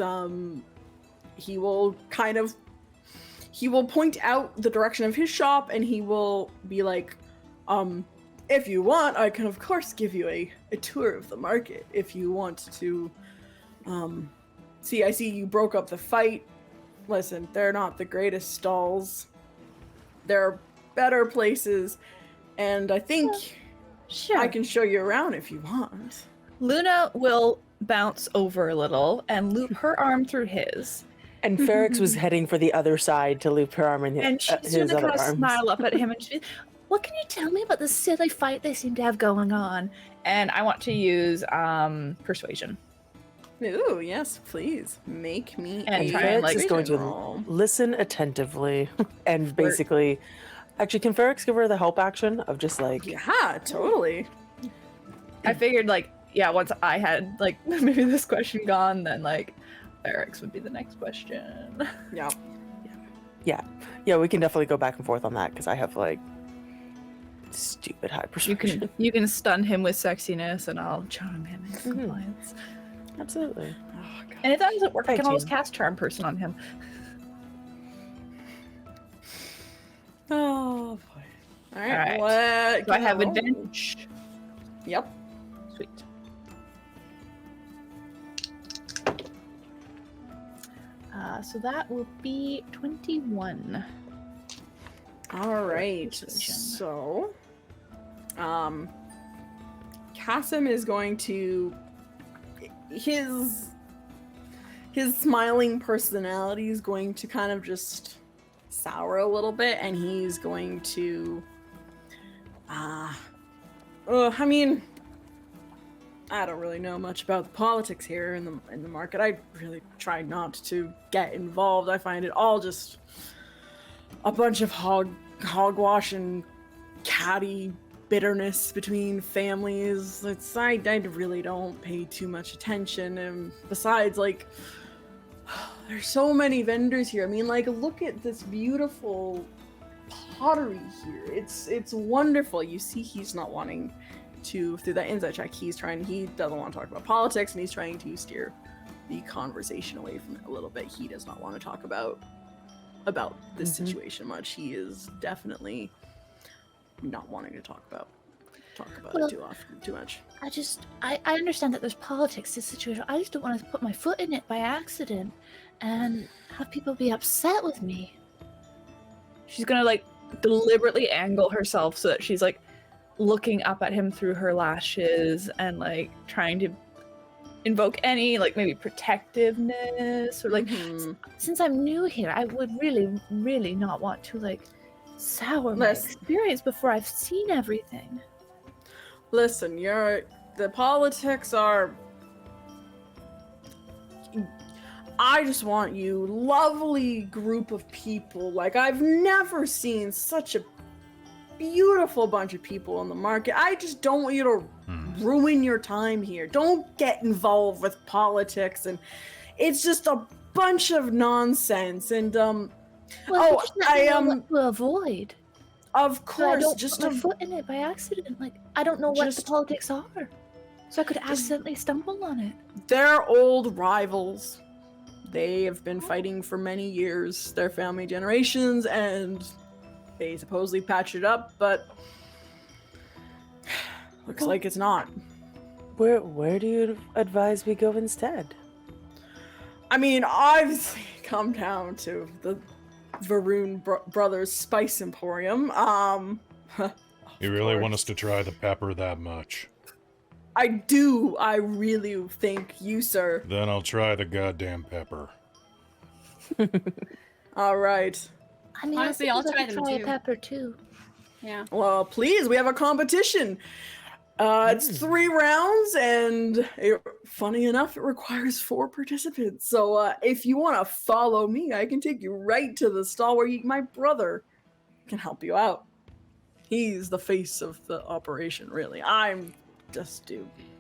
he will point out the direction of his shop, and he will be like, if you want, I can of course give you a tour of the market if you want to. I see you broke up the fight. Listen, they're not the greatest stalls. There are better places, and I think Sure. I can show you around if you want. Luna will bounce over a little and loop her arm through his. And Fairx was heading for the other side to loop her arm in And she's his gonna other kind of arms. smile up at him and she, what can you tell me about this silly fight they seem to have going on? And I want to use persuasion. Ooh, yes, please make me And a try and, like, Fairx is going to roll. listen attentively and basically. Actually, can Fairx give her the help action of just like Yeah, totally. I figured once I had maybe this question gone, then Fairx would be the next question. Yeah. yeah, we can definitely go back and forth on that because I have stupid high persuasion. You can stun him with sexiness and I'll charm him into Mhm. compliance. Absolutely. Oh, God. And if that doesn't work, I Hi, can always team. cast charm person on him. Oh boy. All right. Alright. What? Do I can have roll? advantage? Yep. Sweet. So that will be 21. All right. Persuasion. So, Kasim is going to his smiling personality is going to kind of just sour a little bit, and he's going to I mean, I don't really know much about the politics here in the market. I really try not to get involved. I find it all just a bunch of hogwash and catty bitterness between families. I really don't pay too much attention. And besides, there's so many vendors here. I mean, look at this beautiful pottery here. It's wonderful. You see, he's not wanting to, through that insight check, he doesn't want to talk about politics, and he's trying to steer the conversation away from it a little bit. He does not want to talk about this situation much. He is definitely not wanting to talk about Well, it too much. I understand that there's politics to this situation. I just don't want to put my foot in it by accident and have people be upset with me. She's gonna deliberately angle herself so that she's looking up at him through her lashes and trying to invoke any maybe protectiveness or Mhm. Since I'm new here, I would really, really not want to sour my Listen. experience before I've seen everything. Listen, the politics are. I just want you, lovely group of people. I've never seen such a beautiful bunch of people in the market. I just don't want you to ruin your time here. Don't get involved with politics, and it's just a bunch of nonsense. And Well, Oh, just let me I, know what to avoid. of So I course, don't just put my foot in it by accident. I don't know what the just- politics are, so I could accidentally stumble on it. they're old rivals. They have been fighting for many years, their family generations, and they supposedly patched it up, but looks like it's not. Where do you advise we go instead? I mean, obviously, come down to the Varun Brothers Spice Emporium. You really want us to try the pepper that much? I do. I really thank you, sir. Then I'll try the goddamn pepper. All right. I mean, Honestly, I I'll think try we them try too. a pepper too. Yeah. Well, please, we have a competition. It's 3 rounds, and funny enough, it requires 4 participants. So if you want to follow me, I can take you right to the stall where my brother can help you out. He's the face of the operation, really. I'm just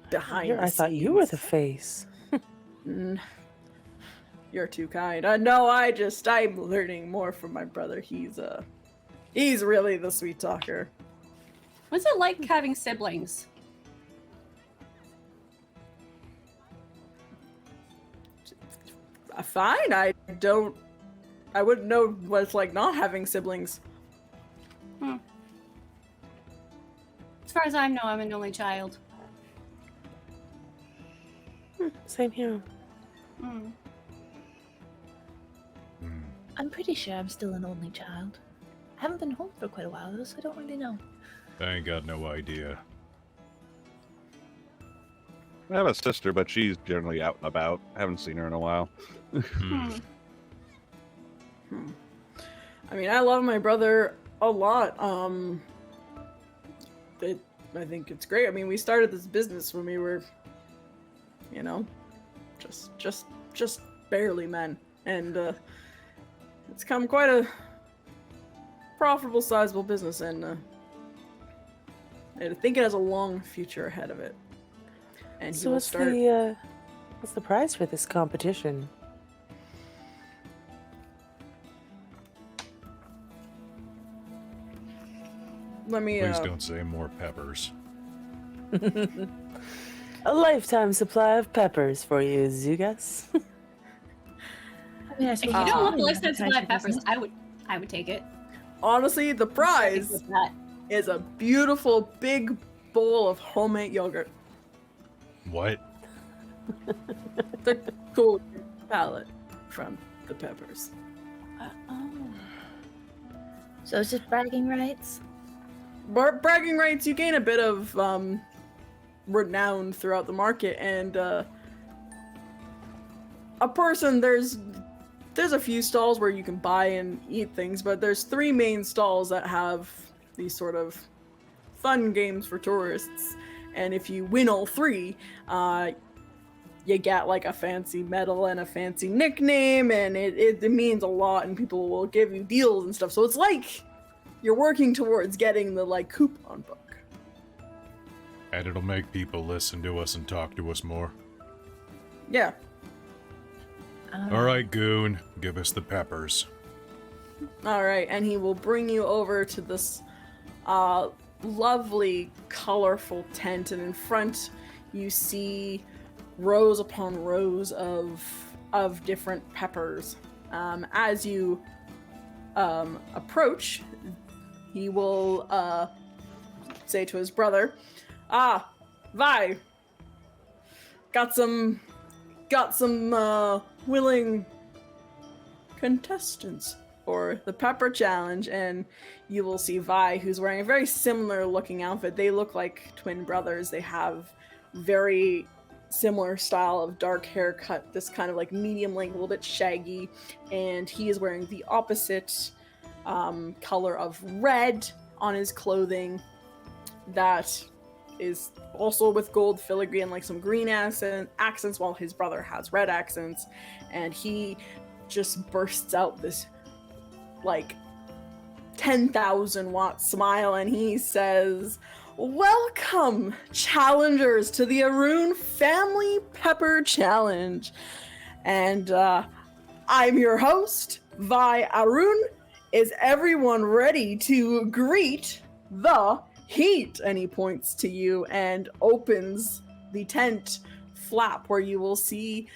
behind the I thought you were the scenes. face. You're too kind. No, I'm learning more from my brother. He's really the sweet talker. What's it like having siblings? Fine. I wouldn't know what it's like not having siblings. As far as I know, I'm an only child. Same here. Hmm. I'm pretty sure I'm still an only child. I haven't been home for quite a while though, so I don't really know. I ain't got no idea. I have a sister, but she's generally out and about. I haven't seen her in a while. Hmm. I mean, I love my brother a lot. I think it's great. I mean, we started this business when we were, just barely men, and it's come quite a profitable, sizable business, and I think it has a long future ahead of it. And he So will what's start. what's the prize for this competition? Let me. Please don't say more peppers. A lifetime supply of peppers for you, Dziugas. I mean, I If suppose you don't want the we lifetime advertise supply your of peppers, business. I would take it. Honestly, the prize With that. is a beautiful big bowl of homemade yogurt. What? The cool palette from the peppers. Oh. So it's just bragging rights? Bragging rights, you gain a bit of renown throughout the market, and a person, there's a few stalls where you can buy and eat things, but there's 3 main stalls that have these sort of fun games for tourists, and if you win all 3, you get like a fancy medal and a fancy nickname, and it means a lot, and people will give you deals and stuff. So it's like you're working towards getting the like coupon book. And it'll make people listen to us and talk to us more. Yeah. All right, Goon, give us the peppers. All right, and he will bring you over to this lovely, colorful tent, and in front you see rows upon rows of different peppers. As you approach, he will say to his brother, Vi, got some willing contestants for the pepper challenge. And you will see Vi, who's wearing a very similar looking outfit. They look like twin brothers. They have very similar style of dark haircut, this kind of like medium length, a little bit shaggy, and he is wearing the opposite color of red on his clothing that is also with gold filigree and like some green accents, while his brother has red accents, and he just bursts out this like 10,000 watt smile, and he says, "Welcome, challengers, to the Arun Family Pepper Challenge. And I'm your host, Vi Arun. Is everyone ready to greet the heat?" And he points to you and opens the tent flap, where you will see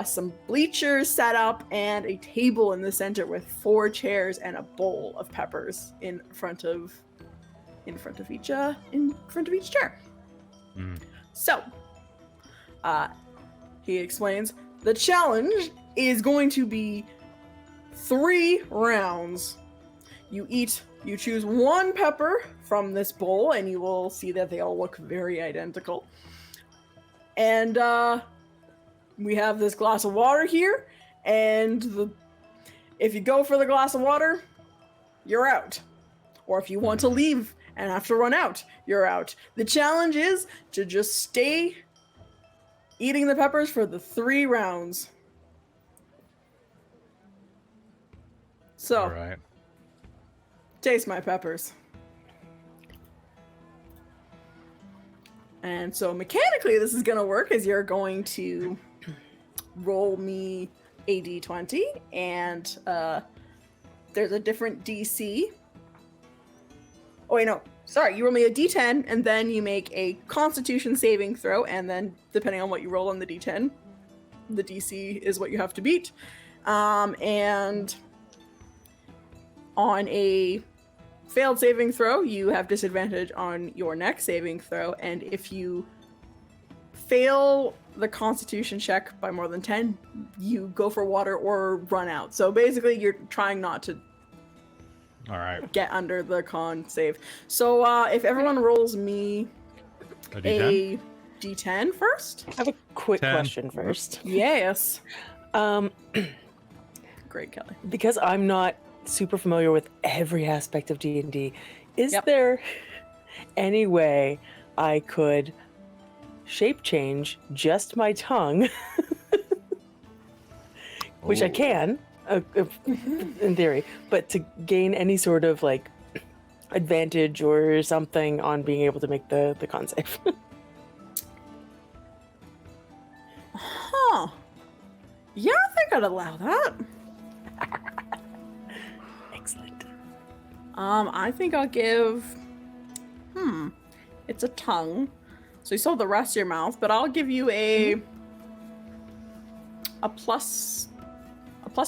some bleachers set up and a table in the center with 4 chairs and a bowl of peppers in front of each chair. So, he explains, the challenge is going to be 3 rounds. You choose 1 pepper from this bowl, and you will see that they all look very identical. And we have this glass of water here, and if you go for the glass of water, you're out. Or if you want to leave and have to run out, you're out. The challenge is to just stay eating the peppers for the 3 rounds. So, All right. taste my peppers. And so mechanically this is going to work as you're going to roll me a d20, and there's a different DC. Oh wait, no. Sorry, you roll me a d10, and then you make a Constitution saving throw, and then depending on what you roll on the d10, the DC is what you have to beat. And on a failed saving throw, you have disadvantage on your next saving throw, and if you fail the Constitution check by more than 10, you go for water or run out. So basically, you're trying not to All right. get under the con save. So if everyone rolls me A D10? a d10 first. I have a quick 10. question first. Yes. Um, Great, Kelly. because I'm not super familiar with every aspect of D&D, is Yep. there any way I could shape change just my tongue, which I Oh. can, in theory, but to gain any sort of like advantage or something on being able to make the con save? Huh. Yeah, I think I'd allow that. Excellent. I think I'll give... It's a tongue. So you still have the rest of your mouth, but I'll give you a plus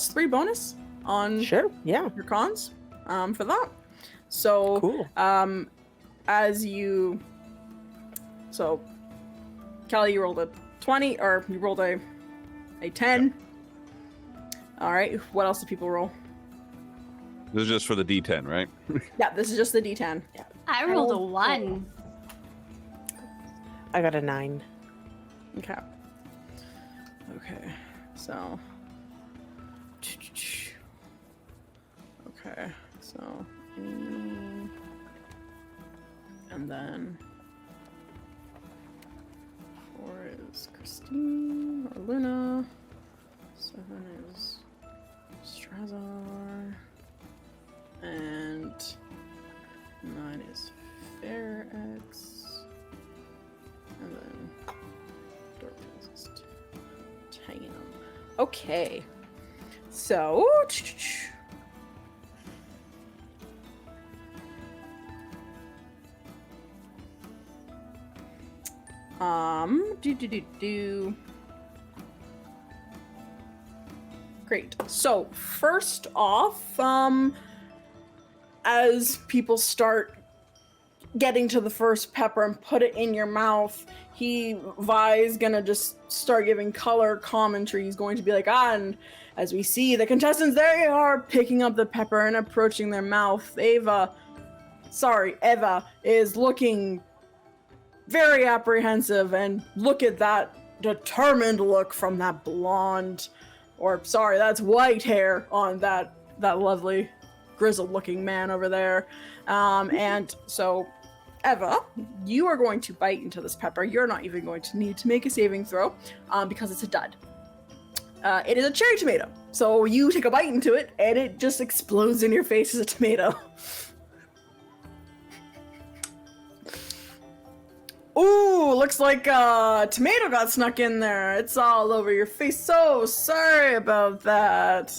3 bonus on Sure. Yeah. your cons for that. So Cool. so Kelly, you rolled a 20, or you rolled a 10. All right, what else do people roll? This is just for the D10, right? Yeah, this is just the d10. I rolled a 1. I got a 9. Okay. So okay, so and then 4 is Christine or Luna. 7 is Strazar. And 9 is Fairx. And then Dork is just hanging on. Okay. So Great. So first off, as people start getting to the first pepper and put it in your mouth, Vi's gonna just start giving color commentary. He's going to be like, and as we see the contestants, there they are, picking up the pepper and approaching their mouth. Eva is looking very apprehensive, and look at that determined look from that blonde, that's white hair on that lovely grizzled looking man over there. And so Eva, you are going to bite into this pepper. You're not even going to need to make a saving throw because it's a dud. It is a cherry tomato. So you take a bite into it and it just explodes in your face as a tomato. Ooh, looks like tomato got snuck in there. It's all over your face. So sorry about that.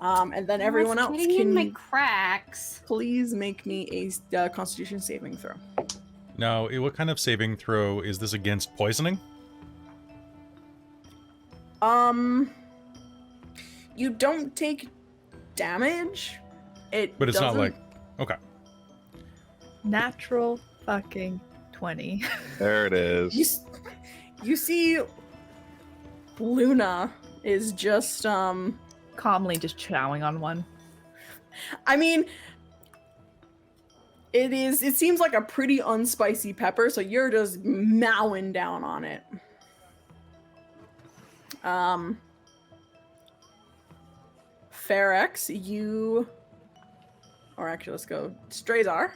And then everyone else, Getting in can my you cracks. please make me a Constitution saving throw? Now, what kind of saving throw is this against poisoning? You don't take damage. But it's not like... Okay. Natural fucking 20. There it is. You see, Luna is just Calmly just chowing on one. I mean, It seems like a pretty unspicy pepper, so you're just mowing down on it. Fairx, or actually let's go Strazar.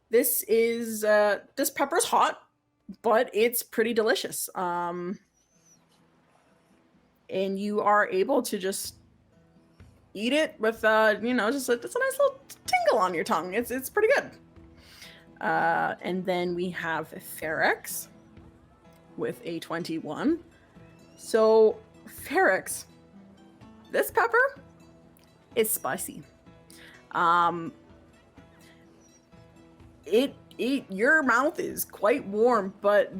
This pepper's hot, but it's pretty delicious. And you are able to just eat it with, it's a nice little tingle on your tongue. It's pretty good. And then we have Fairx with a 21. So, Fairx, this pepper is spicy. Your mouth is quite warm, but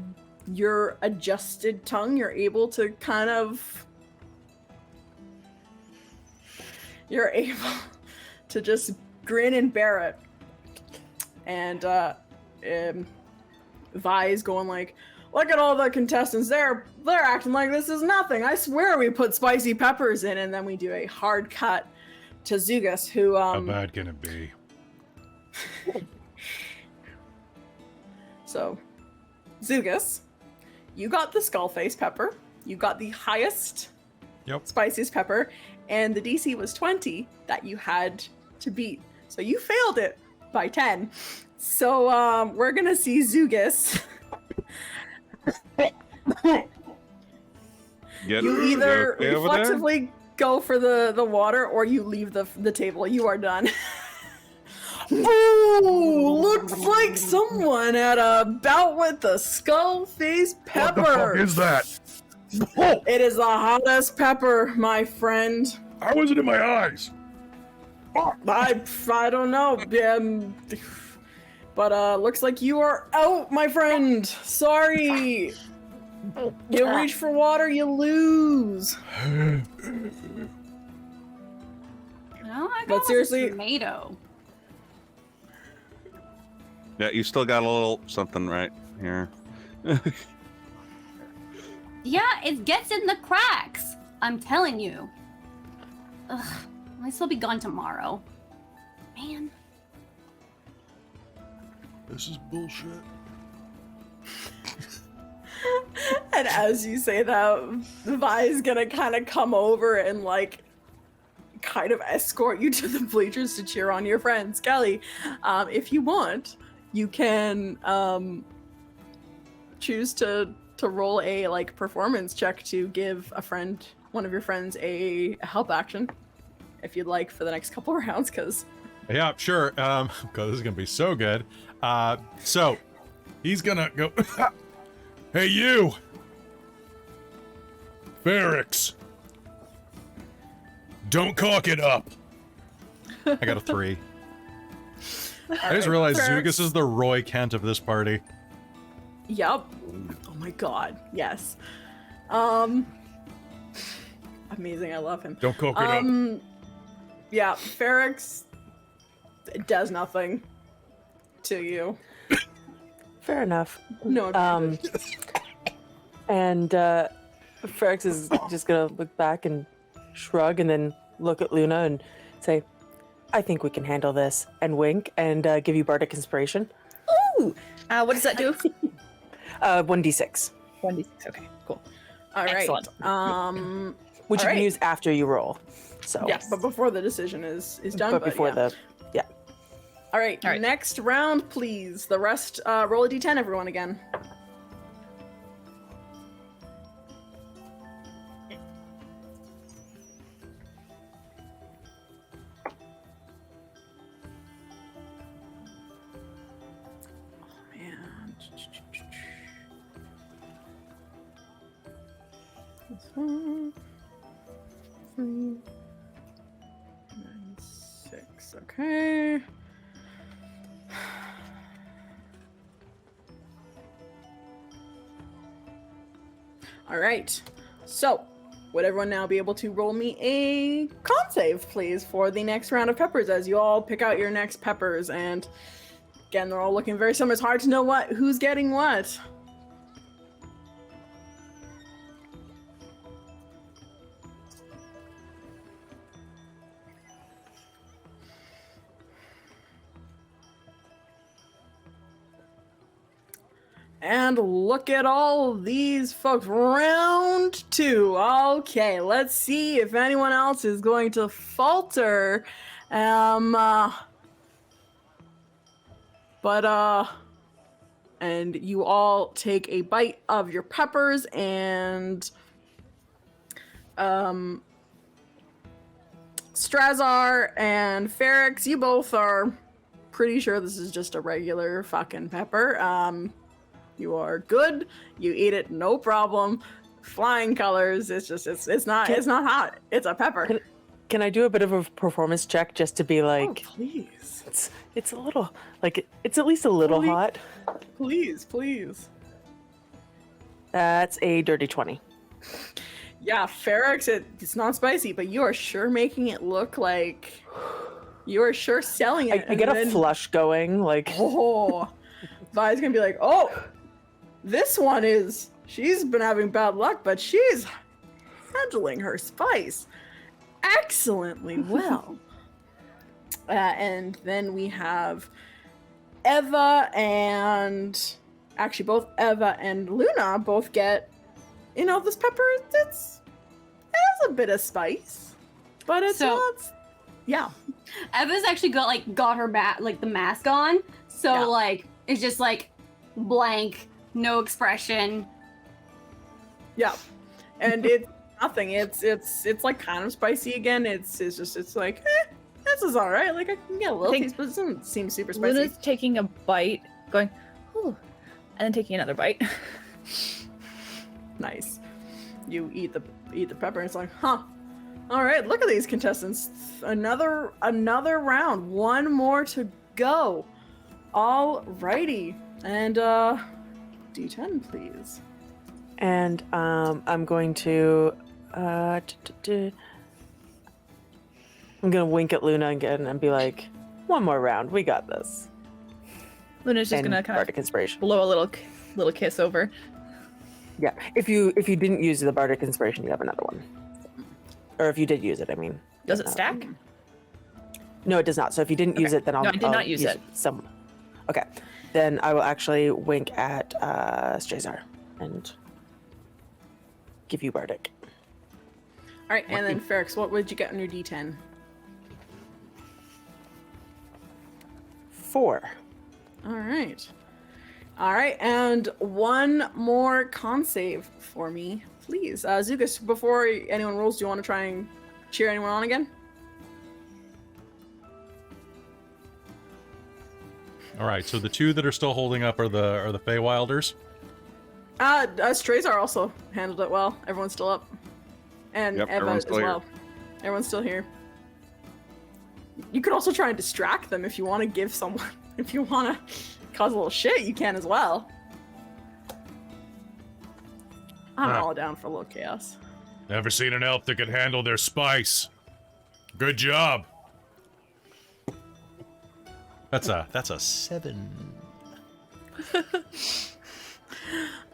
your adjusted tongue, you're able to you're able to just grin and bear it. And Vi's going like, look at all the contestants, they're acting like this is nothing. I swear we put spicy peppers in. And then we do a hard cut to Dziugas, who How bad can it be? So, Dziugas, you got the skull face pepper. You got the highest, spiciest pepper, and the DC was 20 that you had to beat. So you failed it by 10. So we're gonna see Dziugas. You either reflexively go for the water, or you leave the table. You are done. Ooh, looks like someone had a bout with the skull face pepper. What the fuck is that? Oh, It is the hottest pepper, my friend. how is it in my eyes? Fuck. I don't know. But looks like you are out, my friend. Sorry. You reach for water, you lose. No, I got seriously- a tomato. Yeah, you still got a little something right here. Yeah, it gets in the cracks. I'm telling you. Ugh, I still be gone tomorrow. Man. This is bullshit. And as you say that, Vi's gonna kind of come over and kind of escort you to the bleachers to cheer on your friends. Kelly, if you want, you can choose to roll a performance check to give one of your friends a help action, if you'd like, for the next couple rounds, because Yeah, sure. God, this is gonna be so good. So he's gonna go. Hey, you, Fairx. Don't cock it up. I got a 3. I just realized Fairx. Dziugas is the Roy Kent of this party. Yup. Oh my god, yes. Amazing, I love him. Don't cock it up. Yeah, Fairx does nothing to you. Fair enough. No. And Fairx is just gonna look back and shrug, and then look at Luna and say, "I think we can handle this," and wink and give you bardic inspiration. Ooh! What does that do? 1d6, 1d6. Okay, cool. All right. Excellent. which you Alright. can use after you roll. So Yeah, but before the decision is done. but before yeah. All right. All right. Next round, please. The rest, roll a d10, everyone, again. Oh, man. This one. 3, and 6. Okay. All right. So, would everyone now be able to roll me a con save, please, for the next round of peppers, as you all pick out your next peppers? And again, they're all looking very similar. It's hard to know who's getting what. And look at all these folks. Round 2. Okay, let's see if anyone else is going to falter. And you all take a bite of your peppers, and Strazar and Fairx, you both are pretty sure this is just a regular fucking pepper. You are good. You eat it, no problem. Flying colors. It's just it's not hot. It's a pepper. Can I do a bit of a performance check just to be like, Oh, please, it's a little like it's at least a little Please. hot. please. That's a dirty 20. Yeah, Fairx, it's not spicy, but you are sure making it look like you are sure selling it. I get a flush going, like Oh, Vi's gonna be like, oh, this one she's been having bad luck, but she's handling her spice excellently well. And then we have Eva and actually both Eva and Luna both get, this pepper, it has a bit of spice, but it's So- not, yeah. Eva's actually got her the mask on, so Yeah. it's just blank, no expression. Yeah, and it's nothing. It's like kind of spicy again. It's like this is all right. Like I can get a little think taste, but it doesn't seem super spicy. Luna's taking a bite, going, "Ooh," and then taking another bite. Nice. You eat the pepper, and it's like, huh. All right, look at these contestants. Another round. One more to go. All righty, and D10, please. and I'm going to I'm gonna wink at Luna again and be like, one more round, we got this. Luna's just And gonna kind bardic of inspiration. blow a little kiss over. Yeah, if you didn't use the bardic inspiration, you have another one. Or if you did use it, I mean. Does it stack? No, it does not. So if you didn't use Okay. it, then I'll. No, I did I'll not use it. Okay, then I will actually wink at Strazar and give you bardic. All right, and then Fairx, what would you get on your D10? 4. All right, and one more con save for me, please. Dziugas, before anyone rolls, do you want to try and cheer anyone on again? All right, so the two that are still holding up are the Feywilders. Strazar also handled it well. Everyone's still up. And Yep, Eva everyone's as still here. well. Everyone's still here. You could also try and distract them if you want to give someone, if you want to cause a little shit, you can as well. I'm Ah. all down for a little chaos. Never seen an elf that could handle their spice. Good job. That's a 7.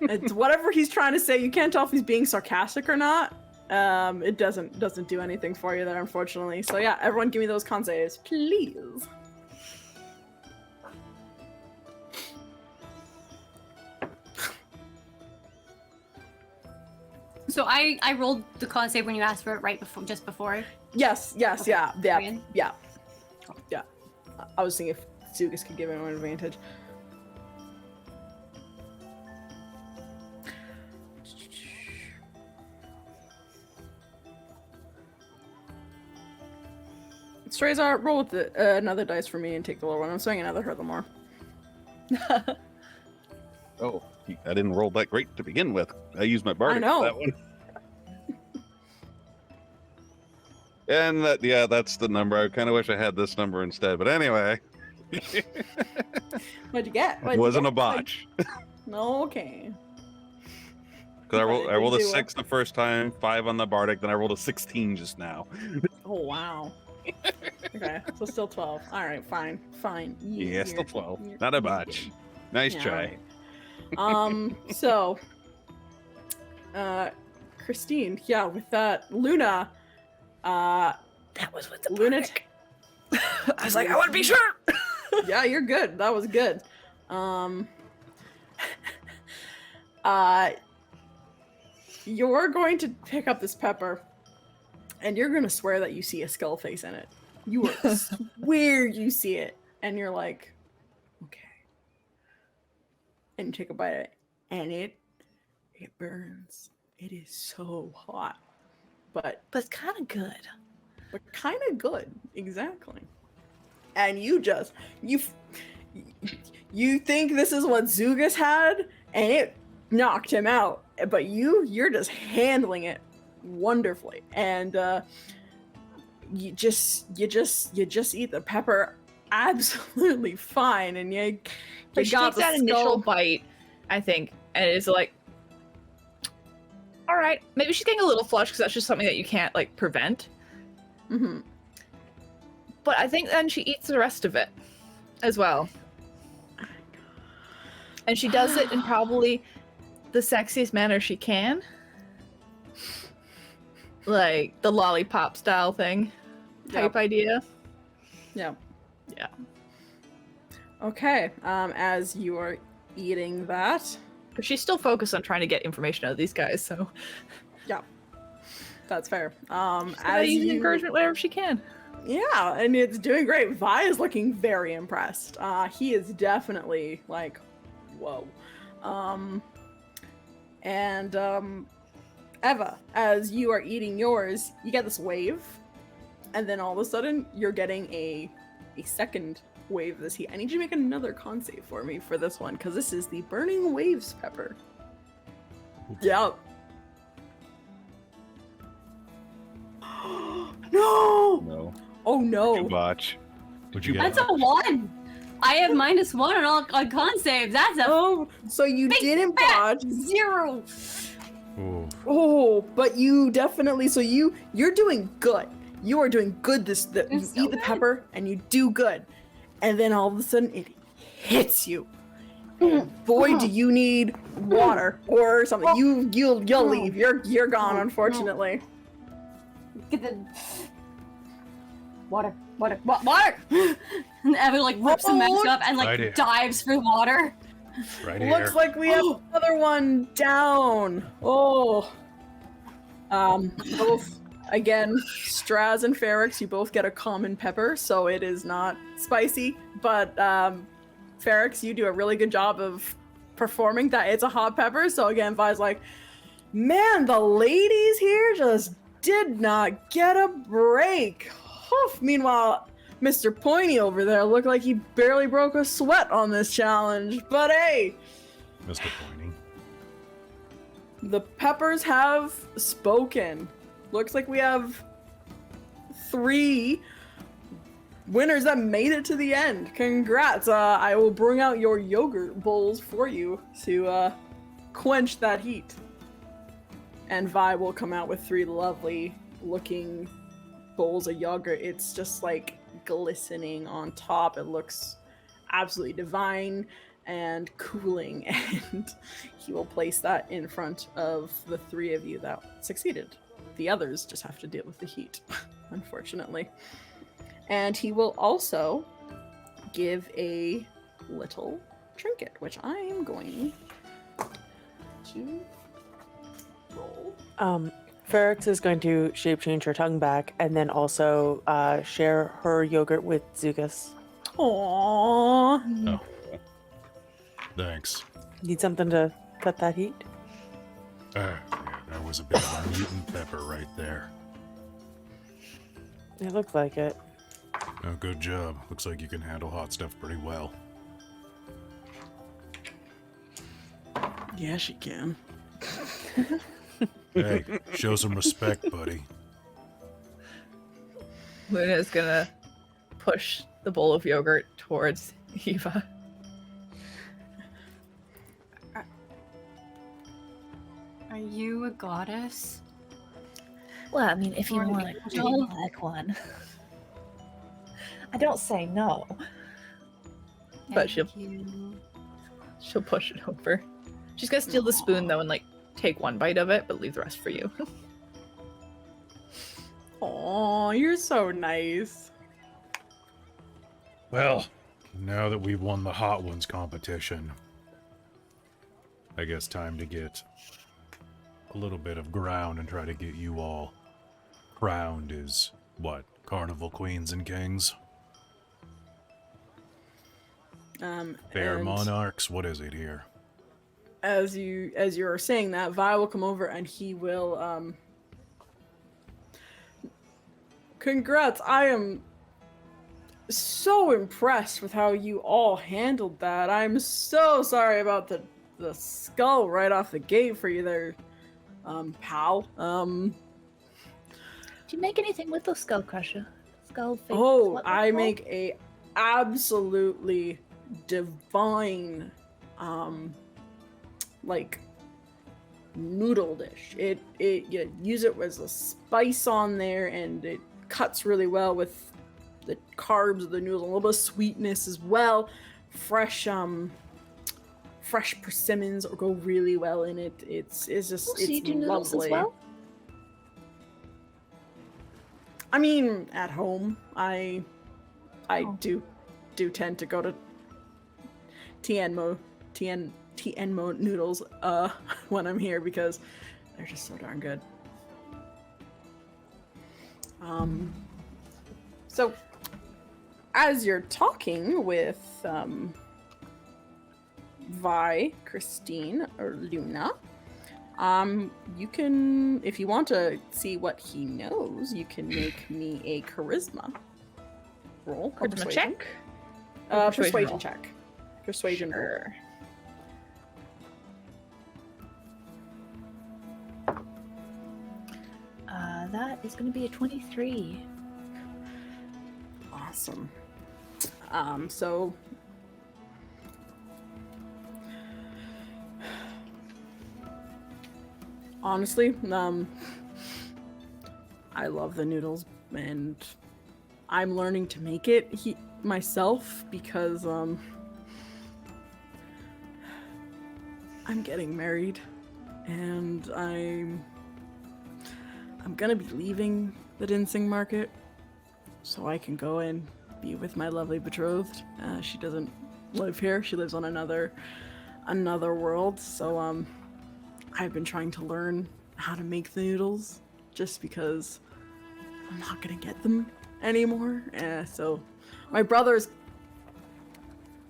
It's whatever he's trying to say. You can't tell if he's being sarcastic or not. It doesn't do anything for you there, unfortunately. So yeah, everyone give me those con saves, please. So I rolled the con save when you asked for it just before. Yes, Okay, yeah. Brian? I was thinking if Dziugas could give him an advantage. Strazar, roll with another dice for me and take the lower one. I'm swinging another hurt them more. Oh, I didn't roll that great to begin with. I used my bardic know. for that one. And that's the number. I kind of wish I had this number instead. But anyway, What'd you get? it wasn't a botch. No, okay. Because I rolled a Do it. 6 the first time, 5 on the bardic, then I rolled a 16 just now. Oh, wow. Okay, so still 12. All right, fine. Yeah, still You're- 12. you're- Not a you're botch. good. Nice Yeah, try. alright. So, Christine, yeah, with that, Luna, That was with the Luna, bardic. I was like, I want to be sure. yeah, you're good. That was good. You're going to pick up this pepper, and you're going to swear that you see a skull face in it. You swear you see it, and you're like, okay. And you take a bite of it, and it burns. It is so hot, but But it's kind of good. kind of good, exactly. And you think this is what Dziugas had, and it knocked him out. But you're just handling it wonderfully, and you just eat the pepper absolutely fine, and you Like, she got takes that initial bite, I think, and it's like, all right, maybe she's getting a little flushed because that's just something that you can't like prevent. Mm-hmm. But I think then she eats the rest of it as well, and she does it in probably the sexiest manner she can, like the lollipop style thing type idea. Yeah. Yeah. Okay. As you are eating that, But she's still focused on trying to get information out of these guys, so that's fair. as use encouragement wherever she can. Yeah, and it's doing great. Vi is looking very impressed. He is definitely like, whoa. Eva, as you are eating yours, you get this wave, and then all of a sudden you're getting a second wave of this heat. I need you to make another con save for me for this one, because this is the Burning Waves pepper. Yeah. No! No. Oh no! Good botch. What'd you get? That's a 1. I have -1 on all on con saves. That's a Oh, so you big didn't fat botch. 0. Ooh. Oh, but you definitely. So you're doing good. You are doing good. You so eat the good. pepper and you do good, and then all of a sudden it hits you. And boy, do you need water or something. You'll leave. You're gone, unfortunately. Get the water. And Evan like rips the mask up and like Right here. dives for water. Right here. Looks like we have another one down. Oh. Both again, Straz and Fairx, you both get a common pepper, so it is not spicy. But Fairx, you do a really good job of performing that it's a hot pepper. So again, Vi's like, man, the ladies here just did not get a break. Oof. Meanwhile, Mr. Pointy over there looked like he barely broke a sweat on this challenge. But hey, Mr. Pointy. the peppers have spoken. Looks like we have 3 winners that made it to the end. Congrats. I will bring out your yogurt bowls for you to quench that heat. And Vi will come out with 3 lovely looking bowls of yogurt. It's just like glistening on top. It looks absolutely divine and cooling, and he will place that in front of the 3 of you that succeeded. The others just have to deal with the heat, unfortunately. And he will also give a little trinket, which I am going to roll. Fairx is going to shape change her tongue back and then also share her yogurt with Dziugas. Aww. Oh. Thanks. Need something to cut that heat? Yeah, that was a bit of a mutant pepper right there. It looks like it. Oh, good job. Looks like you can handle hot stuff pretty well. Yeah, she can. Hey, show some respect, buddy. Luna's gonna push the bowl of yogurt towards Eva. Are you a goddess? Well, I mean, if you Or an want to be angel? like one. I don't say no. But Thank you. She'll push it over. She's gonna steal the spoon though and like take one bite of it, but leave the rest for you. Aw, you're so nice. Well, now that we've won the Hot Ones competition, I guess time to get a little bit of ground and try to get you all crowned as, what, carnival queens and kings? Fair and monarchs? What is it here? as you're saying that, Vi will come over and he will congrats. I am so impressed with how you all handled that. I'm so sorry about the skull right off the gate for you there, pal. Do you make anything with the skull crusher? Skull face? Oh, what I they're called? make a absolutely divine like noodle dish. It you use it as a spice on there, and it cuts really well with the carbs of the noodle, a little bit of sweetness as well. Fresh persimmons go really well in it. It's just Oh, so you it's do noodles lovely. as well? I mean, at home, I Oh. do tend to go to Tianmo noodles when I'm here because they're just so darn good. So as you're talking with Vi, Christine, or Luna, you can, if you want to see what he knows, you can make me a charisma roll. or Charisma persuasion. check? Or persuasion Persuasion roll? check. Persuasion roll. Sure. That is going to be a 23. Awesome. So honestly, I love the noodles, and I'm learning to make it myself because I'm getting married, and I'm gonna be leaving the Dinsing market so I can go and be with my lovely betrothed. She doesn't live here. She lives on another world. So I've been trying to learn how to make the noodles just because I'm not gonna get them anymore. So my brother's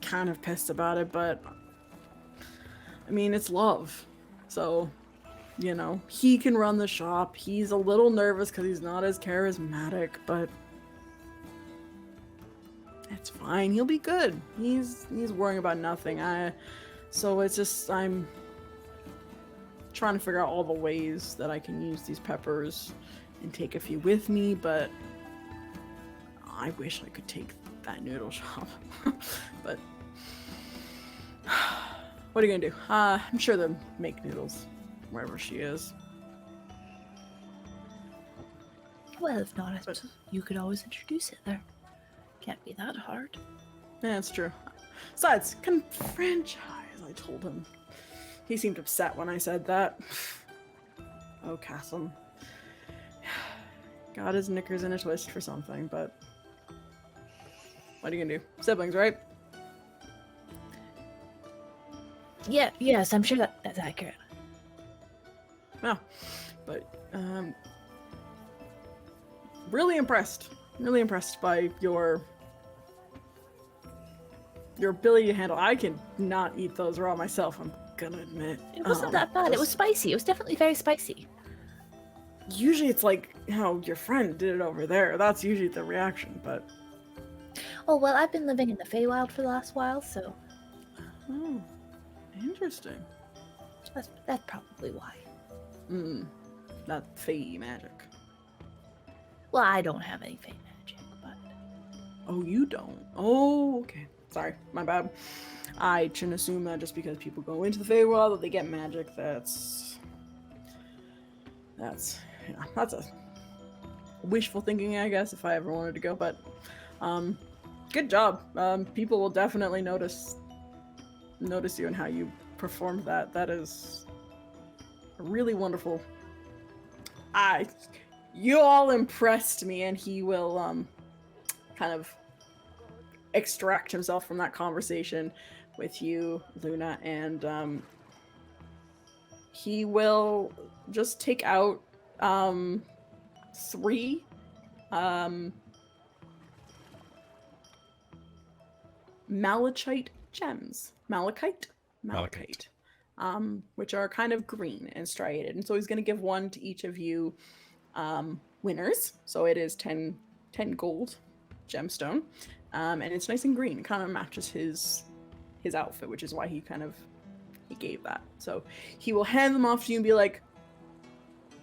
kind of pissed about it, but I mean, it's love. So, you know, he can run the shop. He's a little nervous because he's not as charismatic, but it's fine. He'll be good. He's worrying about nothing. So it's just I'm trying to figure out all the ways that I can use these peppers and take a few with me, but I wish I could take that noodle shop. But what are you gonna do? I'm sure they'll make noodles wherever she is. Well, if not, I suppose you could always introduce it there. Can't be that hard. Yeah, it's true. Besides, franchise, I told him. He seemed upset when I said that. Oh, Cassim. Got his knickers in a twist for something, but what are you gonna do? Siblings, right? Yeah, yes, I'm sure that's accurate. No. But, really impressed. Really impressed by your ability to handle. I can not eat those raw myself, I'm gonna admit. It wasn't that bad. It was spicy. It was definitely very spicy. Usually it's like how your friend did it over there. That's usually the reaction, but... Oh, well, I've been living in the Feywild for the last while, so Oh, interesting. that's probably why. That fey magic. Well, I don't have any Fey magic, but... Oh, you don't? Oh, okay. Sorry, my bad. I shouldn't assume that just because people go into the Feywild that they get magic. That's a wishful thinking, I guess, if I ever wanted to go. But good job. People will definitely notice you and how you performed that. That is really wonderful. You all impressed me, and he will kind of extract himself from that conversation with you, Luna, and he will just take out 3 malachite gems. Malachite, which are kind of green and striated. And so he's going to give 1 to each of you winners. So it is 10 gold gemstone, and it's nice and green. It kind of matches his outfit, which is why he gave that. So he will hand them off to you and be like,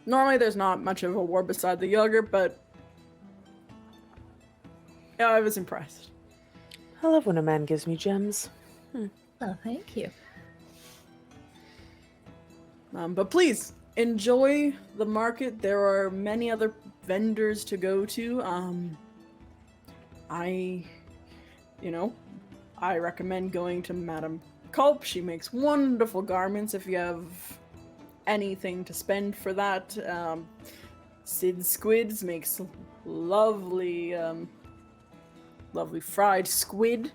normally there's not much of a war beside the yogurt, but yeah, I was impressed. I love when a man gives me gems. Oh, thank you. But please enjoy the market. There are many other vendors to go to. I recommend going to Madame Culp. She makes wonderful garments if you have anything to spend for that. Sid Squids makes lovely fried squid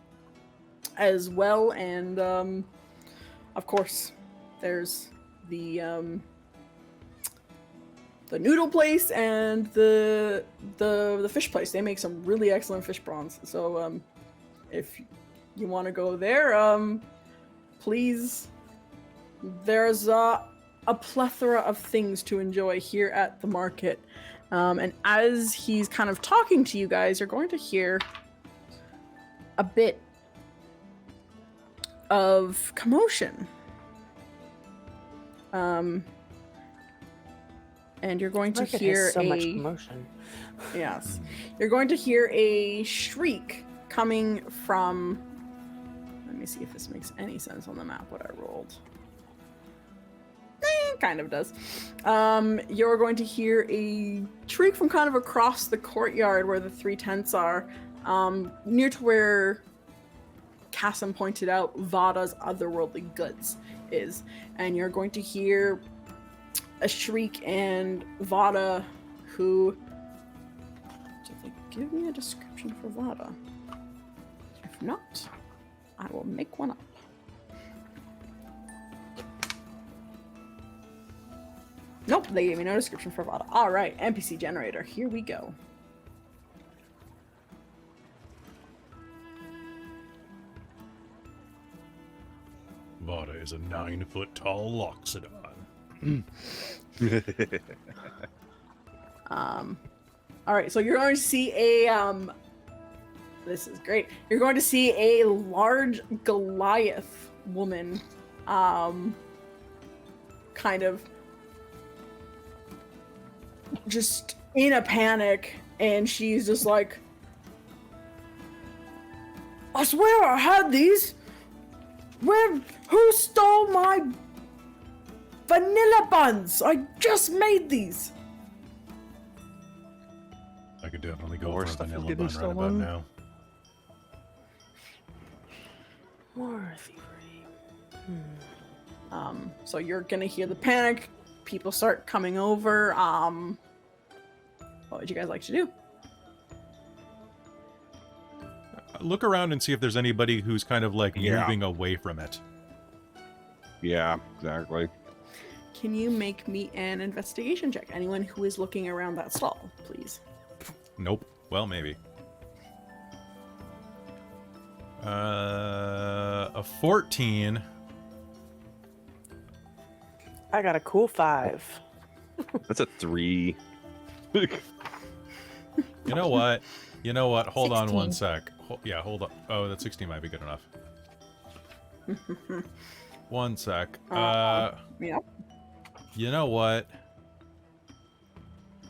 as well. And of course, there's the noodle place and the fish place. They make some really excellent fish prawns. So if you want to go there, please. There's a plethora of things to enjoy here at the market. And as he's kind of talking to you guys, you're going to hear a bit of commotion. And you're going to Market hear has so much commotion. Yes. You're going to hear a shriek coming from... Let me see if this makes any sense on the map, what I rolled. Kind of does. You're going to hear a shriek from kind of across the courtyard where the 3 tents are, near to where Cassim pointed out Vada's otherworldly goods is. And you're going to hear a shriek, and Vada, who... Did they give me a description for Vada? If not, I will make one up. Nope, they gave me no description for Vada. Alright, NPC generator, here we go. Vada is a 9-foot-tall loxodon. Alright, so you're going to see a, this is great. You're going to see a large Goliath woman, kind of just in a panic, and she's just like, I swear I had these! Who stole my vanilla buns? I just made these! I could definitely go More for a stuff is vanilla getting bun right about stolen. now. More thievery. So you're gonna hear the panic. People start coming over. What would you guys like to do? Look around and see if there's anybody who's kind of like Yeah. moving away from it. Yeah, exactly. Can you make me an investigation check? Anyone who is looking around that stall, please. Nope. Well, maybe. A 14. I got a cool 5. That's a 3. You know what? Hold on one 16. sec. Hold on. Oh, that 16 might be good enough. One sec. Yeah. You know what?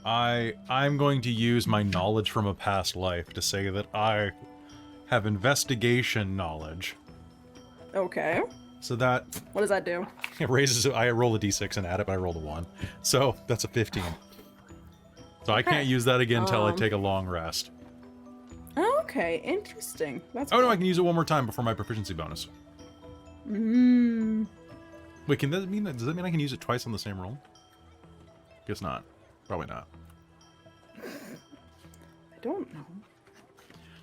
I'm going to use my knowledge from a past life to say that I have investigation knowledge. Okay. So that What does that do? it raises. I roll a d6 and add it. I rolled a 1, so that's a 15. So I can't use that again until I take a long rest. Okay, interesting. That's Oh no, cool. I can use it one more time before my proficiency bonus. Mm, Wait, does that mean I can use it twice on the same roll? Guess not. Probably not. I don't know.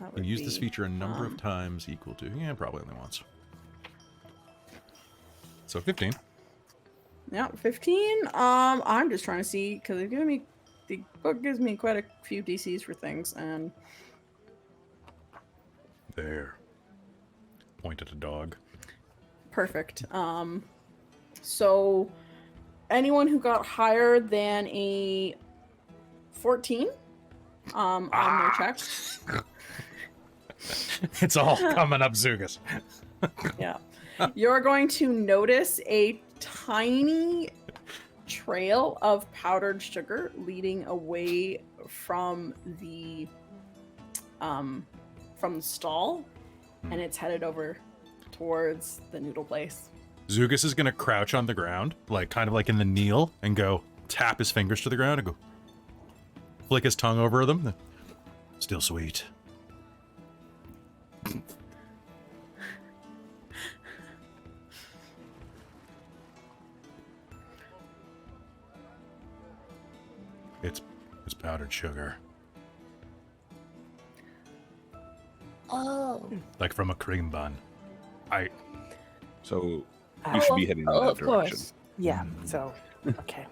That You would can use this be, feature a number of times equal to... Yeah, probably only once. So 15. Yeah, 15. I'm just trying to see because the book gives me quite a few DCs for things, and There. Point at a dog. perfect. So anyone who got higher than a 14 on their check. It's all coming up, Dziugas. Yeah. You're going to notice a tiny trail of powdered sugar leading away from the stall, and it's headed over towards the noodle place. Dziugas is gonna crouch on the ground, like kind of like in the kneel, and go tap his fingers to the ground and go flick his tongue over them. Still sweet. It's powdered sugar. Oh. Like from a cream bun. So you should be heading in that of direction. course. Yeah. So okay.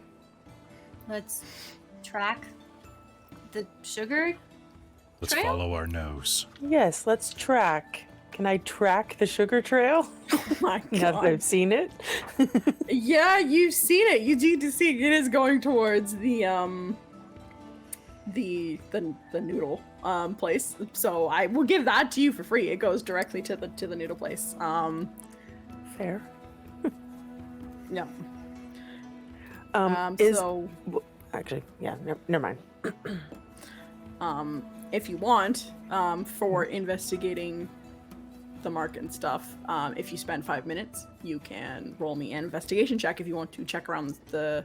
Let's track the sugar. Let's Trail? follow our nose. Yes, let's track. Can I track the sugar trail? Oh my Now that god. I've seen it. Yeah, you've seen it. You need to see it is going towards the noodle place. So I will give that to you for free. It goes directly to the noodle place. Fair. Yeah. Is So actually, yeah. Never mind. if you want, for investigating the market and stuff, if you spend 5 minutes, you can roll me an investigation check if you want to check around to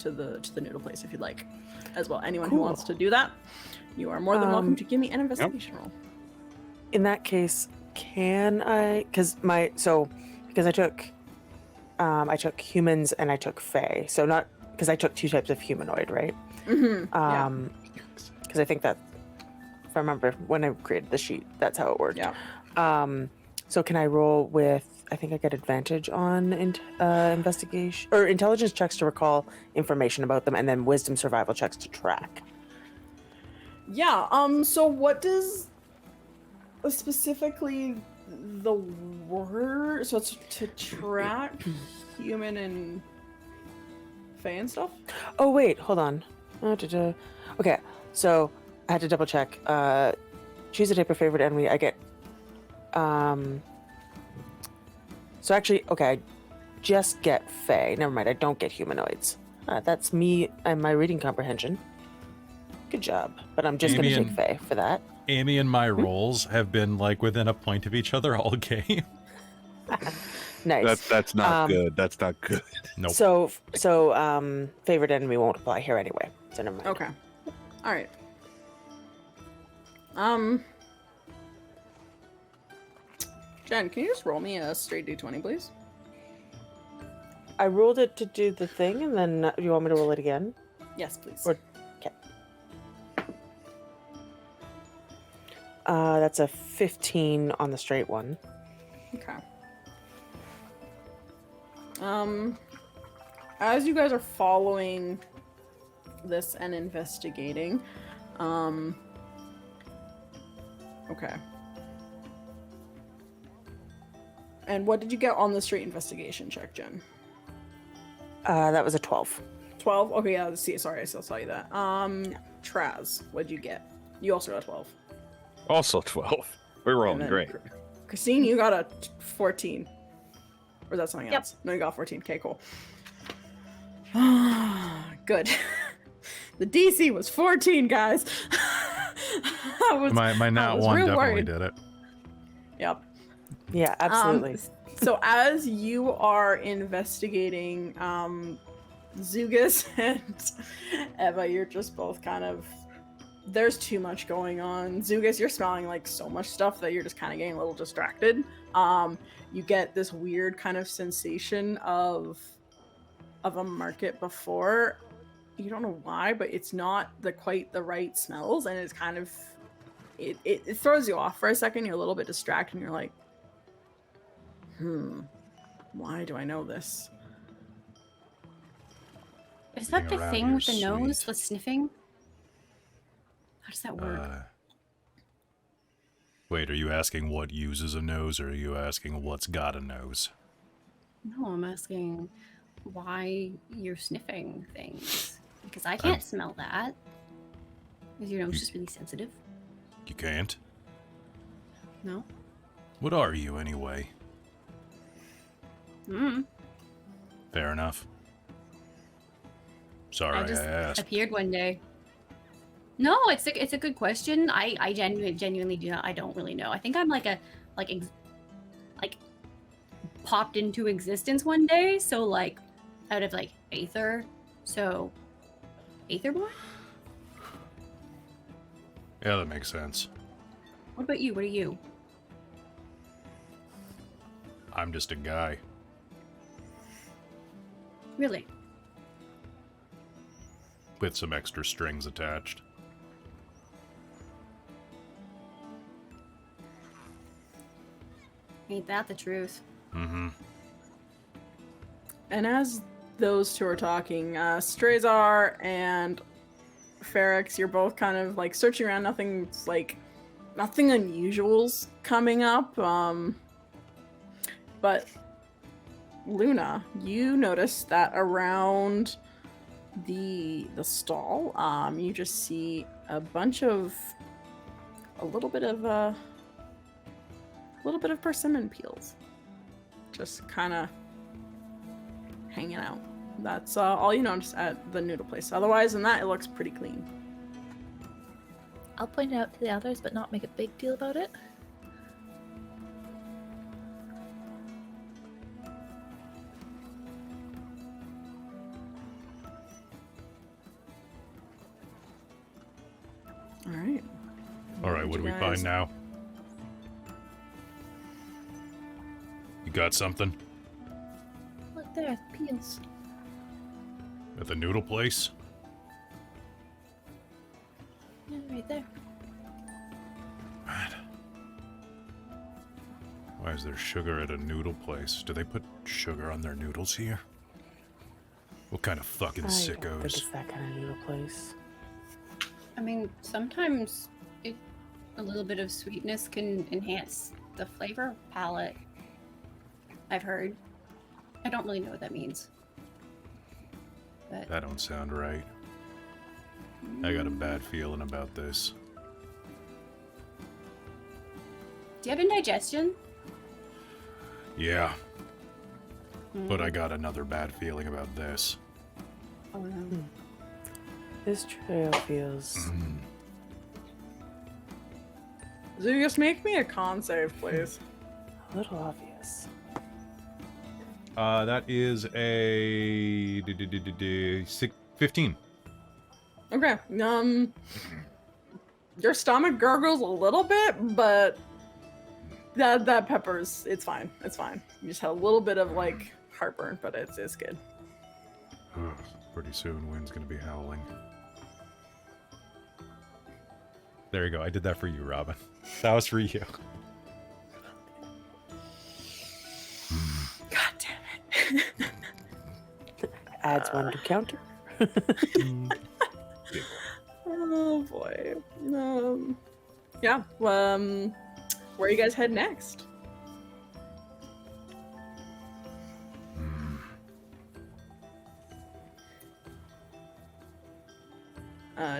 the noodle place if you'd like, as well. Anyone who wants to do that, you are more than welcome to give me an investigation roll. In that case, can I? Because I took humans and I took fae. So not because I took 2 types of humanoid, right? Yeah. Because I think that, if I remember when I created the sheet, that's how it worked. Yeah. So can I roll with? I think I get advantage on investigation or intelligence checks to recall information about them, and then wisdom survival checks to track. Yeah. So what does specifically the word? So it's to track human and fae and stuff. Oh wait, hold on. Okay, so I had to double check. Choose a type of favorite enemy. I get. So actually, okay, I just get fae. Never mind, I don't get humanoids. That's me and my reading comprehension. Good job, but I'm just Amy gonna take fae for that. Amy and my rolls have been like within a point of each other all game. Nice. That's not good. That's not good. Nope. So favorite enemy won't apply here anyway. So never mind. Okay. All right. Jen, can you just roll me a straight d20, please? I rolled it to do the thing, and then you want me to roll it again? Yes, please. Or- That's a 15 on the straight one. Okay. As you guys are following this and investigating, okay. And what did you get on the straight investigation check, Jen? That was a 12. 12? Okay, yeah, see, sorry, I still saw you that. Traz, what'd you get? You also got a 12. Also 12. We're rolling And then great. Christine, you got a 14. Or is that something Yep. else? No, you got 14. Okay, cool. Good. The DC was 14, guys. My nat was one real definitely worried. did it. Yep. Yeah, absolutely. So as you are investigating Dziugas and Eva, you're just both kind of, there's too much going on. Dziugas, you're smelling like so much stuff that you're just kind of getting a little distracted. You get this weird kind of sensation of a market before. You don't know why, but it's not quite the right smells, and it's kind of it throws you off for a second. You're a little bit distracted, and you're like, why do I know this? Is that the around thing here with the nose, sweet. the sniffing? How does that work? Wait, are you asking what uses a nose, or are you asking what's got a nose? No, I'm asking why you're sniffing things. Because I can't smell that. Is your nose just really sensitive? You can't? No? What are you, anyway? Mm. Fair enough. Sorry, I just asked. appeared one day. No, it's a good question. I genuinely do not. I don't really know. I think I'm like popped into existence one day. So like out of like aether. So aetherborn. Yeah, that makes sense. What about you? What are you? I'm just a guy. Really? With some extra strings attached. Ain't that the truth? Mm-hmm. And as those two are talking, Strazar and Fairx, you're both kind of like searching around. Nothing unusual's coming up. But Luna, you notice that around the stall, you just see a little bit of persimmon peels, just kind of hanging out. That's all you notice at the noodle place. Otherwise than that, it looks pretty clean. I'll point it out to the others, but not make a big deal about it. All right. Alright, what do we find now? You got something? Look there, peels. At the noodle place? Yeah, right there. What? Why is there sugar at a noodle place? Do they put sugar on their noodles here? What kind of fucking I don't think sickos? it's that kind of noodle place. I mean, sometimes a little bit of sweetness can enhance the flavor palette. I've heard. I don't really know what that means. But That don't sound right. I got a bad feeling about this. do you have indigestion? Yeah, but I got another bad feeling about this. Oh no. This trail feels. Dziugas, make me a con save, please. A little obvious. That is a 15. Okay. Your stomach gurgles a little bit, but that pepper's it's fine. It's fine. You just had a little bit of like heartburn, but it's good. Ugh, pretty soon, wind's gonna be howling. There you go. I did that for you, Robin. That was for you. God damn it. Adds one to counter. Oh boy. Yeah. Where you guys head next?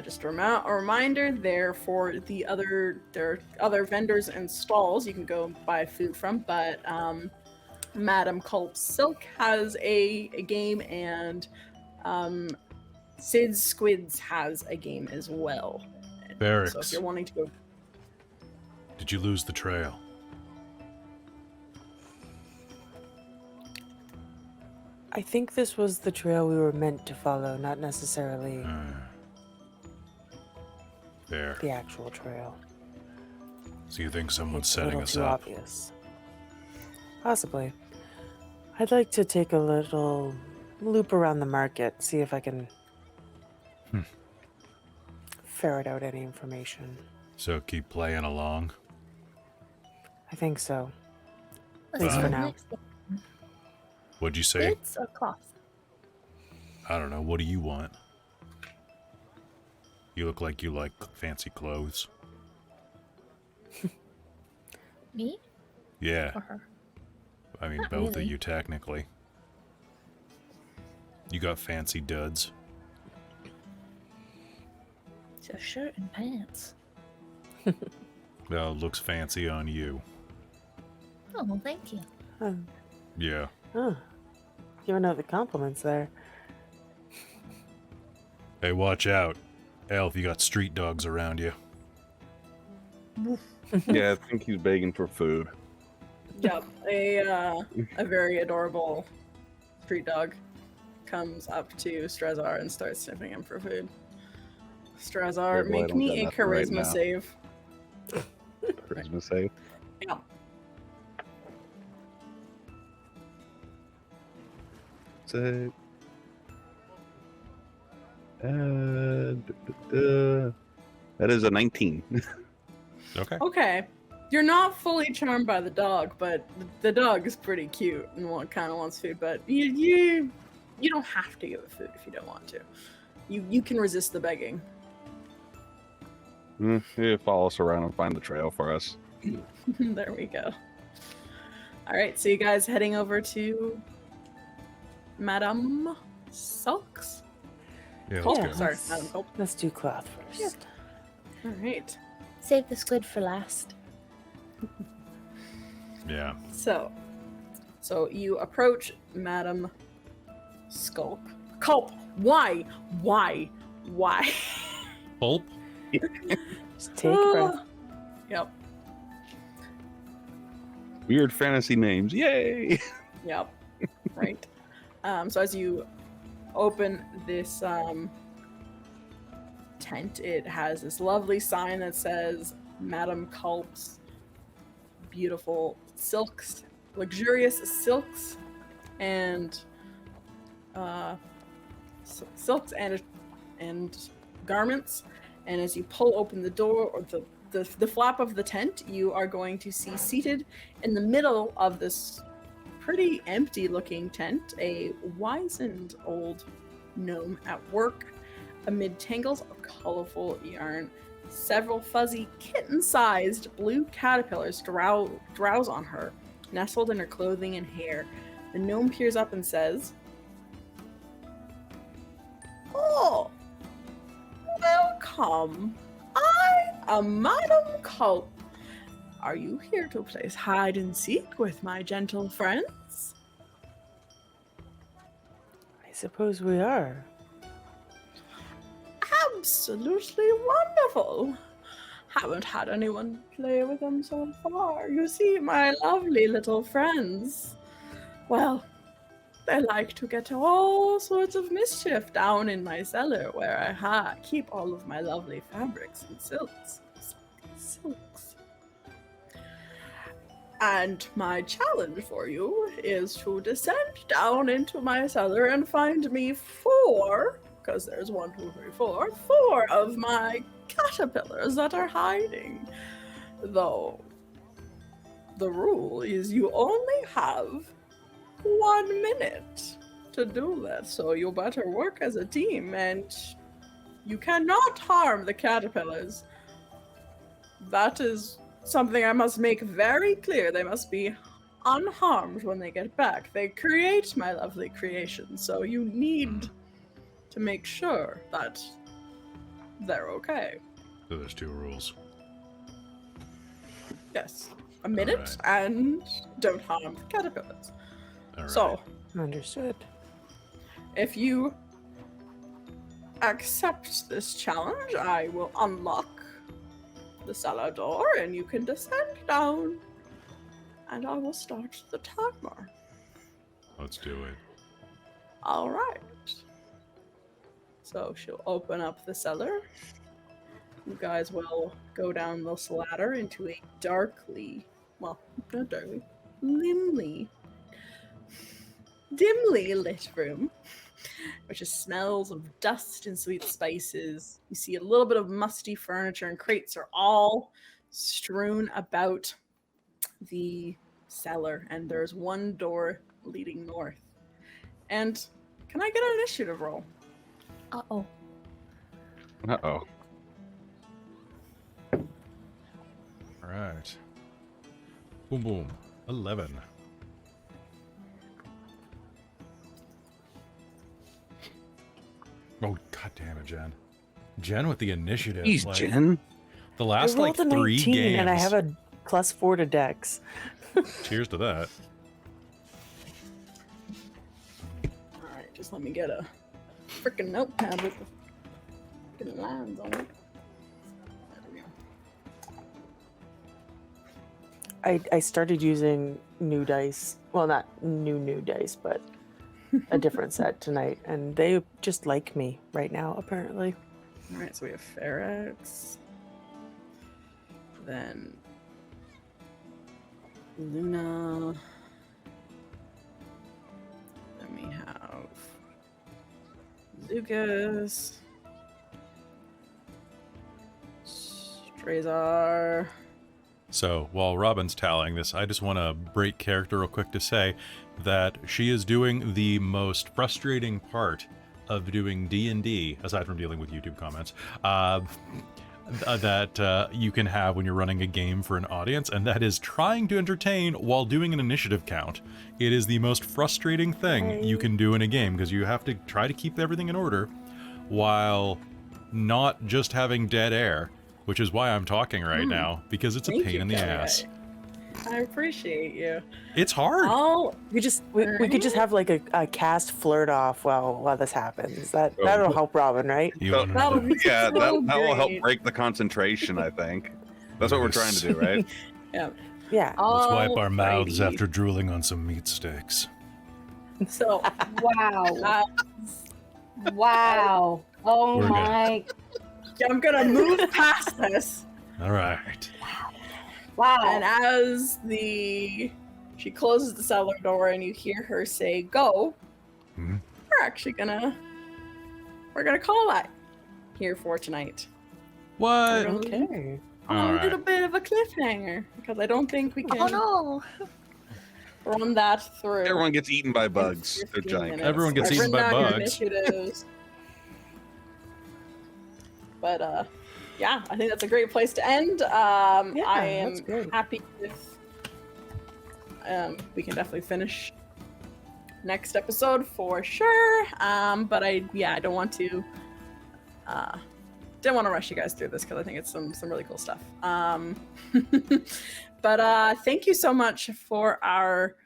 Just a reminder there for there are other vendors and stalls you can go buy food from, but Madam Culp Silk has a game, and Sid's Squids has a game as well. Fairx, So if you're wanting to go, did you lose the trail? I think this was the trail we were meant to follow, not necessarily There. the actual trail. So you think someone's It's a setting little us too up? obvious. Possibly. I'd like to take a little loop around the market, see if I can ferret out any information. So keep playing along. I think so. Let's least go for now. next. What'd you say? Bits or cloth? I don't know. What do you want? You look like you like fancy clothes. Me Yeah, or her? I mean Not both of really. you technically. You got fancy duds. It's a shirt and pants. Well, it looks fancy on you. Oh, well, thank you. Oh, Yeah. oh. Giving out the compliments there. Hey, watch out. Elf, you got street dogs around you. Yeah, I think he's begging for food. Yep, a very adorable street dog comes up to Strazar and starts sniffing him for food. Strazar, Good boy, I make don't me got a nothing right charisma now. save. Charisma save. Yeah. Save. That is a 19. Okay. Okay. You're not fully charmed by the dog, but the dog is pretty cute and kind of wants food. But you don't have to give it food if you don't want to. You can resist the begging. He'll follow us around and find the trail for us. There we go. All right, so you guys heading over to Madame Sulks? Yeah, Colt, let's Yeah. go. sorry, Madame Colt. Let's do cloth first. All right. Save the squid for last. Yeah. So you approach Madame Skulk. Culp. Why? Pulp? Just take a breath. Yep. Weird fantasy names. Yay! Yep. Right. So as you open this tent, it has this lovely sign that says Madame Culp's beautiful silks, luxurious silks, and silks and garments. And as you pull open the door or the flap of the tent, you are going to see seated in the middle of this pretty empty looking tent a wizened old gnome at work amid tangles of colorful yarn. Several fuzzy kitten-sized blue caterpillars drowse on her, nestled in her clothing and hair. The gnome peers up and says, "Oh, welcome. I am Madame Culp. Are you here to play hide and seek with my gentle friends?" I suppose we are. Absolutely wonderful. Haven't had anyone play with them so far. You see, my lovely little friends, well, they like to get to all sorts of mischief down in my cellar where I keep all of my lovely fabrics and silks. And my challenge for you is to descend down into my cellar and find me four, because there's 1, 2, 3, 4, 4 of my caterpillars that are hiding. Though, the rule is you only have 1 minute to do that, so you better work as a team, and you cannot harm the caterpillars. That is something I must make very clear. They must be unharmed when they get back. They create my lovely creation, so you need to make sure that they're okay. So there's 2 rules. Yes. A minute and don't harm the caterpillars. All right. So, Understood. if you accept this challenge, I will unlock the cellar door and you can descend down and I will start the timer. Let's do it. All right. So she'll open up the cellar. You guys will go down this ladder into a dimly lit room, which just smells of dust and sweet spices. You see a little bit of musty furniture and crates are all strewn about the cellar, and there's one door leading north. And Can I get an initiative roll? Uh-oh. Uh-oh. All right. Boom, boom. 11. Oh, god damn it, Jen. Jen with the initiative. Jeez, like, Jen. The I last, like, rolled a 3 19 games. and I have a +4 to Dex. Cheers to that. Alright, just let me get a freaking notepad with the freaking lines on it. There we go. I started using new dice. Well, not new dice, but a different set tonight. And they just like me right now, apparently. Alright, so we have Fairx. Then Luna. Then we have Dziugas. Strazar. So, while Robin's tallying this, I just want to break character real quick to say that she is doing the most frustrating part of doing D&D, aside from dealing with YouTube comments, that you can have when you're running a game for an audience, and that is trying to entertain while doing an initiative count. It is the most frustrating thing you can do in a game, because you have to try to keep everything in order while not just having dead air, which is why I'm talking right now, because it's a Thank pain you, in the Kelly. ass. I appreciate you. It's hard. We could just have like a cast flirt off while this happens. That'll help Robin, right? You So- want That would another- be Yeah, so that will help great. break the concentration, I think. That's what we're trying to do, right? Yeah. Yeah. Let's wipe our mouths Alrighty. after drooling on some meat sticks. So, Wow. Wow. Oh We're good. my. I'm gonna move past this. All right. Wow. And as she closes the cellar door and you hear her say go, Mhm. we're gonna call that here for tonight. What? Okay. All A right. little bit of a cliffhanger because I don't think we Oh can no! run that through. Everyone gets eaten by in bugs. They're 15 giant. minutes. Everyone gets I've eaten written by down your bugs. initiatives. But yeah, I think that's a great place to end. I that's am great. happy with. We can definitely finish next episode for sure. But I don't want to. Didn't want to rush you guys through this because I think it's some really cool stuff. But thank you so much for our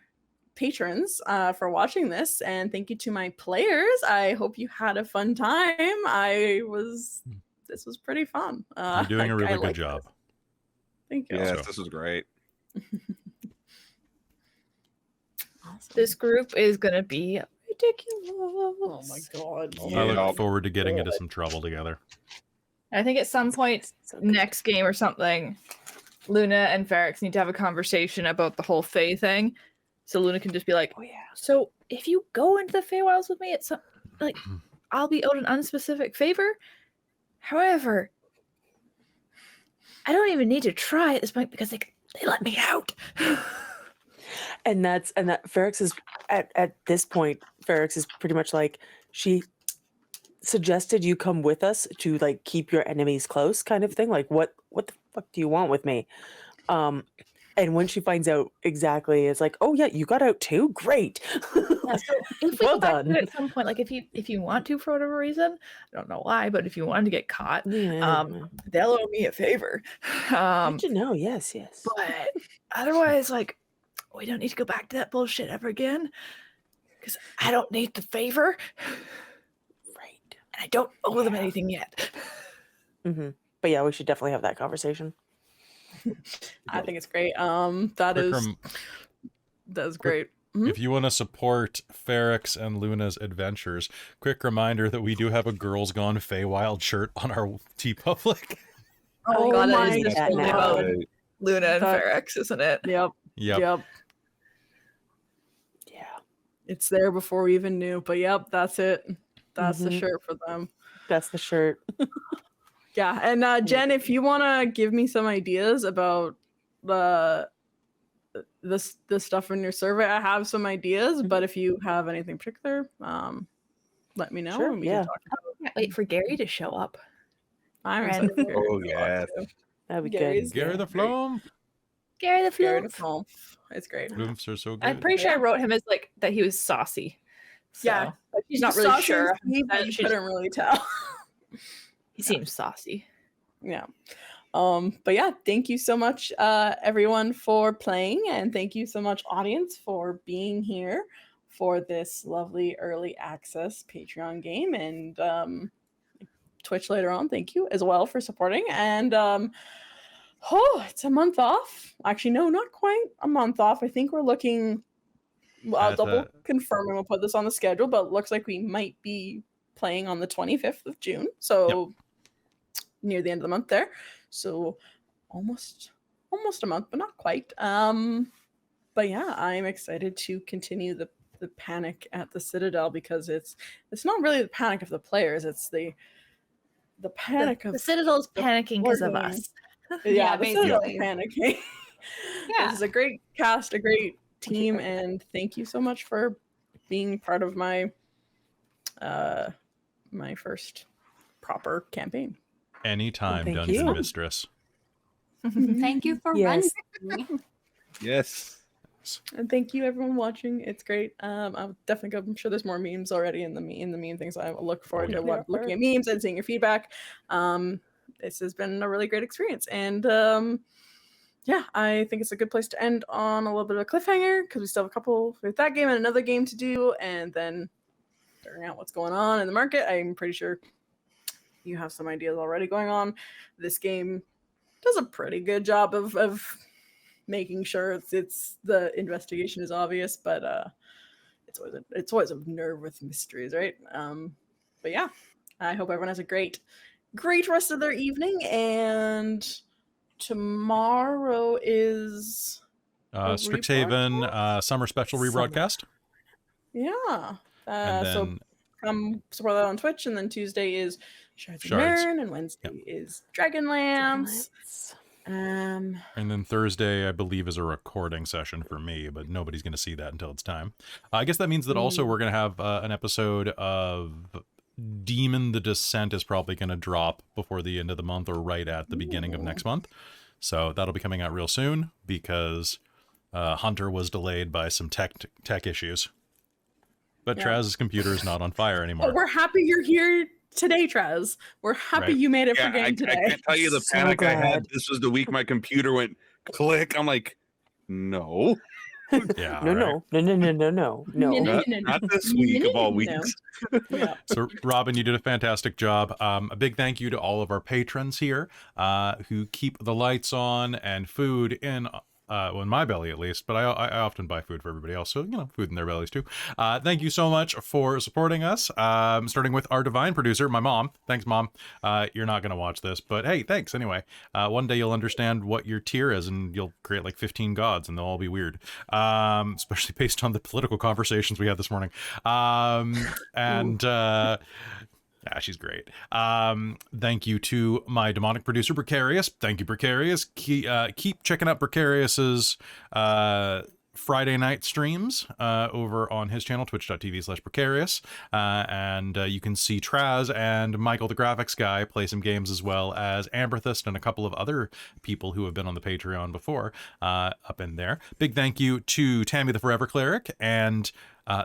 patrons for watching this, and thank you to my players. I hope you had a fun time. This was pretty fun. You're doing a I really good liked job. this. Thank you. Yes, So- this is great. Awesome. This group is gonna be ridiculous. Oh my god. Oh, I Yeah. look forward to getting into some trouble together. I think at some point next game or something, Luna and Fairx need to have a conversation about the whole Fae thing. So Luna can just be like, Oh yeah. so if you go into the Feywilds with me, it's like I'll be owed an unspecific favor. However, I don't even need to try at this point because they let me out. And that Fairx is at this point, Fairx is pretty much like, she suggested you come with us to like keep your enemies close kind of thing. Like what the fuck do you want with me? And when she finds out exactly, it's like, oh yeah, you got out too? Great. Yeah, so if we Well go back to done. it at some point, like if you want to for whatever reason, I don't know why, but if you wanted to get caught, Yeah. they'll owe me a favor. Good to know. Yes. But otherwise, like, we don't need to go back to that bullshit ever again. Because I don't need the favor, Right. and I don't owe them Yeah. anything yet. Hmm. But yeah, we should definitely have that conversation. I think it's great. That is Quick- great. Mhm. If you want to support Fairx and Luna's adventures, quick reminder that we do have a Girls Gone Feywild shirt on our TeePublic. Oh God, that my is just God. totally about Luna and That- Fairx, isn't it? Yep. Yep. Yep. Yeah. It's there before we even knew. But yep, that's it. That's the Mhm. shirt for them. That's the shirt. Yeah. And Jen, if you want to give me some ideas about the stuff in your survey, I have some ideas. But if you have anything particular, let me know. Sure, and we yeah. can talk about Can't wait for Gary to show up. I'm Right. excited for Gary Oh, to show up, yes. too. That'd be Gary's good. Gary the great. Flump. Gary the Gary the Flump. Flump. It's great. Flumps are so good. I'm pretty sure I Yeah. wrote him as like that he was saucy. So, Yeah. but she's not really Saucy sure. and sweet, but you couldn't really tell. He seems saucy. Yeah. But yeah, thank you so much, everyone, for playing, and thank you so much, audience, for being here for this lovely early access Patreon game, and Twitch later on. Thank you as well for supporting. And it's a month off. Actually, no, not quite a month off. I think we're looking. Well, I'll At, double confirm and we'll put this on the schedule, but it looks like we might be playing on the 25th of June. So near the end of the month there. So almost a month, but not quite. But yeah, I'm excited to continue the panic at the Citadel, because it's not really the panic of the players, it's the panic The of Citadel's panicking because of board us. yeah, the Citadel's basically. panicking. Yeah. This is a great cast, a great team, and thank you so much for being part of my my first proper campaign. Anytime, Thank Dungeon you. Mistress. Thank you for Yes. running. Yes. And thank you everyone watching. It's great. I'll definitely go. I'm sure there's more memes already in the meme things. I look forward yeah. to looking at memes and seeing your feedback. This has been a really great experience, and yeah, I think it's a good place to end on a little bit of a cliffhanger, because we still have a couple with that game and another game to do, and then figuring out what's going on in the market. I'm pretty sure you have some ideas already going on. This game does a pretty good job of making sure it's the investigation is obvious, but it's always a nerve with mysteries, right? But yeah, I hope everyone has a great rest of their evening, and tomorrow is a Strixhaven Summer Special Summer. rebroadcast. yeah. And So then come support that on Twitch, and then Tuesday is Shards of Shards. Narn, and Wednesday is Dragonlance. and then Thursday, I believe, is a recording session for me, but nobody's going to see that until it's time. I guess that means that also we're going to have an episode of Demon the Descent is probably going to drop before the end of the month or right at the beginning of next month. So that'll be coming out real soon, because Hunter was delayed by some tech issues. But Yeah. Traz's computer is not on fire anymore. But we're happy you're here today, Traz. We're happy Right. you made it for Yeah, game I today. can't tell you the So panic I had. glad. This was the week my computer went click. I'm like, no, Yeah, No, right. no. not this week of all No. weeks. Yeah. So, Robin, you did a fantastic job. A big thank you to all of our patrons here who keep the lights on and food in my belly, at least. But I often buy food for everybody else, so, food in their bellies, too. Thank you so much for supporting us, starting with our divine producer, my mom. Thanks, Mom. You're not going to watch this, but hey, thanks anyway. One day you'll understand what your tier is, and you'll create like 15 gods, and they'll all be weird, especially based on the political conversations we had this morning. Yeah, she's great. Thank you to my demonic producer, Precarious. Thank you, Precarious. Keep checking out Precarious's Friday night streams over on his channel, twitch.tv/Precarious. And you can see Traz and Michael, the graphics guy, play some games, as well as Amberthist and a couple of other people who have been on the Patreon before up in there. Big thank you to Tammy, the Forever Cleric, and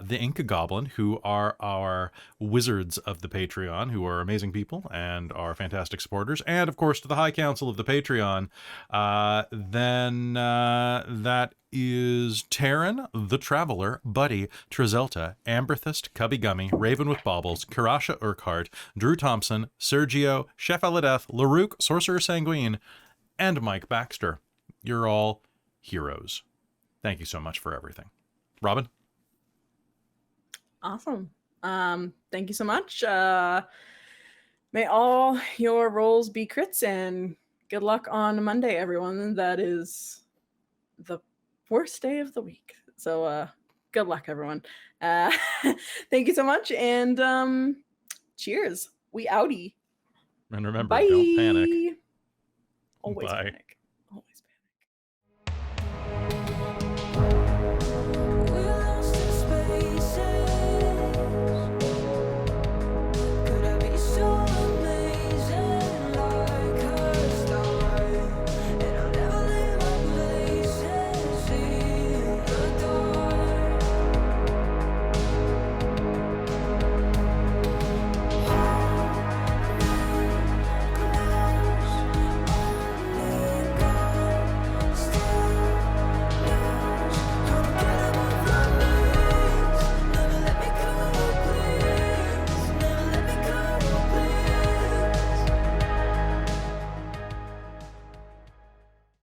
the Inca Goblin, who are our wizards of the Patreon, who are amazing people and are fantastic supporters, and of course to the High Council of the Patreon. Then that is Taryn, the Traveler, Buddy, Trazelta, Amberthist, Cubby Gummy, Raven with Baubles, Karasha Urquhart, Drew Thompson, Sergio, Chef Eladeth, Larouk, Sorcerer Sanguine, and Mike Baxter. You're all heroes. Thank you so much for everything. Robin? Awesome. Thank you so much. May all your rolls be crits, and good luck on Monday, everyone. That is the worst day of the week. So good luck, everyone. Thank you so much, and cheers. We outie. And remember, Bye. don't panic. Always Bye. panic.